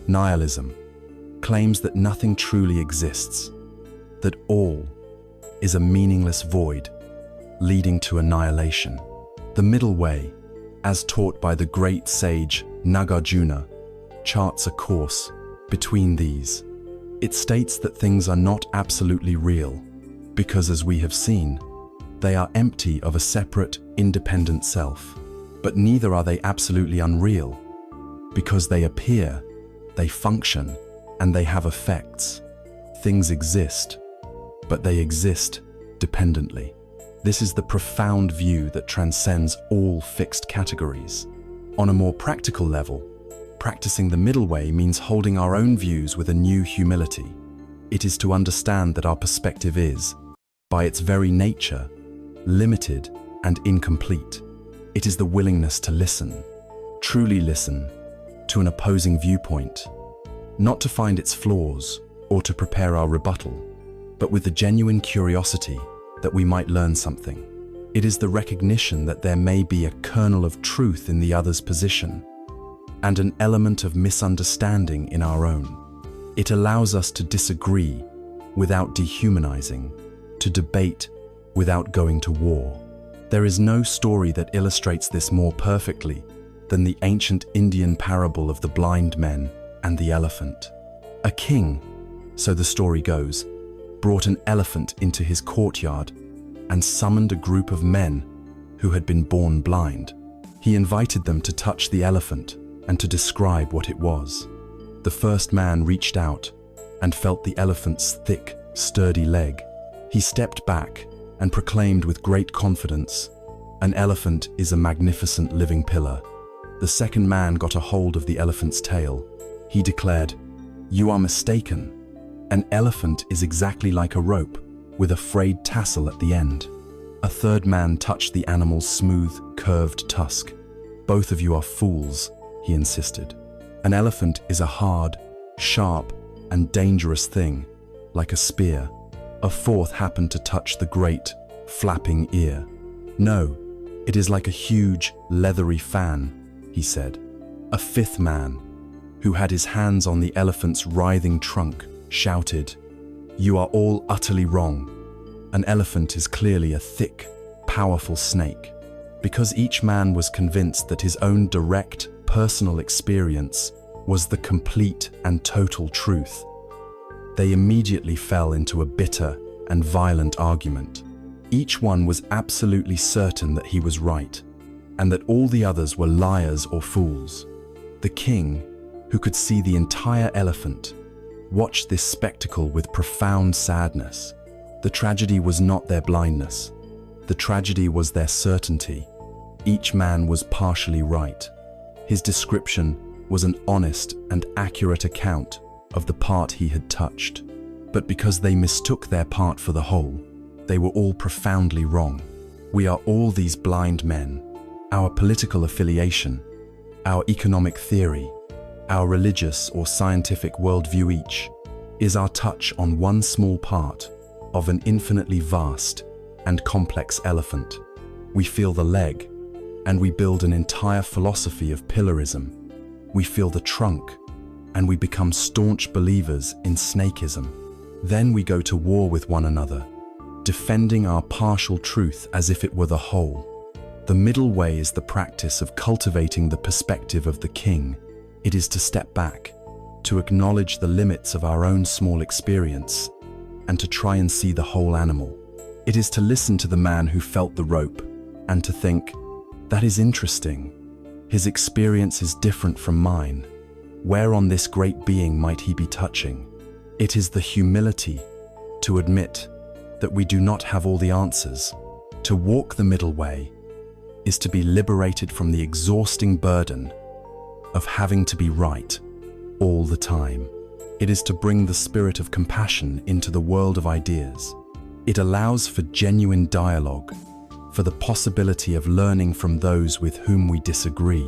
nihilism, claims that nothing truly exists, that all is a meaningless void, leading to annihilation. The middle way, as taught by the great sage Nagarjuna, charts a course between these. It states that things are not absolutely real, because as we have seen, they are empty of a separate, independent self. But neither are they absolutely unreal, because they appear, they function, and they have effects. Things exist, but they exist dependently. This is the profound view that transcends all fixed categories. On a more practical level, practicing the middle way means holding our own views with a new humility. It is to understand that our perspective is, by its very nature, limited and incomplete. It is the willingness to listen, truly listen, to an opposing viewpoint, not to find its flaws or to prepare our rebuttal, but with the genuine curiosity that we might learn something. It is the recognition that there may be a kernel of truth in the other's position and an element of misunderstanding in our own. It allows us to disagree without dehumanizing, to debate without going to war. There is no story that illustrates this more perfectly than the ancient Indian parable of the blind men and the elephant. A king, so the story goes, brought an elephant into his courtyard and summoned a group of men who had been born blind. He invited them to touch the elephant and to describe what it was. The first man reached out and felt the elephant's thick, sturdy leg. He stepped back and proclaimed with great confidence, "An elephant is a magnificent living pillar." The second man got a hold of the elephant's tail. He declared, "You are mistaken. An elephant is exactly like a rope with a frayed tassel at the end." A third man touched the animal's smooth, curved tusk. "Both of you are fools," he insisted. "An elephant is a hard, sharp, and dangerous thing, like a spear." A fourth happened to touch the great, flapping ear. "No, it is like a huge, leathery fan," he said. A fifth man, who had his hands on the elephant's writhing trunk, shouted, "You are all utterly wrong. An elephant is clearly a thick, powerful snake." Because each man was convinced that his own direct, personal experience was the complete and total truth, they immediately fell into a bitter and violent argument. Each one was absolutely certain that he was right, and that all the others were liars or fools. The king, who could see the entire elephant, watched this spectacle with profound sadness. The tragedy was not their blindness. The tragedy was their certainty. Each man was partially right. His description was an honest and accurate account of the part he had touched. But because they mistook their part for the whole, they were all profoundly wrong. We are all these blind men. Our political affiliation, our economic theory, our religious or scientific worldview each is our touch on one small part of an infinitely vast and complex elephant. We feel the leg, and we build an entire philosophy of pillarism. We feel the trunk, and we become staunch believers in snakeism. Then we go to war with one another, defending our partial truth as if it were the whole. The middle way is the practice of cultivating the perspective of the king. It is to step back, to acknowledge the limits of our own small experience, and to try and see the whole animal. It is to listen to the man who felt the rope, and to think, "That is interesting. His experience is different from mine. Where on this great being might he be touching? It is the humility to admit that we do not have all the answers. To walk the middle way is to be liberated from the exhausting burden of having to be right all the time. It is to bring the spirit of compassion into the world of ideas. It allows for genuine dialogue, for the possibility of learning from those with whom we disagree,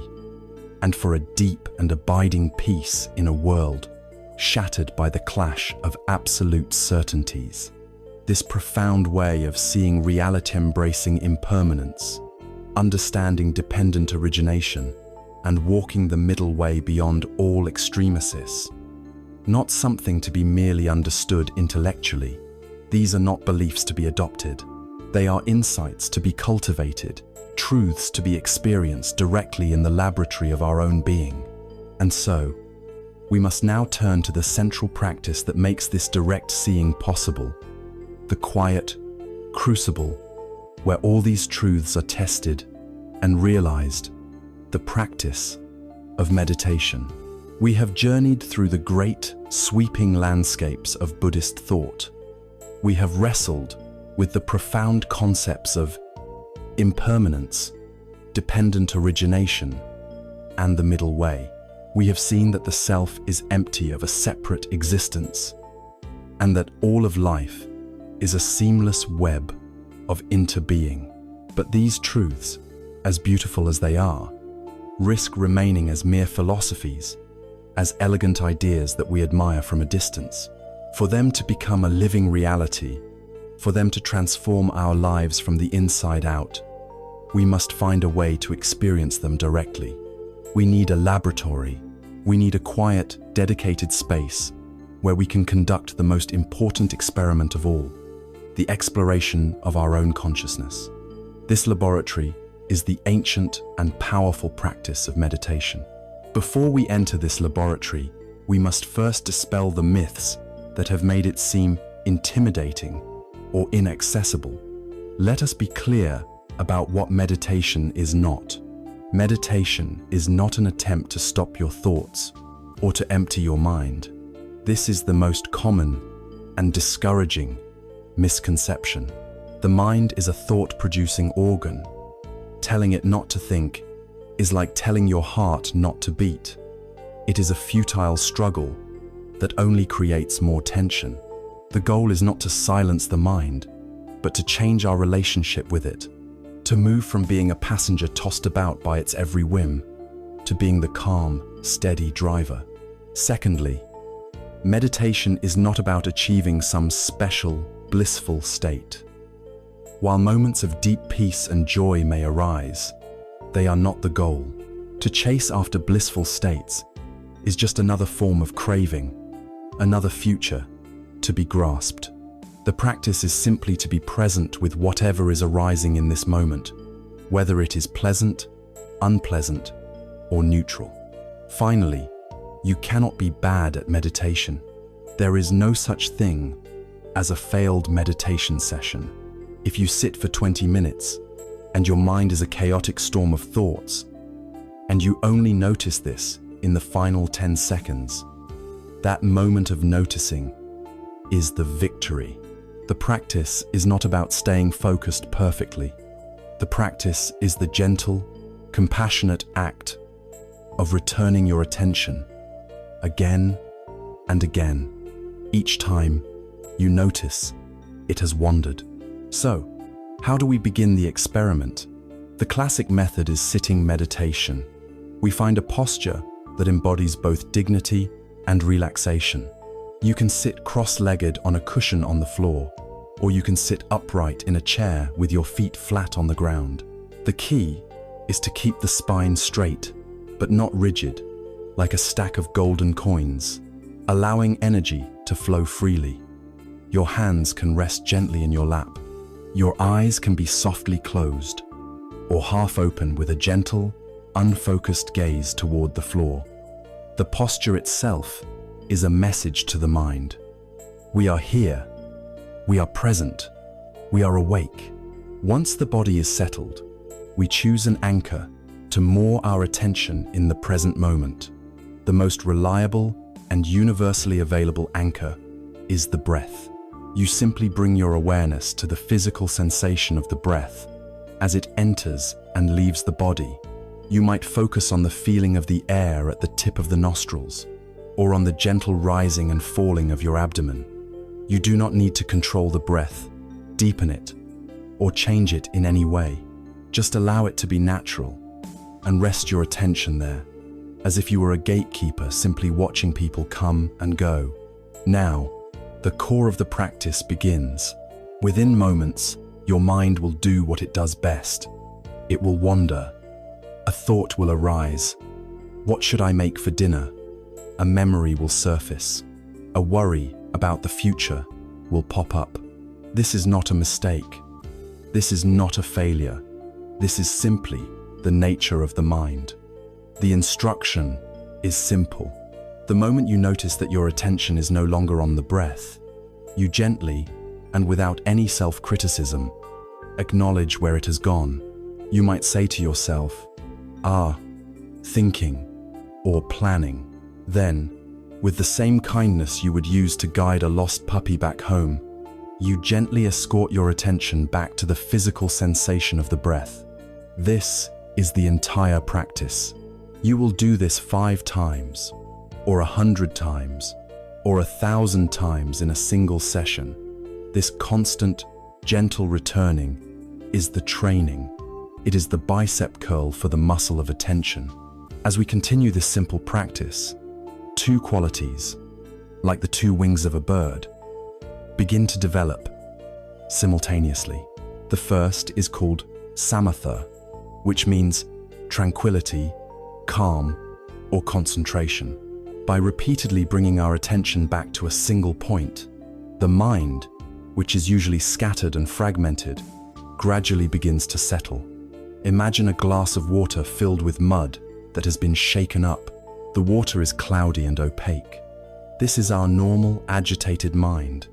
and for a deep and abiding peace in a world shattered by the clash of absolute certainties. This profound way of seeing reality, embracing impermanence, understanding dependent origination, and walking the middle way beyond all extremesis. Not something to be merely understood intellectually. These are not beliefs to be adopted. They are insights to be cultivated, truths to be experienced directly in the laboratory of our own being. And so, we must now turn to the central practice that makes this direct seeing possible, the quiet crucible where all these truths are tested and realized, the practice of meditation. We have journeyed through the great, sweeping landscapes of Buddhist thought. We have wrestled with the profound concepts of impermanence, dependent origination, and the middle way. We have seen that the self is empty of a separate existence, and that all of life is a seamless web of interbeing. But these truths, as beautiful as they are, risk remaining as mere philosophies, as elegant ideas that we admire from a distance. For them to become a living reality, for them to transform our lives from the inside out, we must find a way to experience them directly. We need a laboratory. We need a quiet, dedicated space where we can conduct the most important experiment of all, the exploration of our own consciousness. This laboratory is the ancient and powerful practice of meditation. Before we enter this laboratory, we must first dispel the myths that have made it seem intimidating or inaccessible. Let us be clear about what meditation is not. Meditation is not an attempt to stop your thoughts or to empty your mind. This is the most common and discouraging misconception. The mind is a thought-producing organ. Telling it not to think is like telling your heart not to beat. It is a futile struggle that only creates more tension. The goal is not to silence the mind, but to change our relationship with it, to move from being a passenger tossed about by its every whim, to being the calm, steady driver. Secondly, meditation is not about achieving some special, blissful state. While moments of deep peace and joy may arise, they are not the goal. To chase after blissful states is just another form of craving, another future to be grasped. The practice is simply to be present with whatever is arising in this moment, whether it is pleasant, unpleasant, or neutral. Finally, you cannot be bad at meditation. There is no such thing as a failed meditation session. If you sit for 20 minutes and your mind is a chaotic storm of thoughts, and you only notice this in the final 10 seconds, that moment of noticing is the victory. The practice is not about staying focused perfectly. The practice is the gentle, compassionate act of returning your attention again and again. Each time you notice it has wandered. So, how do we begin the experiment? The classic method is sitting meditation. We find a posture that embodies both dignity and relaxation. You can sit cross-legged on a cushion on the floor, or you can sit upright in a chair with your feet flat on the ground. The key is to keep the spine straight, but not rigid, like a stack of golden coins, allowing energy to flow freely. Your hands can rest gently in your lap. Your eyes can be softly closed, or half open with a gentle, unfocused gaze toward the floor. The posture itself is a message to the mind. We are here. We are present. We are awake. Once the body is settled, we choose an anchor to moor our attention in the present moment. The most reliable and universally available anchor is the breath. You simply bring your awareness to the physical sensation of the breath as it enters and leaves the body. You might focus on the feeling of the air at the tip of the nostrils, or on the gentle rising and falling of your abdomen. You do not need to control the breath, deepen it, or change it in any way. Just allow it to be natural and rest your attention there, as if you were a gatekeeper simply watching people come and go. Now, the core of the practice begins. Within moments, your mind will do what it does best. It will wander. A thought will arise. What should I make for dinner? A memory will surface. A worry about the future will pop up. This is not a mistake. This is not a failure. This is simply the nature of the mind. The instruction is simple. The moment you notice that your attention is no longer on the breath, you gently, and without any self-criticism, acknowledge where it has gone. You might say to yourself, thinking, or planning. Then, with the same kindness you would use to guide a lost puppy back home, you gently escort your attention back to the physical sensation of the breath. This is the entire practice. You will do this 5 times, or 100 times, or 1,000 times in a single session. This constant, gentle returning is the training. It is the bicep curl for the muscle of attention. As we continue this simple practice, 2 qualities, like the 2 wings of a bird, begin to develop simultaneously. The first is called samatha, which means tranquility, calm, or concentration. By repeatedly bringing our attention back to a single point, the mind, which is usually scattered and fragmented, gradually begins to settle. Imagine a glass of water filled with mud that has been shaken up. The water is cloudy and opaque. This is our normal, agitated mind.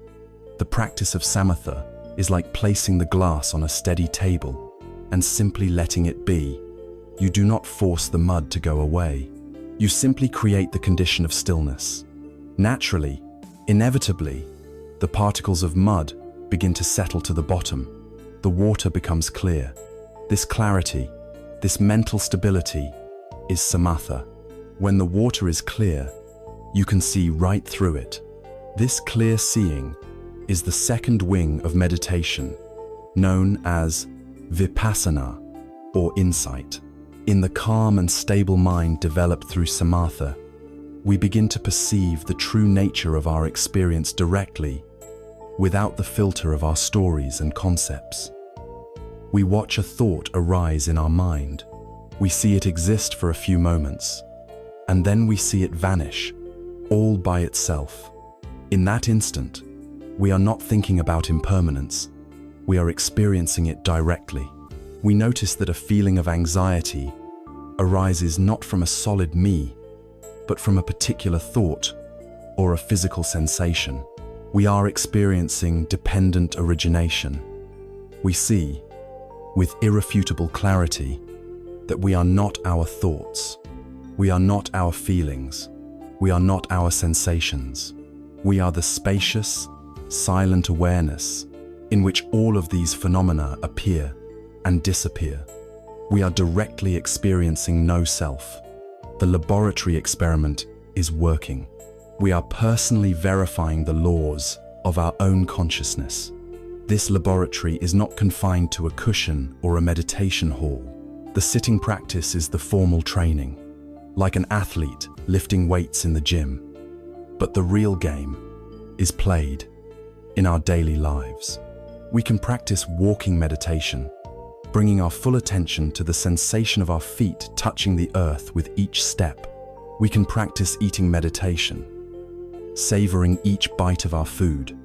The practice of samatha is like placing the glass on a steady table and simply letting it be. You do not force the mud to go away. You simply create the condition of stillness. Naturally, inevitably, the particles of mud begin to settle to the bottom. The water becomes clear. This clarity, this mental stability, is samatha. When the water is clear, you can see right through it. This clear seeing is the second wing of meditation, known as vipassana, or insight. In the calm and stable mind developed through samatha, we begin to perceive the true nature of our experience directly, without the filter of our stories and concepts. We watch a thought arise in our mind. We see it exist for a few moments, and then we see it vanish, all by itself. In that instant, we are not thinking about impermanence. We are experiencing it directly. We notice that a feeling of anxiety arises not from a solid me, but from a particular thought or a physical sensation. We are experiencing dependent origination. We see, with irrefutable clarity, that we are not our thoughts. We are not our feelings. We are not our sensations. We are the spacious, silent awareness in which all of these phenomena appear and disappear. We are directly experiencing no self. The laboratory experiment is working. We are personally verifying the laws of our own consciousness. This laboratory is not confined to a cushion or a meditation hall. The sitting practice is the formal training, like an athlete lifting weights in the gym. But the real game is played in our daily lives. We can practice walking meditation, bringing our full attention to the sensation of our feet touching the earth with each step. We can practice eating meditation, savoring each bite of our food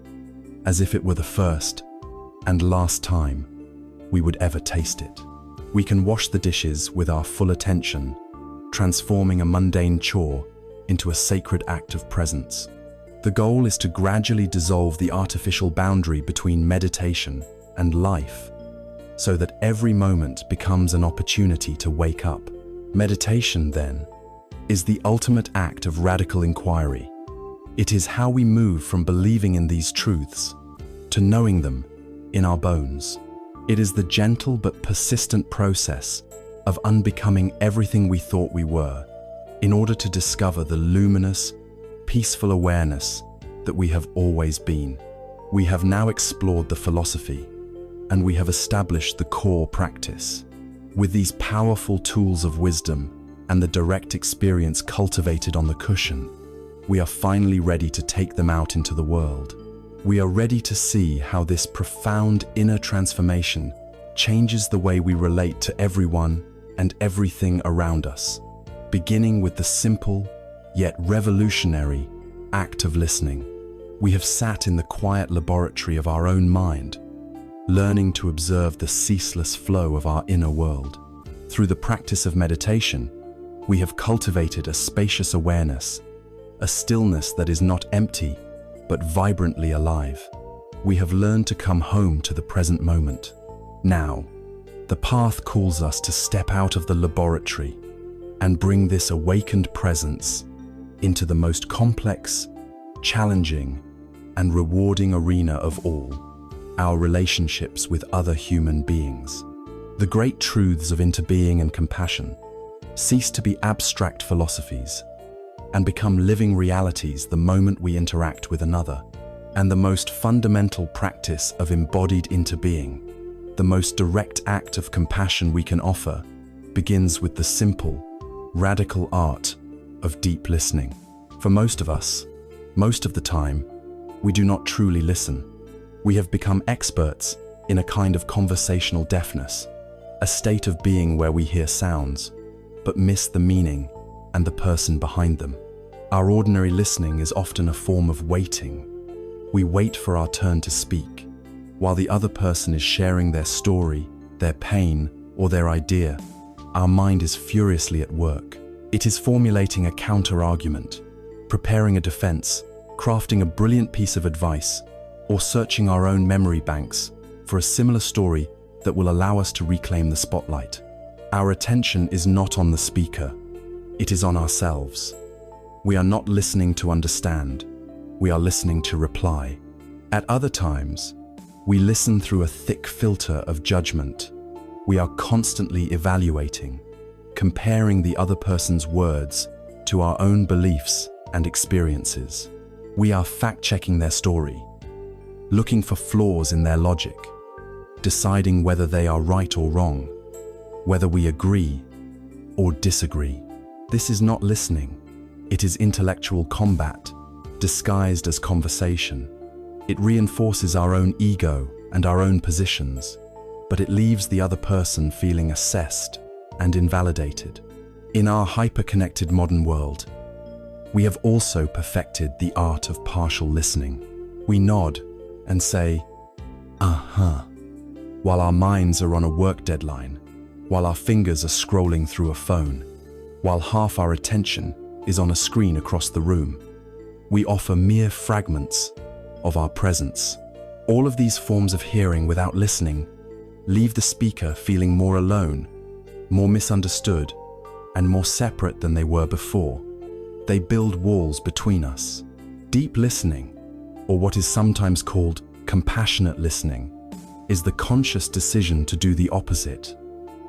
as if it were the first and last time we would ever taste it. We can wash the dishes with our full attention, transforming a mundane chore into a sacred act of presence. The goal is to gradually dissolve the artificial boundary between meditation and life, so that every moment becomes an opportunity to wake up. Meditation, then, is the ultimate act of radical inquiry. It is how we move from believing in these truths to knowing them in our bones. It is the gentle but persistent process of unbecoming everything we thought we were in order to discover the luminous, peaceful awareness that we have always been. We have now explored the philosophy, and we have established the core practice. With these powerful tools of wisdom and the direct experience cultivated on the cushion, we are finally ready to take them out into the world. We are ready to see how this profound inner transformation changes the way we relate to everyone and everything around us, beginning with the simple yet revolutionary act of listening. We have sat in the quiet laboratory of our own mind, learning to observe the ceaseless flow of our inner world. Through the practice of meditation, we have cultivated a spacious awareness, a stillness that is not empty, but vibrantly alive. We have learned to come home to the present moment. Now, the path calls us to step out of the laboratory and bring this awakened presence into the most complex, challenging, and rewarding arena of all, our relationships with other human beings. The great truths of interbeing and compassion cease to be abstract philosophies and become living realities the moment we interact with another. And the most fundamental practice of embodied interbeing, the most direct act of compassion we can offer, begins with the simple, radical art of deep listening. For most of us, most of the time, we do not truly listen. We have become experts in a kind of conversational deafness, a state of being where we hear sounds, but miss the meaning and the person behind them. Our ordinary listening is often a form of waiting. We wait for our turn to speak, while the other person is sharing their story, their pain, or their idea. Our mind is furiously at work. It is formulating a counter-argument, preparing a defense, crafting a brilliant piece of advice, or searching our own memory banks for a similar story that will allow us to reclaim the spotlight. Our attention is not on the speaker, it is on ourselves. We are not listening to understand, we are listening to reply. At other times, we listen through a thick filter of judgment. We are constantly evaluating, comparing the other person's words to our own beliefs and experiences. We are fact-checking their story, looking for flaws in their logic, deciding whether they are right or wrong, whether we agree or disagree. This is not listening. It is intellectual combat, disguised as conversation. It reinforces our own ego and our own positions, but it leaves the other person feeling assessed and invalidated. In our hyper-connected modern world, we have also perfected the art of partial listening. We nod and say, "Uh-huh," while our minds are on a work deadline, while our fingers are scrolling through a phone, while half our attention is on a screen across the room. We offer mere fragments of our presence. All of these forms of hearing without listening leave the speaker feeling more alone, more misunderstood, and more separate than they were before. They build walls between us. Deep listening, or what is sometimes called compassionate listening, is the conscious decision to do the opposite.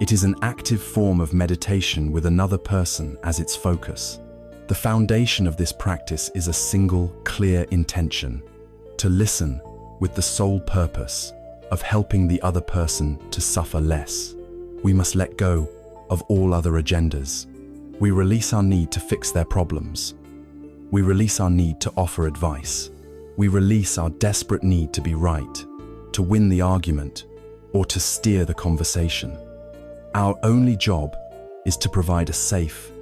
It is an active form of meditation with another person as its focus. The foundation of this practice is a single, clear intention: to listen with the sole purpose of helping the other person to suffer less. We must let go of all other agendas. We release our need to fix their problems. We release our need to offer advice. We release our desperate need to be right, to win the argument, or to steer the conversation. Our only job is to provide a safe,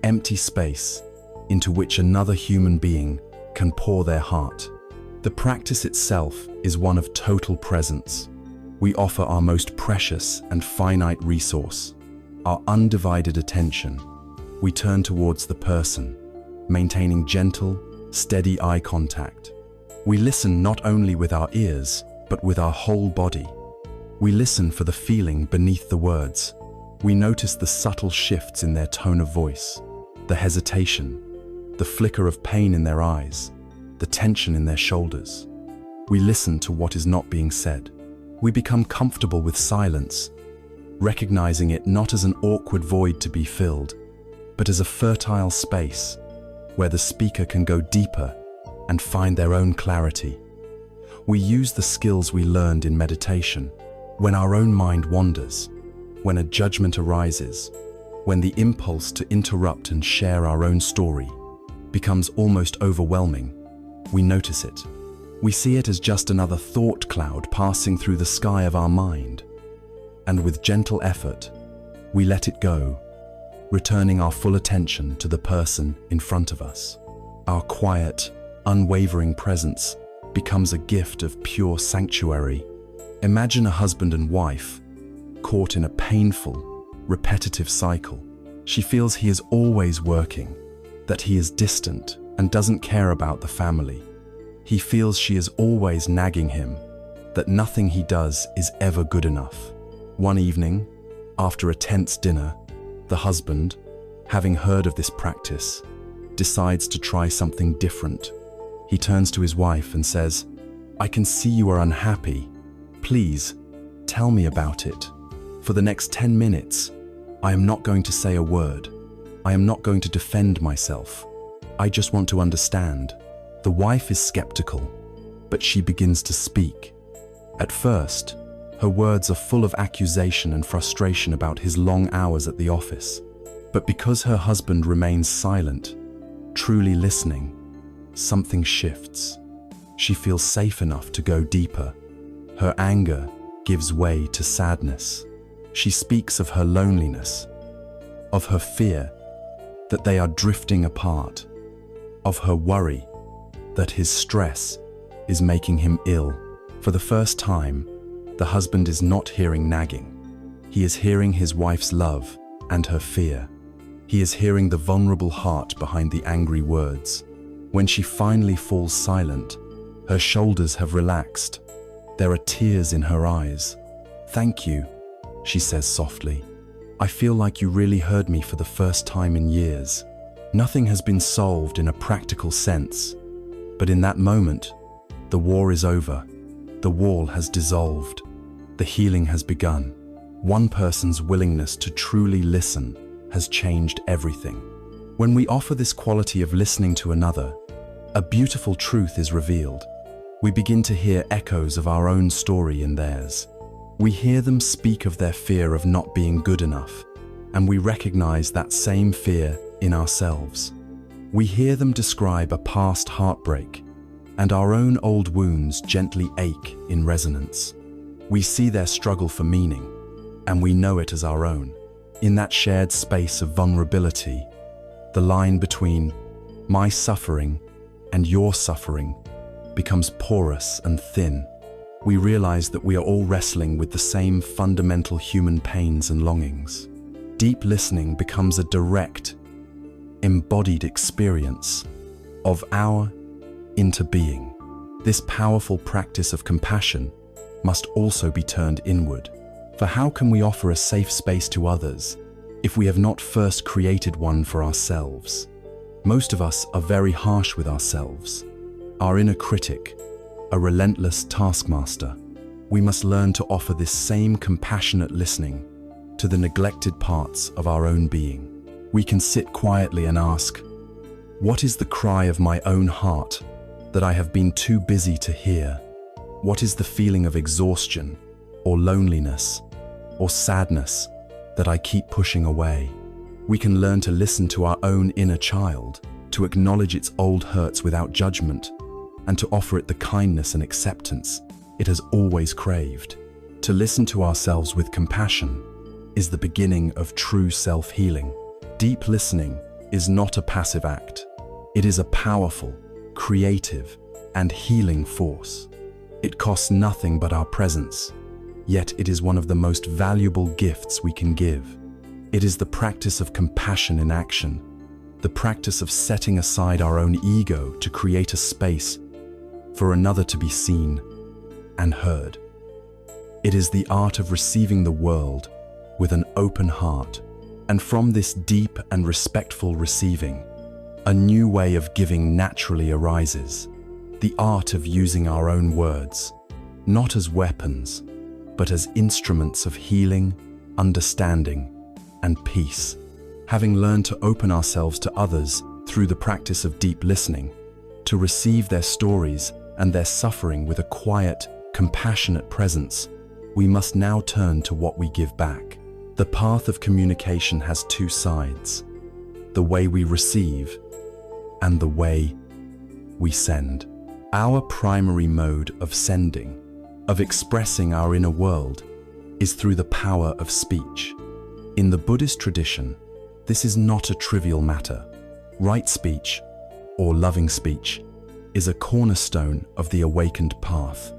empty space into which another human being can pour their heart. The practice itself is one of total presence. We offer our most precious and finite resource, our undivided attention. We turn towards the person, maintaining gentle, steady eye contact. We listen not only with our ears, but with our whole body. We listen for the feeling beneath the words. We notice the subtle shifts in their tone of voice, the hesitation, the flicker of pain in their eyes, the tension in their shoulders. We listen to what is not being said. We become comfortable with silence, recognizing it not as an awkward void to be filled, but as a fertile space where the speaker can go deeper and find their own clarity. We use the skills we learned in meditation when our own mind wanders, when a judgment arises, when the impulse to interrupt and share our own story becomes almost overwhelming. We notice it. We see it as just another thought cloud passing through the sky of our mind. And with gentle effort, we let it go, returning our full attention to the person in front of us. Our quiet, unwavering presence becomes a gift of pure sanctuary. Imagine a husband and wife caught in a painful, repetitive cycle. She feels he is always working, that he is distant and doesn't care about the family. He feels she is always nagging him, that nothing he does is ever good enough. One evening, after a tense dinner, the husband, having heard of this practice, decides to try something different. He turns to his wife and says, "I can see you are unhappy. Please, tell me about it. For the next 10 minutes, I am not going to say a word. I am not going to defend myself. I just want to understand." The wife is skeptical, but she begins to speak. At first, her words are full of accusation and frustration about his long hours at the office. But because her husband remains silent, truly listening, something shifts. She feels safe enough to go deeper. Her anger gives way to sadness. She speaks of her loneliness, of her fear that they are drifting apart, of her worry that his stress is making him ill. For the first time, the husband is not hearing nagging. He is hearing his wife's love and her fear. He is hearing the vulnerable heart behind the angry words. When she finally falls silent, her shoulders have relaxed. There are tears in her eyes. "Thank you," she says softly. "I feel like you really heard me for the first time in years." Nothing has been solved in a practical sense, but in that moment, the war is over. The wall has dissolved. The healing has begun. One person's willingness to truly listen has changed everything. When we offer this quality of listening to another, a beautiful truth is revealed. We begin to hear echoes of our own story in theirs. We hear them speak of their fear of not being good enough, and we recognize that same fear in ourselves. We hear them describe a past heartbreak, and our own old wounds gently ache in resonance. We see their struggle for meaning, and we know it as our own. In that shared space of vulnerability, the line between my suffering and your suffering becomes porous and thin. We realize that we are all wrestling with the same fundamental human pains and longings. Deep listening becomes a direct, embodied experience of our interbeing. This powerful practice of compassion must also be turned inward. For how can we offer a safe space to others if we have not first created one for ourselves? Most of us are very harsh with ourselves, our inner critic, a relentless taskmaster. We must learn to offer this same compassionate listening to the neglected parts of our own being. We can sit quietly and ask, what is the cry of my own heart that I have been too busy to hear? What is the feeling of exhaustion or loneliness or sadness that I keep pushing away? We can learn to listen to our own inner child, to acknowledge its old hurts without judgment, and to offer it the kindness and acceptance it has always craved. To listen to ourselves with compassion is the beginning of true self-healing. Deep listening is not a passive act. It is a powerful, creative, and healing force. It costs nothing but our presence, yet it is one of the most valuable gifts we can give. It is the practice of compassion in action, the practice of setting aside our own ego to create a space for another to be seen and heard. It is the art of receiving the world with an open heart, And from this deep and respectful receiving, a new way of giving naturally arises, the art of using our own words, not as weapons, but as instruments of healing, understanding, and peace. Having learned to open ourselves to others through the practice of deep listening, to receive their stories and their suffering with a quiet, compassionate presence, we must now turn to what we give back. The path of communication has two sides: the way we receive and the way we send. Our primary mode of sending, of expressing our inner world, is through the power of speech. In the Buddhist tradition, this is not a trivial matter. Right speech, or loving speech, is a cornerstone of the awakened path.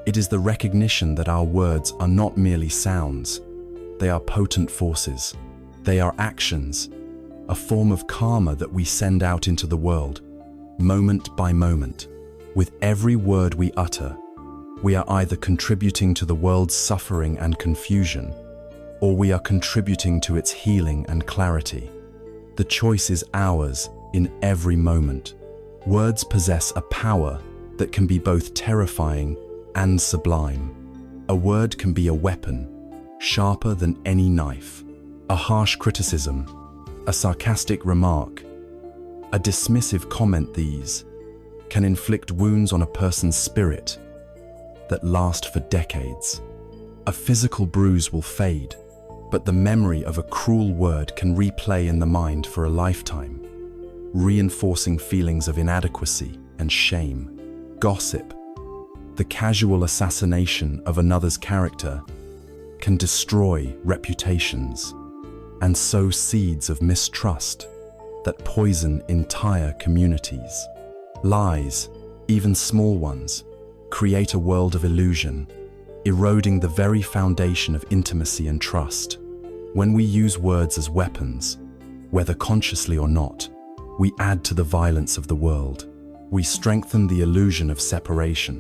It is the recognition that our words are not merely sounds. They are potent forces. They are actions, a form of karma that we send out into the world, moment by moment. With every word we utter, we are either contributing to the world's suffering and confusion, or we are contributing to its healing and clarity. The choice is ours in every moment. Words possess a power that can be both terrifying and sublime. A word can be a weapon, sharper than any knife. A harsh criticism, a sarcastic remark, a dismissive comment, these can inflict wounds on a person's spirit that last for decades. A physical bruise will fade, but the memory of a cruel word can replay in the mind for a lifetime, reinforcing feelings of inadequacy and shame. Gossip, the casual assassination of another's character, can destroy reputations and sow seeds of mistrust that poison entire communities. Lies, even small ones, create a world of illusion, eroding the very foundation of intimacy and trust. When we use words as weapons, whether consciously or not, we add to the violence of the world. We strengthen the illusion of separation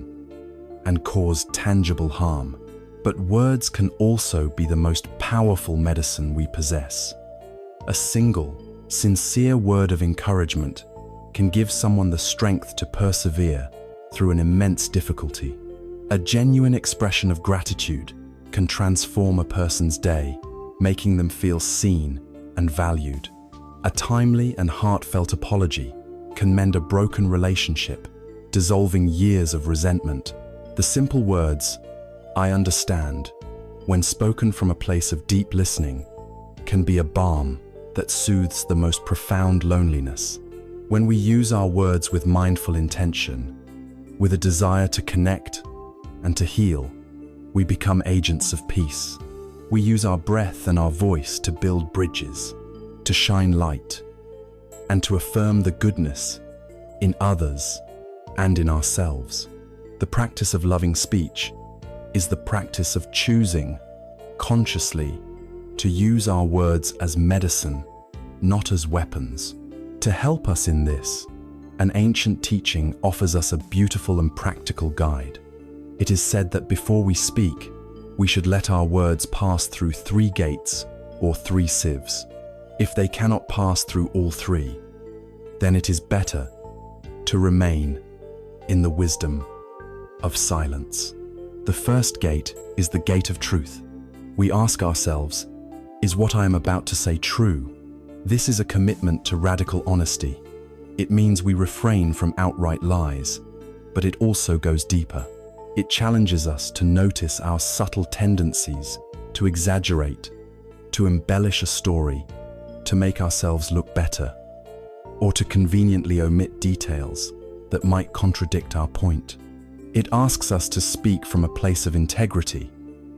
and cause tangible harm. But words can also be the most powerful medicine we possess. A single, sincere word of encouragement can give someone the strength to persevere through an immense difficulty. A genuine expression of gratitude can transform a person's day, making them feel seen and valued. A timely and heartfelt apology can mend a broken relationship, dissolving years of resentment. The simple words, "I understand," when spoken from a place of deep listening, can be a balm that soothes the most profound loneliness. When we use our words with mindful intention, with a desire to connect and to heal, we become agents of peace. We use our breath and our voice to build bridges, to shine light, and to affirm the goodness in others and in ourselves. The practice of loving speech is the practice of choosing consciously to use our words as medicine, not as weapons. To help us in this, an ancient teaching offers us a beautiful and practical guide. It is said that before we speak, we should let our words pass through 3 gates or 3 sieves. If they cannot pass through all 3, then it is better to remain in the wisdom of silence. The first gate is the gate of truth. We ask ourselves, is what I am about to say true? This is a commitment to radical honesty. It means we refrain from outright lies, but it also goes deeper. It challenges us to notice our subtle tendencies to exaggerate, to embellish a story, to make ourselves look better, or to conveniently omit details that might contradict our point. It asks us to speak from a place of integrity,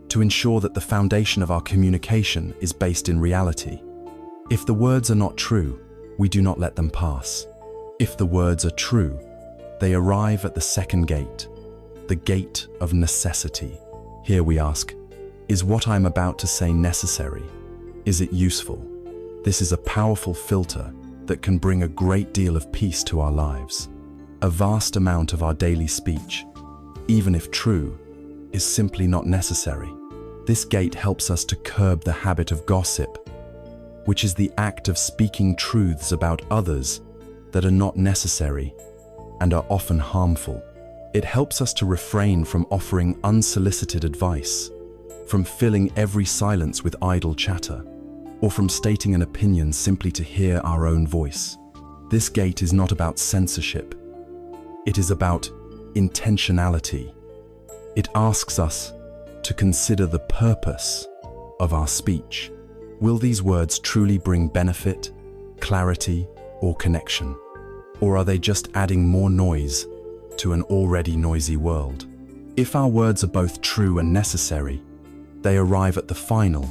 to ensure that the foundation of our communication is based in reality. If the words are not true, we do not let them pass. If the words are true, they arrive at the second gate, the gate of necessity. Here we ask, is what I'm about to say necessary? Is it useful? This is a powerful filter that can bring a great deal of peace to our lives. A vast amount of our daily speech, even if true, is simply not necessary. This gate helps us to curb the habit of gossip, which is the act of speaking truths about others that are not necessary and are often harmful. It helps us to refrain from offering unsolicited advice, from filling every silence with idle chatter, or from stating an opinion simply to hear our own voice. This gate is not about censorship. It is about intentionality. It asks us to consider the purpose of our speech. Will these words truly bring benefit, clarity, or connection? Or are they just adding more noise to an already noisy world? If our words are both true and necessary, they arrive at the final,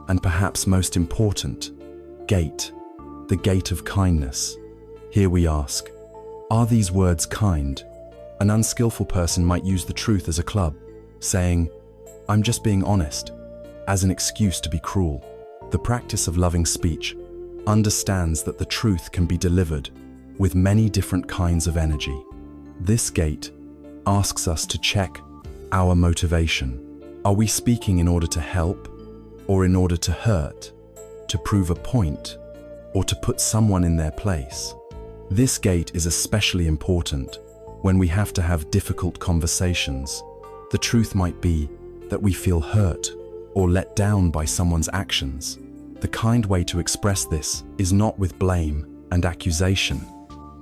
and perhaps most important, gate, the gate of kindness. Here we ask, are these words kind? An unskillful person might use the truth as a club, saying, "I'm just being honest," as an excuse to be cruel. The practice of loving speech understands that the truth can be delivered with many different kinds of energy. This gate asks us to check our motivation. Are we speaking in order to help, or in order to hurt, to prove a point, or to put someone in their place? This gate is especially important when we have to have difficult conversations. The truth might be that we feel hurt or let down by someone's actions. The kind way to express this is not with blame and accusation.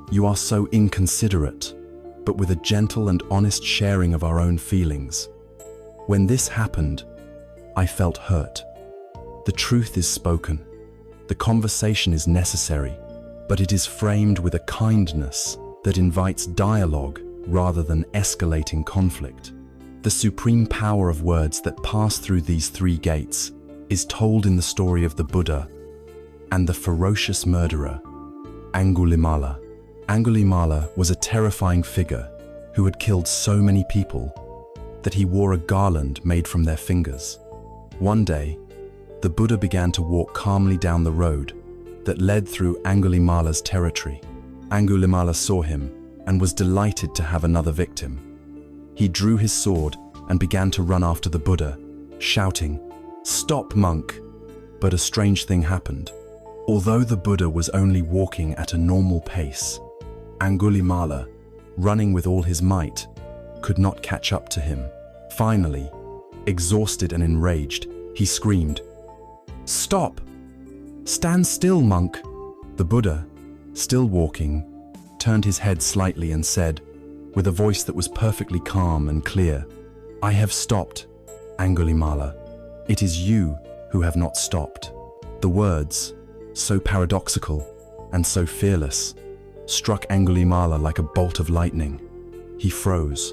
"You are so inconsiderate," but with a gentle and honest sharing of our own feelings. When this happened, I felt hurt. The truth is spoken. The conversation is necessary, but it is framed with a kindness that invites dialogue rather than escalating conflict. The supreme power of words that pass through these three gates is told in the story of the Buddha and the ferocious murderer, Angulimala. Angulimala was a terrifying figure who had killed so many people that he wore a garland made from their fingers. One day, the Buddha began to walk calmly down the road that led through Angulimala's territory. Angulimala saw him and was delighted to have another victim. He drew his sword and began to run after the Buddha, shouting, "Stop, monk!" But a strange thing happened. Although the Buddha was only walking at a normal pace, Angulimala, running with all his might, could not catch up to him. Finally, exhausted and enraged, he screamed, "Stop! Stand still, monk!" The Buddha, still walking, turned his head slightly and said, with a voice that was perfectly calm and clear, "I have stopped, Angulimala. It is you who have not stopped." The words, so paradoxical and so fearless, struck Angulimala like a bolt of lightning. He froze.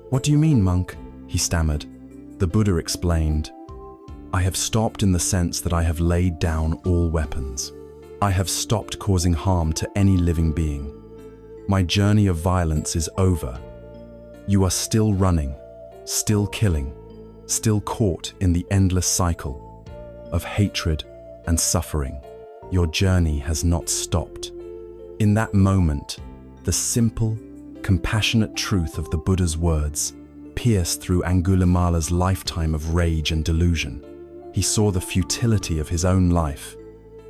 "What do you mean, monk?" he stammered. The Buddha explained, "I have stopped in the sense that I have laid down all weapons. I have stopped causing harm to any living being. My journey of violence is over. You are still running, still killing, still caught in the endless cycle of hatred and suffering. Your journey has not stopped." In that moment, the simple, compassionate truth of the Buddha's words pierced through Angulimala's lifetime of rage and delusion. He saw the futility of his own life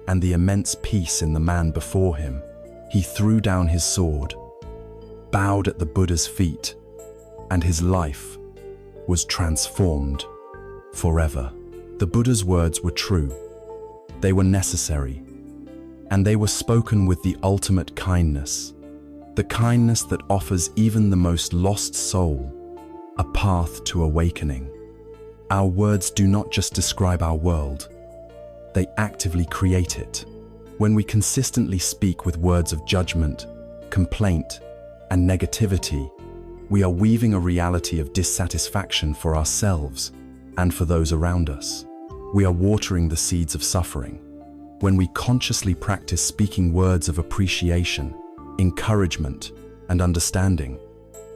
and the immense peace in the man before him. He threw down his sword, bowed at the Buddha's feet, and his life was transformed forever. The Buddha's words were true. They were necessary, and they were spoken with the ultimate kindness, the kindness that offers even the most lost soul a path to awakening. Our words do not just describe our world, they actively create it. When we consistently speak with words of judgment, complaint, and negativity, we are weaving a reality of dissatisfaction for ourselves and for those around us. We are watering the seeds of suffering. When we consciously practice speaking words of appreciation, encouragement, and understanding,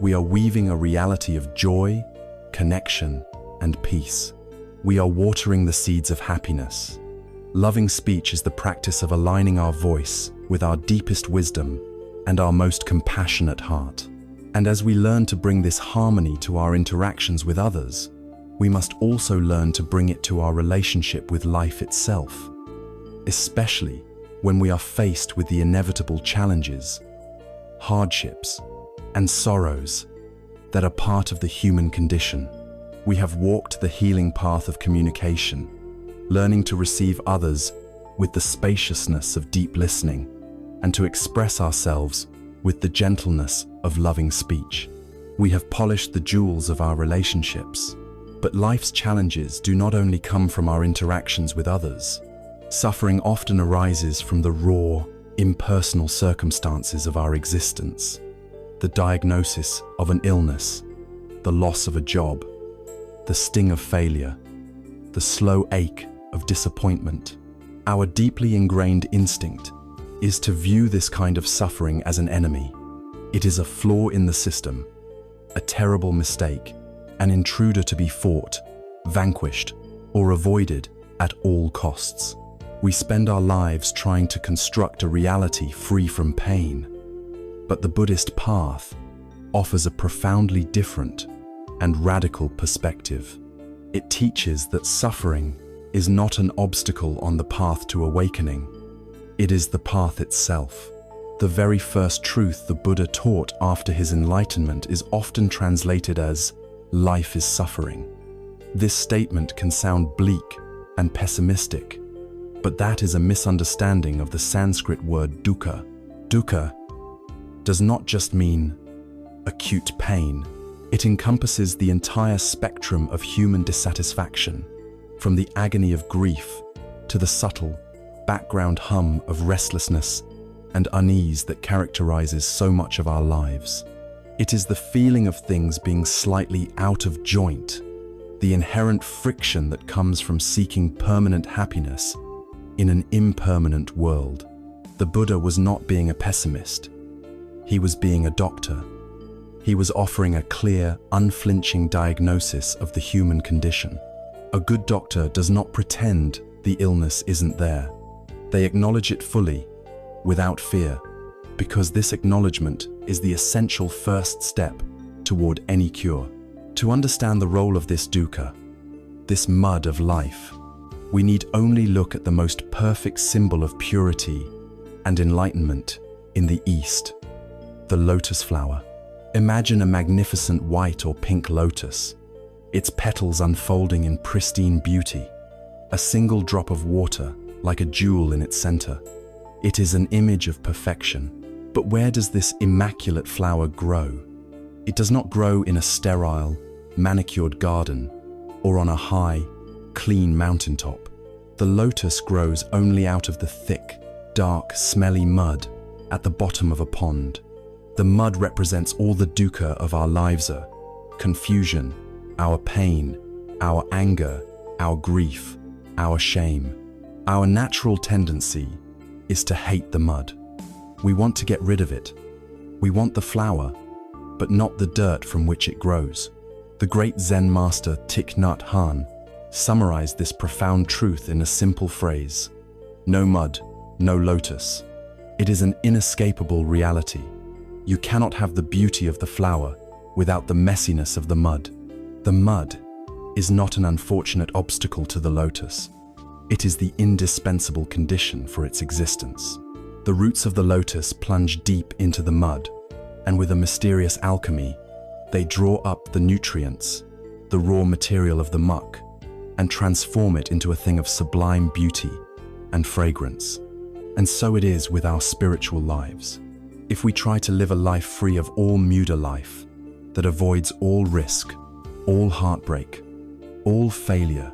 we are weaving a reality of joy, connection, and peace. We are watering the seeds of happiness. Loving speech is the practice of aligning our voice with our deepest wisdom and our most compassionate heart. And as we learn to bring this harmony to our interactions with others, we must also learn to bring it to our relationship with life itself. especially when we are faced with the inevitable challenges, hardships, and sorrows that are part of the human condition. We have walked the healing path of communication, learning to receive others with the spaciousness of deep listening, and to express ourselves with the gentleness of loving speech. We have polished the jewels of our relationships, but life's challenges do not only come from our interactions with others. Suffering often arises from the raw, impersonal circumstances of our existence. The diagnosis of an illness, the loss of a job, the sting of failure, the slow ache of disappointment. Our deeply ingrained instinct is to view this kind of suffering as an enemy. It is a flaw in the system, a terrible mistake, an intruder to be fought, vanquished, or avoided at all costs. We spend our lives trying to construct a reality free from pain. But the Buddhist path offers a profoundly different and radical perspective. It teaches that suffering is not an obstacle on the path to awakening. It is the path itself. The very first truth the Buddha taught after his enlightenment is often translated as, "Life is suffering." This statement can sound bleak and pessimistic, but that is a misunderstanding of the Sanskrit word dukkha. Dukkha does not just mean acute pain. It encompasses the entire spectrum of human dissatisfaction, from the agony of grief to the subtle background hum of restlessness and unease that characterizes so much of our lives. It is the feeling of things being slightly out of joint, the inherent friction that comes from seeking permanent happiness in an impermanent world. The Buddha was not being a pessimist. He was being a doctor. He was offering a clear, unflinching diagnosis of the human condition. A good doctor does not pretend the illness isn't there. They acknowledge it fully, without fear, because this acknowledgement is the essential first step toward any cure. To understand the role of this dukkha, this mud of life, we need only look at the most perfect symbol of purity and enlightenment in the East, the lotus flower. Imagine a magnificent white or pink lotus, its petals unfolding in pristine beauty, a single drop of water like a jewel in its center. It is an image of perfection. But where does this immaculate flower grow? It does not grow in a sterile, manicured garden or on a high, clean mountaintop. The lotus grows only out of the thick, dark, smelly mud at the bottom of a pond. The mud represents all the dukkha of our lives, confusion, our pain, our anger, our grief, our shame. Our natural tendency is to hate the mud. We want to get rid of it. We want the flower, but not the dirt from which it grows. The great Zen master Thich Nhat Hanh summarized this profound truth in a simple phrase: no mud, no lotus. It is an inescapable reality. You cannot have the beauty of the flower without the messiness of the mud. The mud is not an unfortunate obstacle to the lotus. It is the indispensable condition for its existence. The roots of the lotus plunge deep into the mud, and with a mysterious alchemy, they draw up the nutrients, the raw material of the muck, and transform it into a thing of sublime beauty and fragrance. And so it is with our spiritual lives. If we try to live a life free of all mudra life, that avoids all risk, all heartbreak, all failure,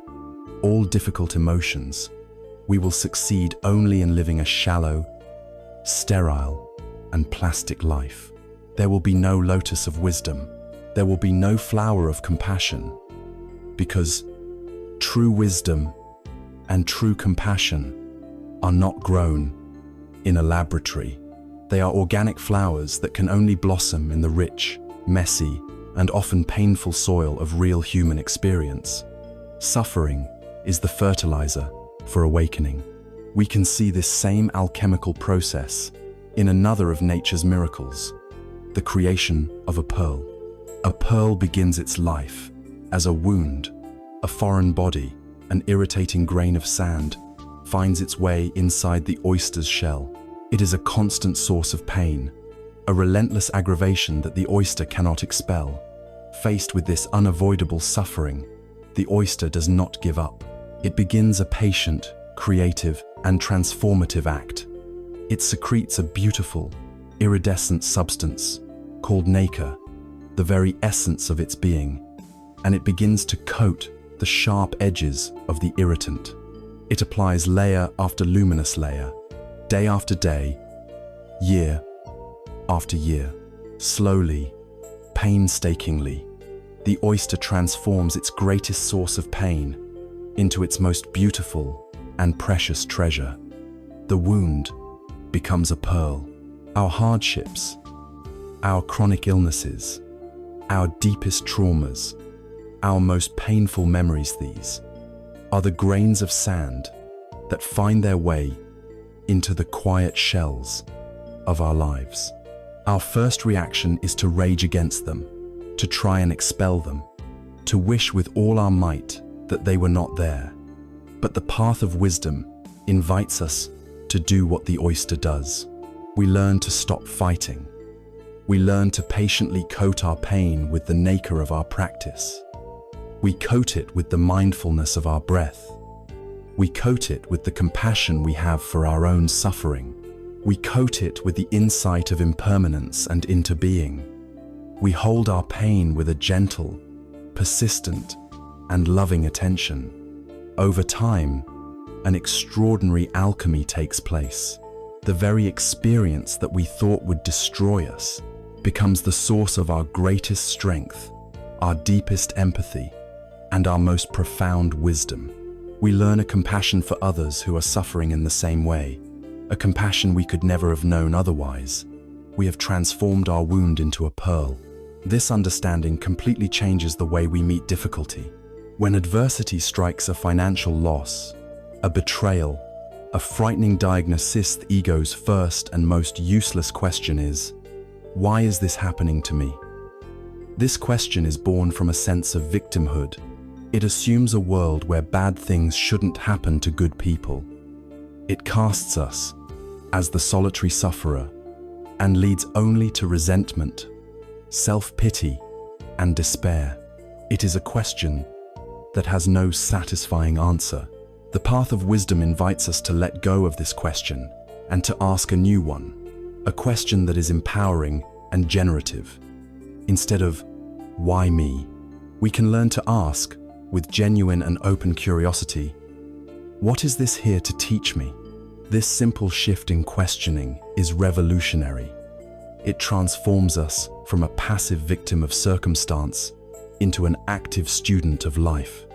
all difficult emotions, we will succeed only in living a shallow, sterile, and plastic life. There will be no lotus of wisdom. There will be no flower of compassion, because true wisdom and true compassion are not grown in a laboratory. They are organic flowers that can only blossom in the rich, messy, and often painful soil of real human experience. Suffering is the fertilizer for awakening. We can see this same alchemical process in another of nature's miracles, the creation of a pearl. A pearl begins its life as a wound, a foreign body, an irritating grain of sand, finds its way inside the oyster's shell. It is a constant source of pain, a relentless aggravation that the oyster cannot expel. Faced with this unavoidable suffering, the oyster does not give up. It begins a patient, creative, and transformative act. It secretes a beautiful, iridescent substance called nacre, the very essence of its being, and it begins to coat the sharp edges of the irritant. It applies layer after luminous layer, day after day, year after year. Slowly, painstakingly, the oyster transforms its greatest source of pain into its most beautiful and precious treasure. The wound becomes a pearl. Our hardships, our chronic illnesses, our deepest traumas, our most painful memories, these are the grains of sand that find their way into the quiet shells of our lives. Our first reaction is to rage against them, to try and expel them, to wish with all our might that they were not there. But the path of wisdom invites us to do what the oyster does. We learn to stop fighting. We learn to patiently coat our pain with the nacre of our practice. We coat it with the mindfulness of our breath. We coat it with the compassion we have for our own suffering. We coat it with the insight of impermanence and interbeing. We hold our pain with a gentle, persistent, and loving attention. Over time, an extraordinary alchemy takes place. The very experience that we thought would destroy us becomes the source of our greatest strength, our deepest empathy, and our most profound wisdom. We learn a compassion for others who are suffering in the same way, a compassion we could never have known otherwise. We have transformed our wound into a pearl. This understanding completely changes the way we meet difficulty. When adversity strikes, a financial loss, a betrayal, a frightening diagnosis, the ego's first and most useless question is, why is this happening to me? This question is born from a sense of victimhood. It assumes a world where bad things shouldn't happen to good people. It casts us as the solitary sufferer and leads only to resentment, self-pity, and despair. It is a question that has no satisfying answer. The path of wisdom invites us to let go of this question and to ask a new one, a question that is empowering and generative. Instead of, why me? We can learn to ask, with genuine and open curiosity, what is this here to teach me? This simple shift in questioning is revolutionary. It transforms us from a passive victim of circumstance into an active student of life.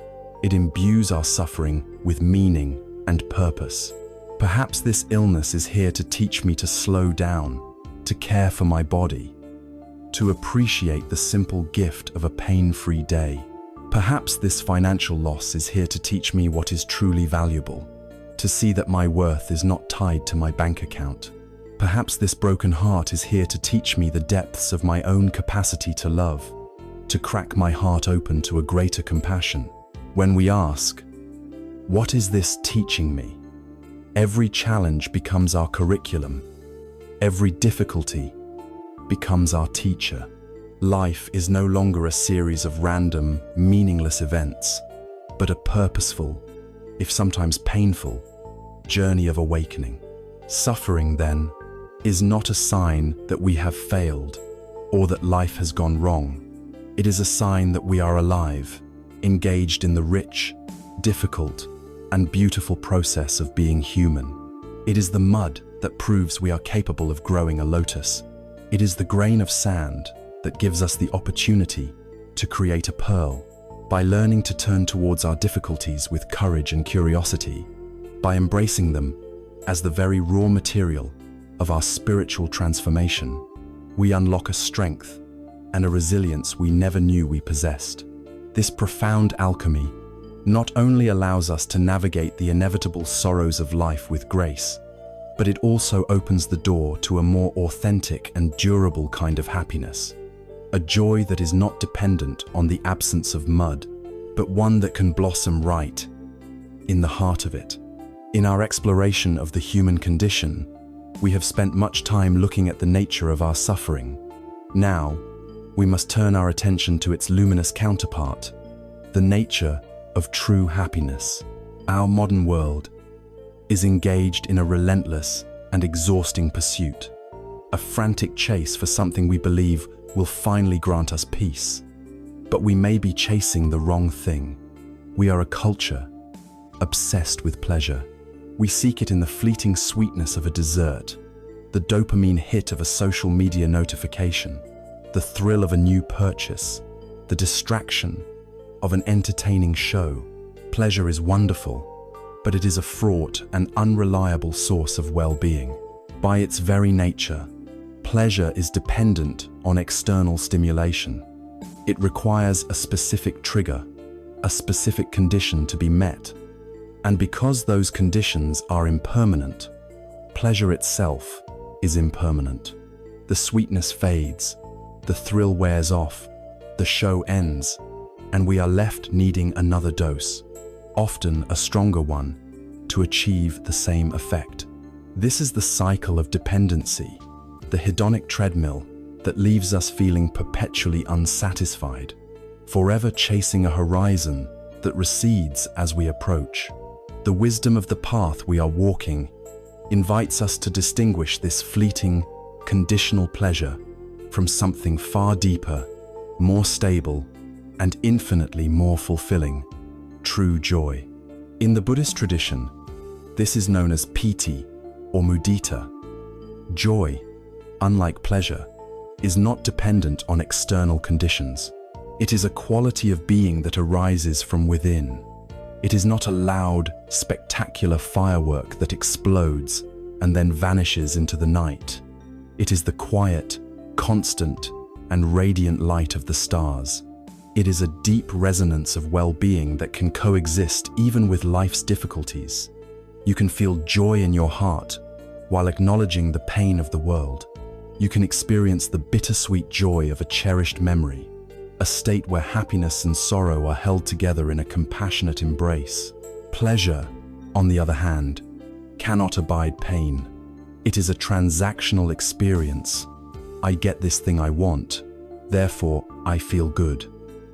It imbues our suffering with meaning and purpose. Perhaps this illness is here to teach me to slow down, to care for my body, to appreciate the simple gift of a pain-free day. Perhaps this financial loss is here to teach me what is truly valuable, to see that my worth is not tied to my bank account. Perhaps this broken heart is here to teach me the depths of my own capacity to love, to crack my heart open to a greater compassion. When we ask, what is this teaching me? Every challenge becomes our curriculum. Every difficulty becomes our teacher. Life is no longer a series of random, meaningless events, but a purposeful, if sometimes painful, journey of awakening. Suffering, then, is not a sign that we have failed or that life has gone wrong. It is a sign that we are alive, engaged in the rich, difficult, and beautiful process of being human. It is the mud that proves we are capable of growing a lotus. It is the grain of sand that gives us the opportunity to create a pearl. By learning to turn towards our difficulties with courage and curiosity, by embracing them as the very raw material of our spiritual transformation, we unlock a strength and a resilience we never knew we possessed. This profound alchemy not only allows us to navigate the inevitable sorrows of life with grace, but it also opens the door to a more authentic and durable kind of happiness. A joy that is not dependent on the absence of mud, but one that can blossom right in the heart of it. In our exploration of the human condition, we have spent much time looking at the nature of our suffering. Now, we must turn our attention to its luminous counterpart, the nature of true happiness. Our modern world is engaged in a relentless and exhausting pursuit, a frantic chase for something we believe will finally grant us peace. But we may be chasing the wrong thing. We are a culture obsessed with pleasure. We seek it in the fleeting sweetness of a dessert, the dopamine hit of a social media notification, the thrill of a new purchase, the distraction of an entertaining show. Pleasure is wonderful, but it is a fraught and unreliable source of well-being. By its very nature, pleasure is dependent on external stimulation. It requires a specific trigger, a specific condition to be met. And because those conditions are impermanent, pleasure itself is impermanent. The sweetness fades, the thrill wears off, the show ends, and we are left needing another dose, often a stronger one, to achieve the same effect. This is the cycle of dependency, the hedonic treadmill that leaves us feeling perpetually unsatisfied, forever chasing a horizon that recedes as we approach. The wisdom of the path we are walking invites us to distinguish this fleeting, conditional pleasure from something far deeper, more stable, and infinitely more fulfilling, true joy. In the Buddhist tradition, this is known as piti or mudita. Joy, unlike pleasure, is not dependent on external conditions. It is a quality of being that arises from within. It is not a loud, spectacular firework that explodes and then vanishes into the night. It is the quiet, constant, and radiant light of the stars. It is a deep resonance of well-being that can coexist even with life's difficulties. You can feel joy in your heart while acknowledging the pain of the world. You can experience the bittersweet joy of a cherished memory, a state where happiness and sorrow are held together in a compassionate embrace. Pleasure, on the other hand, cannot abide pain. It is a transactional experience. I get this thing I want, therefore I feel good.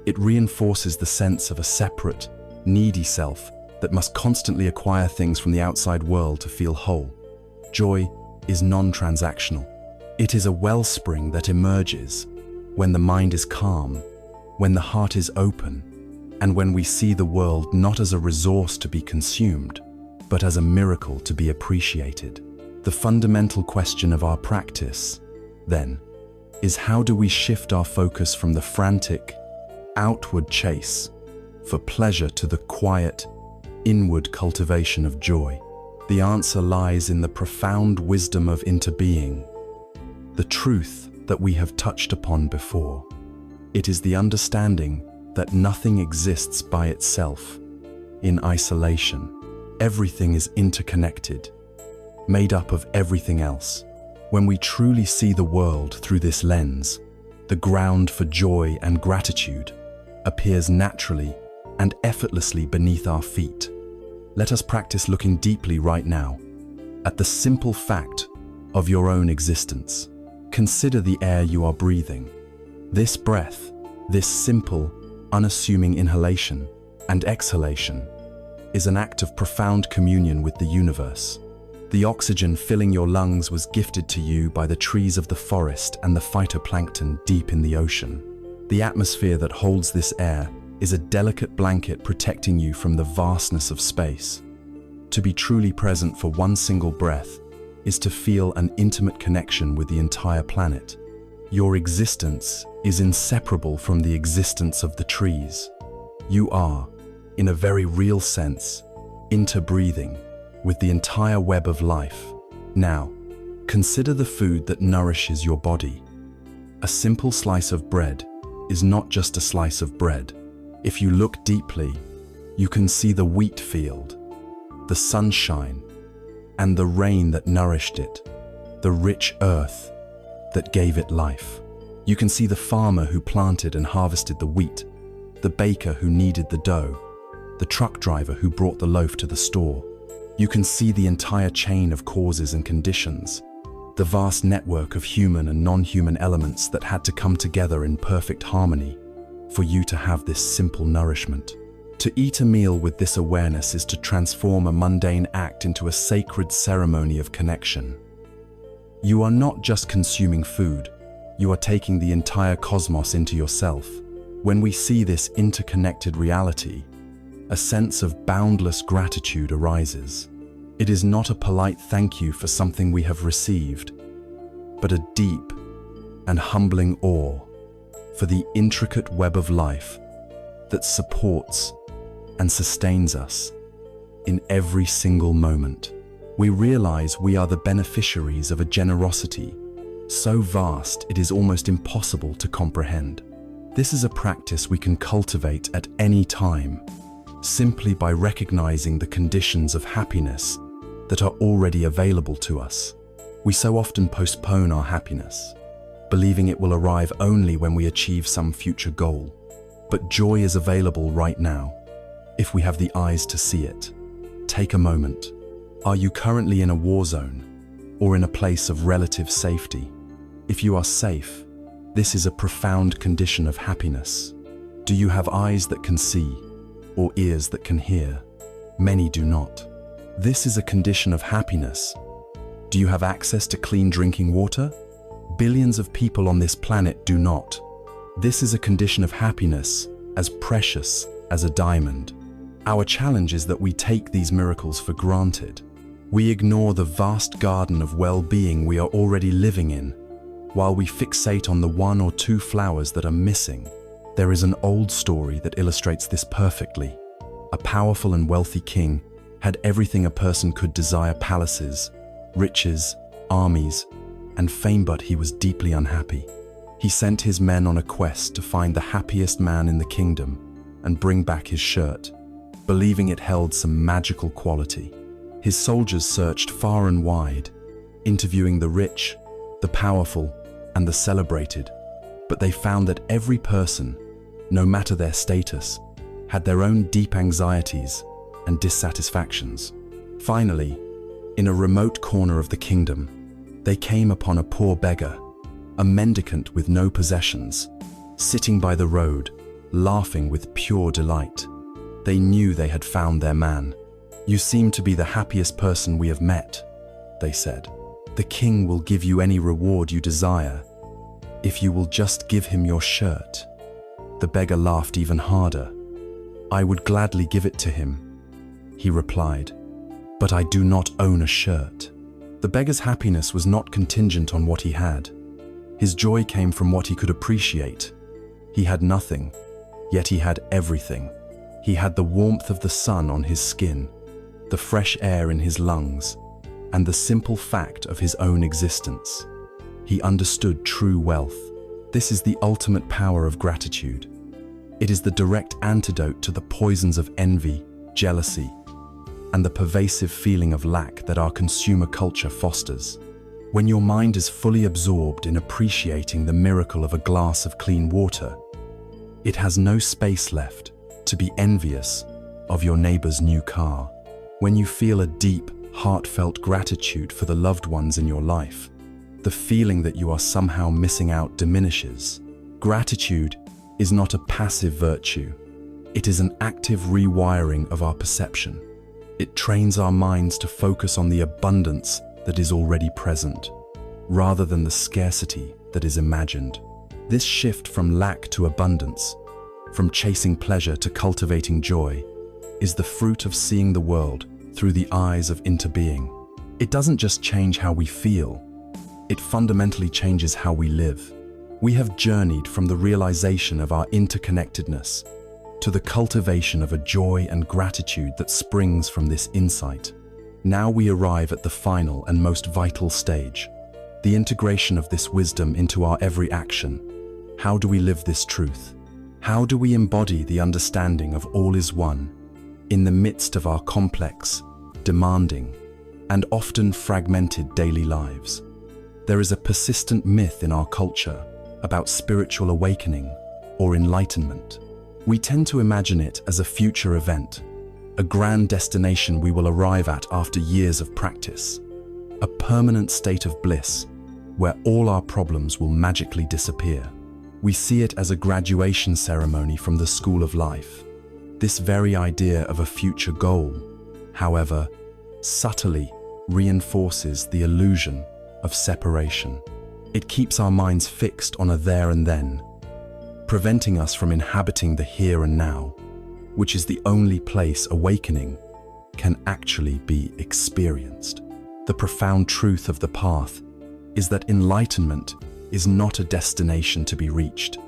It reinforces the sense of a separate, needy self that must constantly acquire things from the outside world to feel whole. Joy is non-transactional. It is a wellspring that emerges when the mind is calm, when the heart is open, and when we see the world not as a resource to be consumed, but as a miracle to be appreciated. The fundamental question of our practice, then, is how do we shift our focus from the frantic, outward chase for pleasure to the quiet, inward cultivation of joy? The answer lies in the profound wisdom of interbeing, the truth that we have touched upon before. It is the understanding that nothing exists by itself, in isolation. Everything is interconnected, made up of everything else. When we truly see the world through this lens, the ground for joy and gratitude appears naturally and effortlessly beneath our feet. Let us practice looking deeply right now at the simple fact of your own existence. Consider the air you are breathing. This breath, this simple, unassuming inhalation and exhalation, is an act of profound communion with the universe. The oxygen filling your lungs was gifted to you by the trees of the forest and the phytoplankton deep in the ocean. The atmosphere that holds this air is a delicate blanket protecting you from the vastness of space. To be truly present for one single breath is to feel an intimate connection with the entire planet. Your existence is inseparable from the existence of the trees. You are, in a very real sense, interbreathing with the entire web of life. Now, consider the food that nourishes your body. A simple slice of bread is not just a slice of bread. If you look deeply, you can see the wheat field, the sunshine, and the rain that nourished it, the rich earth that gave it life. You can see the farmer who planted and harvested the wheat, the baker who kneaded the dough, the truck driver who brought the loaf to the store. You can see the entire chain of causes and conditions, the vast network of human and non-human elements that had to come together in perfect harmony for you to have this simple nourishment. To eat a meal with this awareness is to transform a mundane act into a sacred ceremony of connection. You are not just consuming food, you are taking the entire cosmos into yourself. When we see this interconnected reality, a sense of boundless gratitude arises. It is not a polite thank you for something we have received, but a deep and humbling awe for the intricate web of life that supports and sustains us in every single moment. We realize we are the beneficiaries of a generosity so vast it is almost impossible to comprehend. This is a practice we can cultivate at any time, simply by recognizing the conditions of happiness that are already available to us. We so often postpone our happiness, believing it will arrive only when we achieve some future goal. But joy is available right now, if we have the eyes to see it. Take a moment. Are you currently in a war zone or in a place of relative safety? If you are safe, this is a profound condition of happiness. Do you have eyes that can see or ears that can hear? Many do not. This is a condition of happiness. Do you have access to clean drinking water? Billions of people on this planet do not. This is a condition of happiness, as precious as a diamond. Our challenge is that we take these miracles for granted. We ignore the vast garden of well-being we are already living in, while we fixate on the one or two flowers that are missing. There is an old story that illustrates this perfectly. A powerful and wealthy king had everything a person could desire: palaces, riches, armies, and fame, but he was deeply unhappy. He sent his men on a quest to find the happiest man in the kingdom and bring back his shirt, believing it held some magical quality. His soldiers searched far and wide, interviewing the rich, the powerful, and the celebrated, but they found that every person, no matter their status, had their own deep anxieties and dissatisfactions. Finally, in a remote corner of the kingdom, they came upon a poor beggar, a mendicant with no possessions, sitting by the road, laughing with pure delight. They knew they had found their man. "You seem to be the happiest person we have met," they said. "The king will give you any reward you desire, if you will just give him your shirt." The beggar laughed even harder. "I would gladly give it to him," he replied, "but I do not own a shirt." The beggar's happiness was not contingent on what he had. His joy came from what he could appreciate. He had nothing, yet he had everything. He had the warmth of the sun on his skin, the fresh air in his lungs, and the simple fact of his own existence. He understood true wealth. This is the ultimate power of gratitude. It is the direct antidote to the poisons of envy, jealousy, and the pervasive feeling of lack that our consumer culture fosters. When your mind is fully absorbed in appreciating the miracle of a glass of clean water, it has no space left to be envious of your neighbor's new car. When you feel a deep, heartfelt gratitude for the loved ones in your life, the feeling that you are somehow missing out diminishes. Gratitude is not a passive virtue. It is an active rewiring of our perception. It trains our minds to focus on the abundance that is already present, rather than the scarcity that is imagined. This shift from lack to abundance, from chasing pleasure to cultivating joy, is the fruit of seeing the world through the eyes of interbeing. It doesn't just change how we feel, it fundamentally changes how we live. We have journeyed from the realization of our interconnectedness to the cultivation of a joy and gratitude that springs from this insight. Now we arrive at the final and most vital stage, the integration of this wisdom into our every action. How do we live this truth? How do we embody the understanding of all is one in the midst of our complex, demanding, and often fragmented daily lives? There is a persistent myth in our culture about spiritual awakening or enlightenment. We tend to imagine it as a future event, a grand destination we will arrive at after years of practice, a permanent state of bliss where all our problems will magically disappear. We see it as a graduation ceremony from the school of life. This very idea of a future goal, however, subtly reinforces the illusion of separation. It keeps our minds fixed on a there and then, preventing us from inhabiting the here and now, which is the only place awakening can actually be experienced. The profound truth of the path is that enlightenment is not a destination to be reached.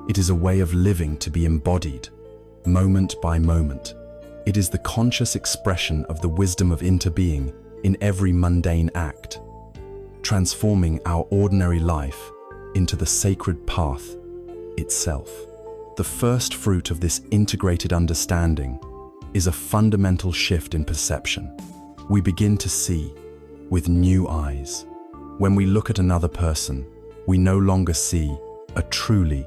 It is a way of living to be embodied, moment by moment. It is the conscious expression of the wisdom of interbeing in every mundane act, transforming our ordinary life into the sacred path itself. The first fruit of this integrated understanding is a fundamental shift in perception. We begin to see with new eyes. When we look at another person, we no longer see a truly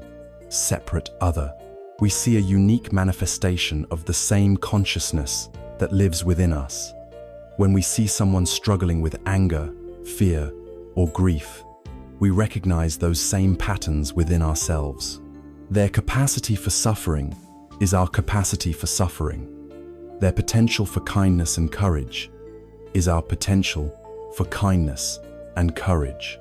separate other. We see a unique manifestation of the same consciousness that lives within us. When we see someone struggling with anger, fear, or grief, we recognize those same patterns within ourselves. Their capacity for suffering is our capacity for suffering. Their potential for kindness and courage is our potential for kindness and courage.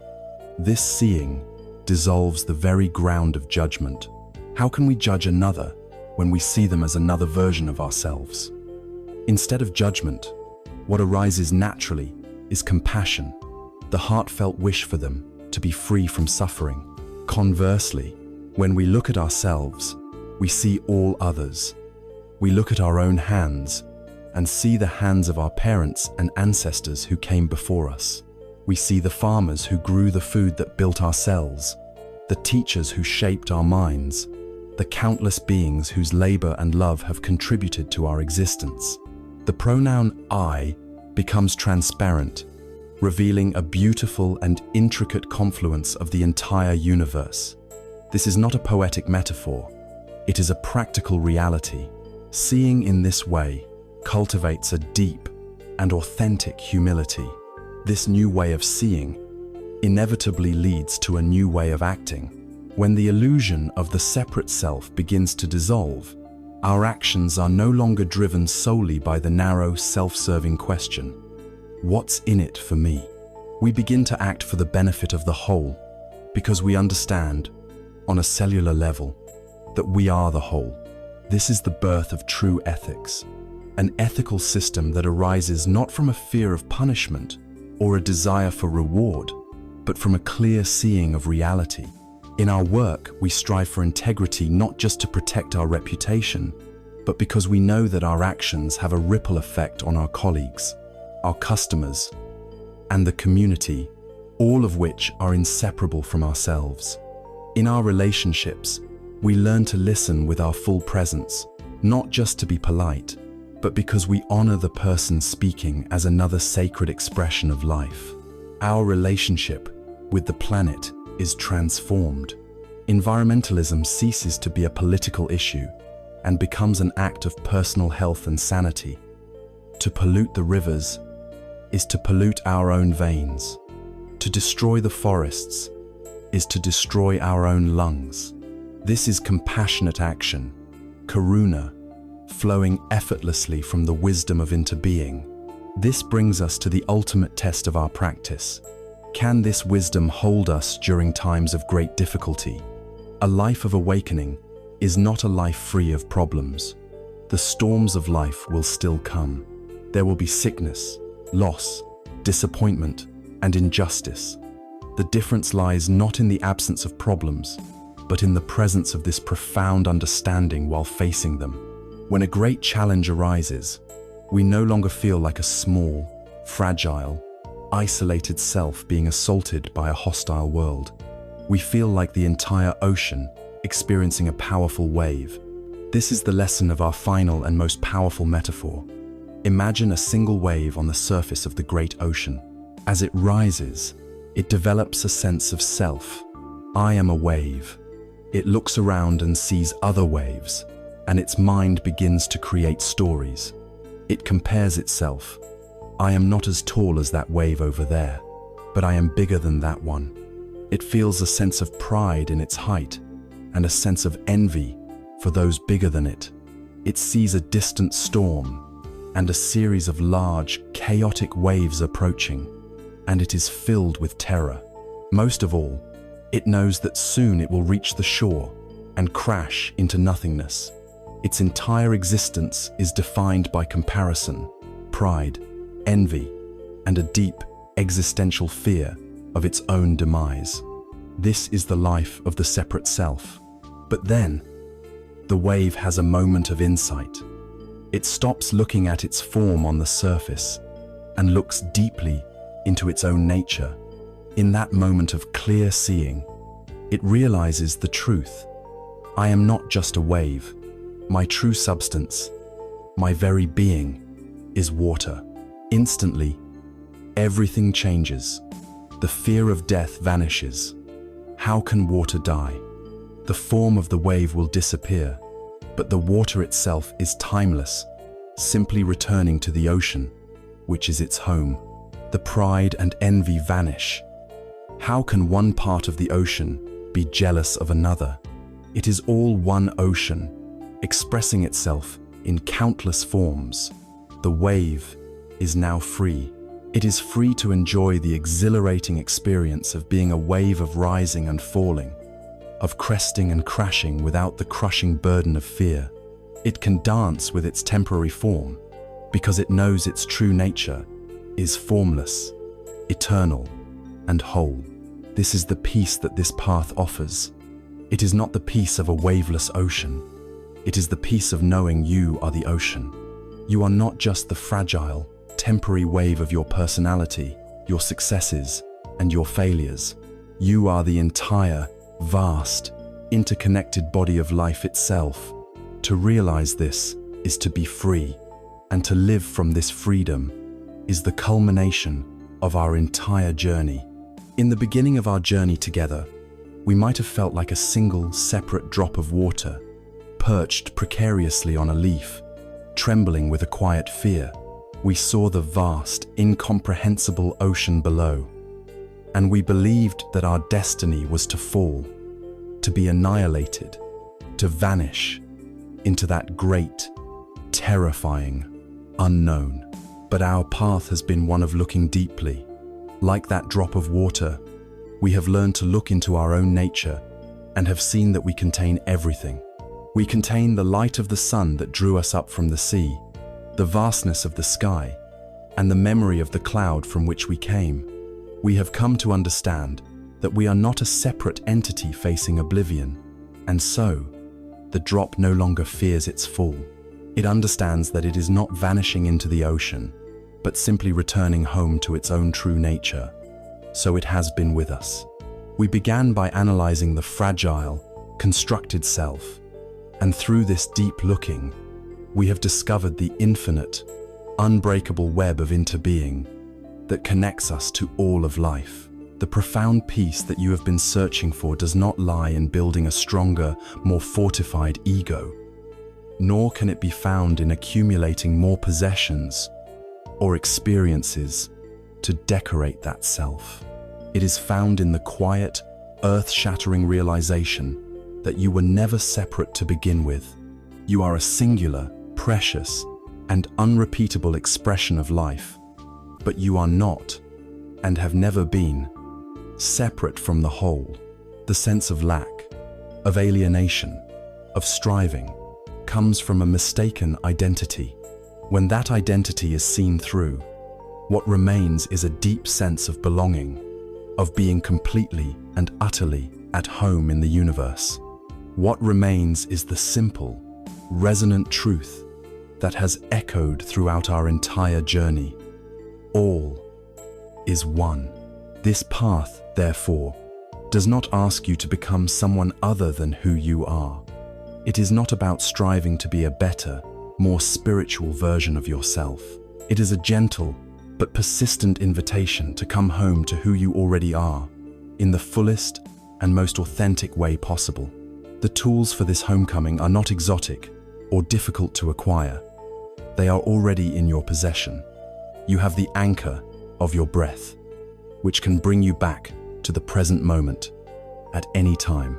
This seeing dissolves the very ground of judgment. How can we judge another when we see them as another version of ourselves? Instead of judgment, what arises naturally is compassion, the heartfelt wish for them to be free from suffering. Conversely, when we look at ourselves, we see all others. We look at our own hands and see the hands of our parents and ancestors who came before us. We see the farmers who grew the food that built our cells, the teachers who shaped our minds, the countless beings whose labor and love have contributed to our existence. The pronoun I becomes transparent, revealing a beautiful and intricate confluence of the entire universe. This is not a poetic metaphor, it is a practical reality. Seeing in this way cultivates a deep and authentic humility. This new way of seeing inevitably leads to a new way of acting. When the illusion of the separate self begins to dissolve, our actions are no longer driven solely by the narrow, self-serving question, "What's in it for me?" We begin to act for the benefit of the whole because we understand, on a cellular level, that we are the whole. This is the birth of true ethics, an ethical system that arises not from a fear of punishment or a desire for reward, but from a clear seeing of reality. In our work, we strive for integrity not just to protect our reputation, but because we know that our actions have a ripple effect on our colleagues, our customers, and the community, all of which are inseparable from ourselves. In our relationships, we learn to listen with our full presence, not just to be polite, but because we honor the person speaking as another sacred expression of life. Our relationship with the planet is transformed. Environmentalism ceases to be a political issue and becomes an act of personal health and sanity. To pollute the rivers is to pollute our own veins. To destroy the forests is to destroy our own lungs. This is compassionate action, karuna, flowing effortlessly from the wisdom of interbeing. This brings us to the ultimate test of our practice. Can this wisdom hold us during times of great difficulty? A life of awakening is not a life free of problems. The storms of life will still come. There will be sickness, loss, disappointment, and injustice. The difference lies not in the absence of problems, but in the presence of this profound understanding while facing them. When a great challenge arises, we no longer feel like a small, fragile, isolated self being assaulted by a hostile world. We feel like the entire ocean experiencing a powerful wave. This is the lesson of our final and most powerful metaphor. Imagine a single wave on the surface of the great ocean. As it rises, it develops a sense of self. I am a wave. It looks around and sees other waves, and its mind begins to create stories. It compares itself. I am not as tall as that wave over there, but I am bigger than that one. It feels a sense of pride in its height and a sense of envy for those bigger than it. It sees a distant storm and a series of large, chaotic waves approaching, and it is filled with terror. Most of all, it knows that soon it will reach the shore and crash into nothingness. Its entire existence is defined by comparison, pride, envy, and a deep existential fear of its own demise. This is the life of the separate self. But then, the wave has a moment of insight. It stops looking at its form on the surface and looks deeply into its own nature. In that moment of clear seeing, it realizes the truth. I am not just a wave. My true substance, my very being, is water. Instantly, everything changes. The fear of death vanishes. How can water die? The form of the wave will disappear, but the water itself is timeless, simply returning to the ocean, which is its home. The pride and envy vanish. How can one part of the ocean be jealous of another? It is all one ocean, expressing itself in countless forms. The wave is now free. It is free to enjoy the exhilarating experience of being a wave, of rising and falling, of cresting and crashing without the crushing burden of fear. It can dance with its temporary form because it knows its true nature is formless, eternal, and whole. This is the peace that this path offers. It is not the peace of a waveless ocean. It is the peace of knowing you are the ocean. You are not just the fragile, temporary wave of your personality, your successes, and your failures. You are the entire, vast, interconnected body of life itself. To realize this is to be free, and to live from this freedom is the culmination of our entire journey. In the beginning of our journey together, we might have felt like a single, separate drop of water, perched precariously on a leaf, trembling with a quiet fear. We saw the vast, incomprehensible ocean below, and we believed that our destiny was to fall, to be annihilated, to vanish into that great, terrifying unknown. But our path has been one of looking deeply. Like that drop of water, we have learned to look into our own nature and have seen that we contain everything. We contain the light of the sun that drew us up from the sea, the vastness of the sky, and the memory of the cloud from which we came. We have come to understand that we are not a separate entity facing oblivion, and so, the drop no longer fears its fall. It understands that it is not vanishing into the ocean, but simply returning home to its own true nature. So it has been with us. We began by analyzing the fragile, constructed self, and through this deep looking, we have discovered the infinite, unbreakable web of interbeing that connects us to all of life. The profound peace that you have been searching for does not lie in building a stronger, more fortified ego, nor can it be found in accumulating more possessions or experiences to decorate that self. It is found in the quiet, earth-shattering realization that you were never separate to begin with. You are a singular, precious, and unrepeatable expression of life, but you are not, and have never been, separate from the whole. The sense of lack, of alienation, of striving, comes from a mistaken identity. When that identity is seen through, what remains is a deep sense of belonging, of being completely and utterly at home in the universe. What remains is the simple, resonant truth that has echoed throughout our entire journey. All is one. This path, therefore, does not ask you to become someone other than who you are. It is not about striving to be a better, more spiritual version of yourself. It is a gentle but persistent invitation to come home to who you already are, in the fullest and most authentic way possible. The tools for this homecoming are not exotic or difficult to acquire. They are already in your possession. You have the anchor of your breath, which can bring you back to the present moment at any time.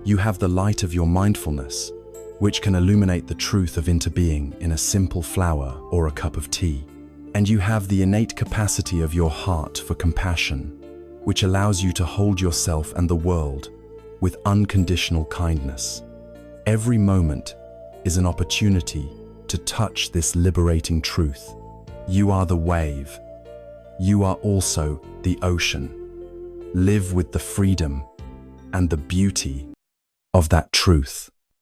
You have the light of your mindfulness, which can illuminate the truth of interbeing in a simple flower or a cup of tea. And you have the innate capacity of your heart for compassion, which allows you to hold yourself and the world with unconditional kindness. Every moment is an opportunity to touch this liberating truth. You are the wave. You are also the ocean. Live with the freedom and the beauty of that truth.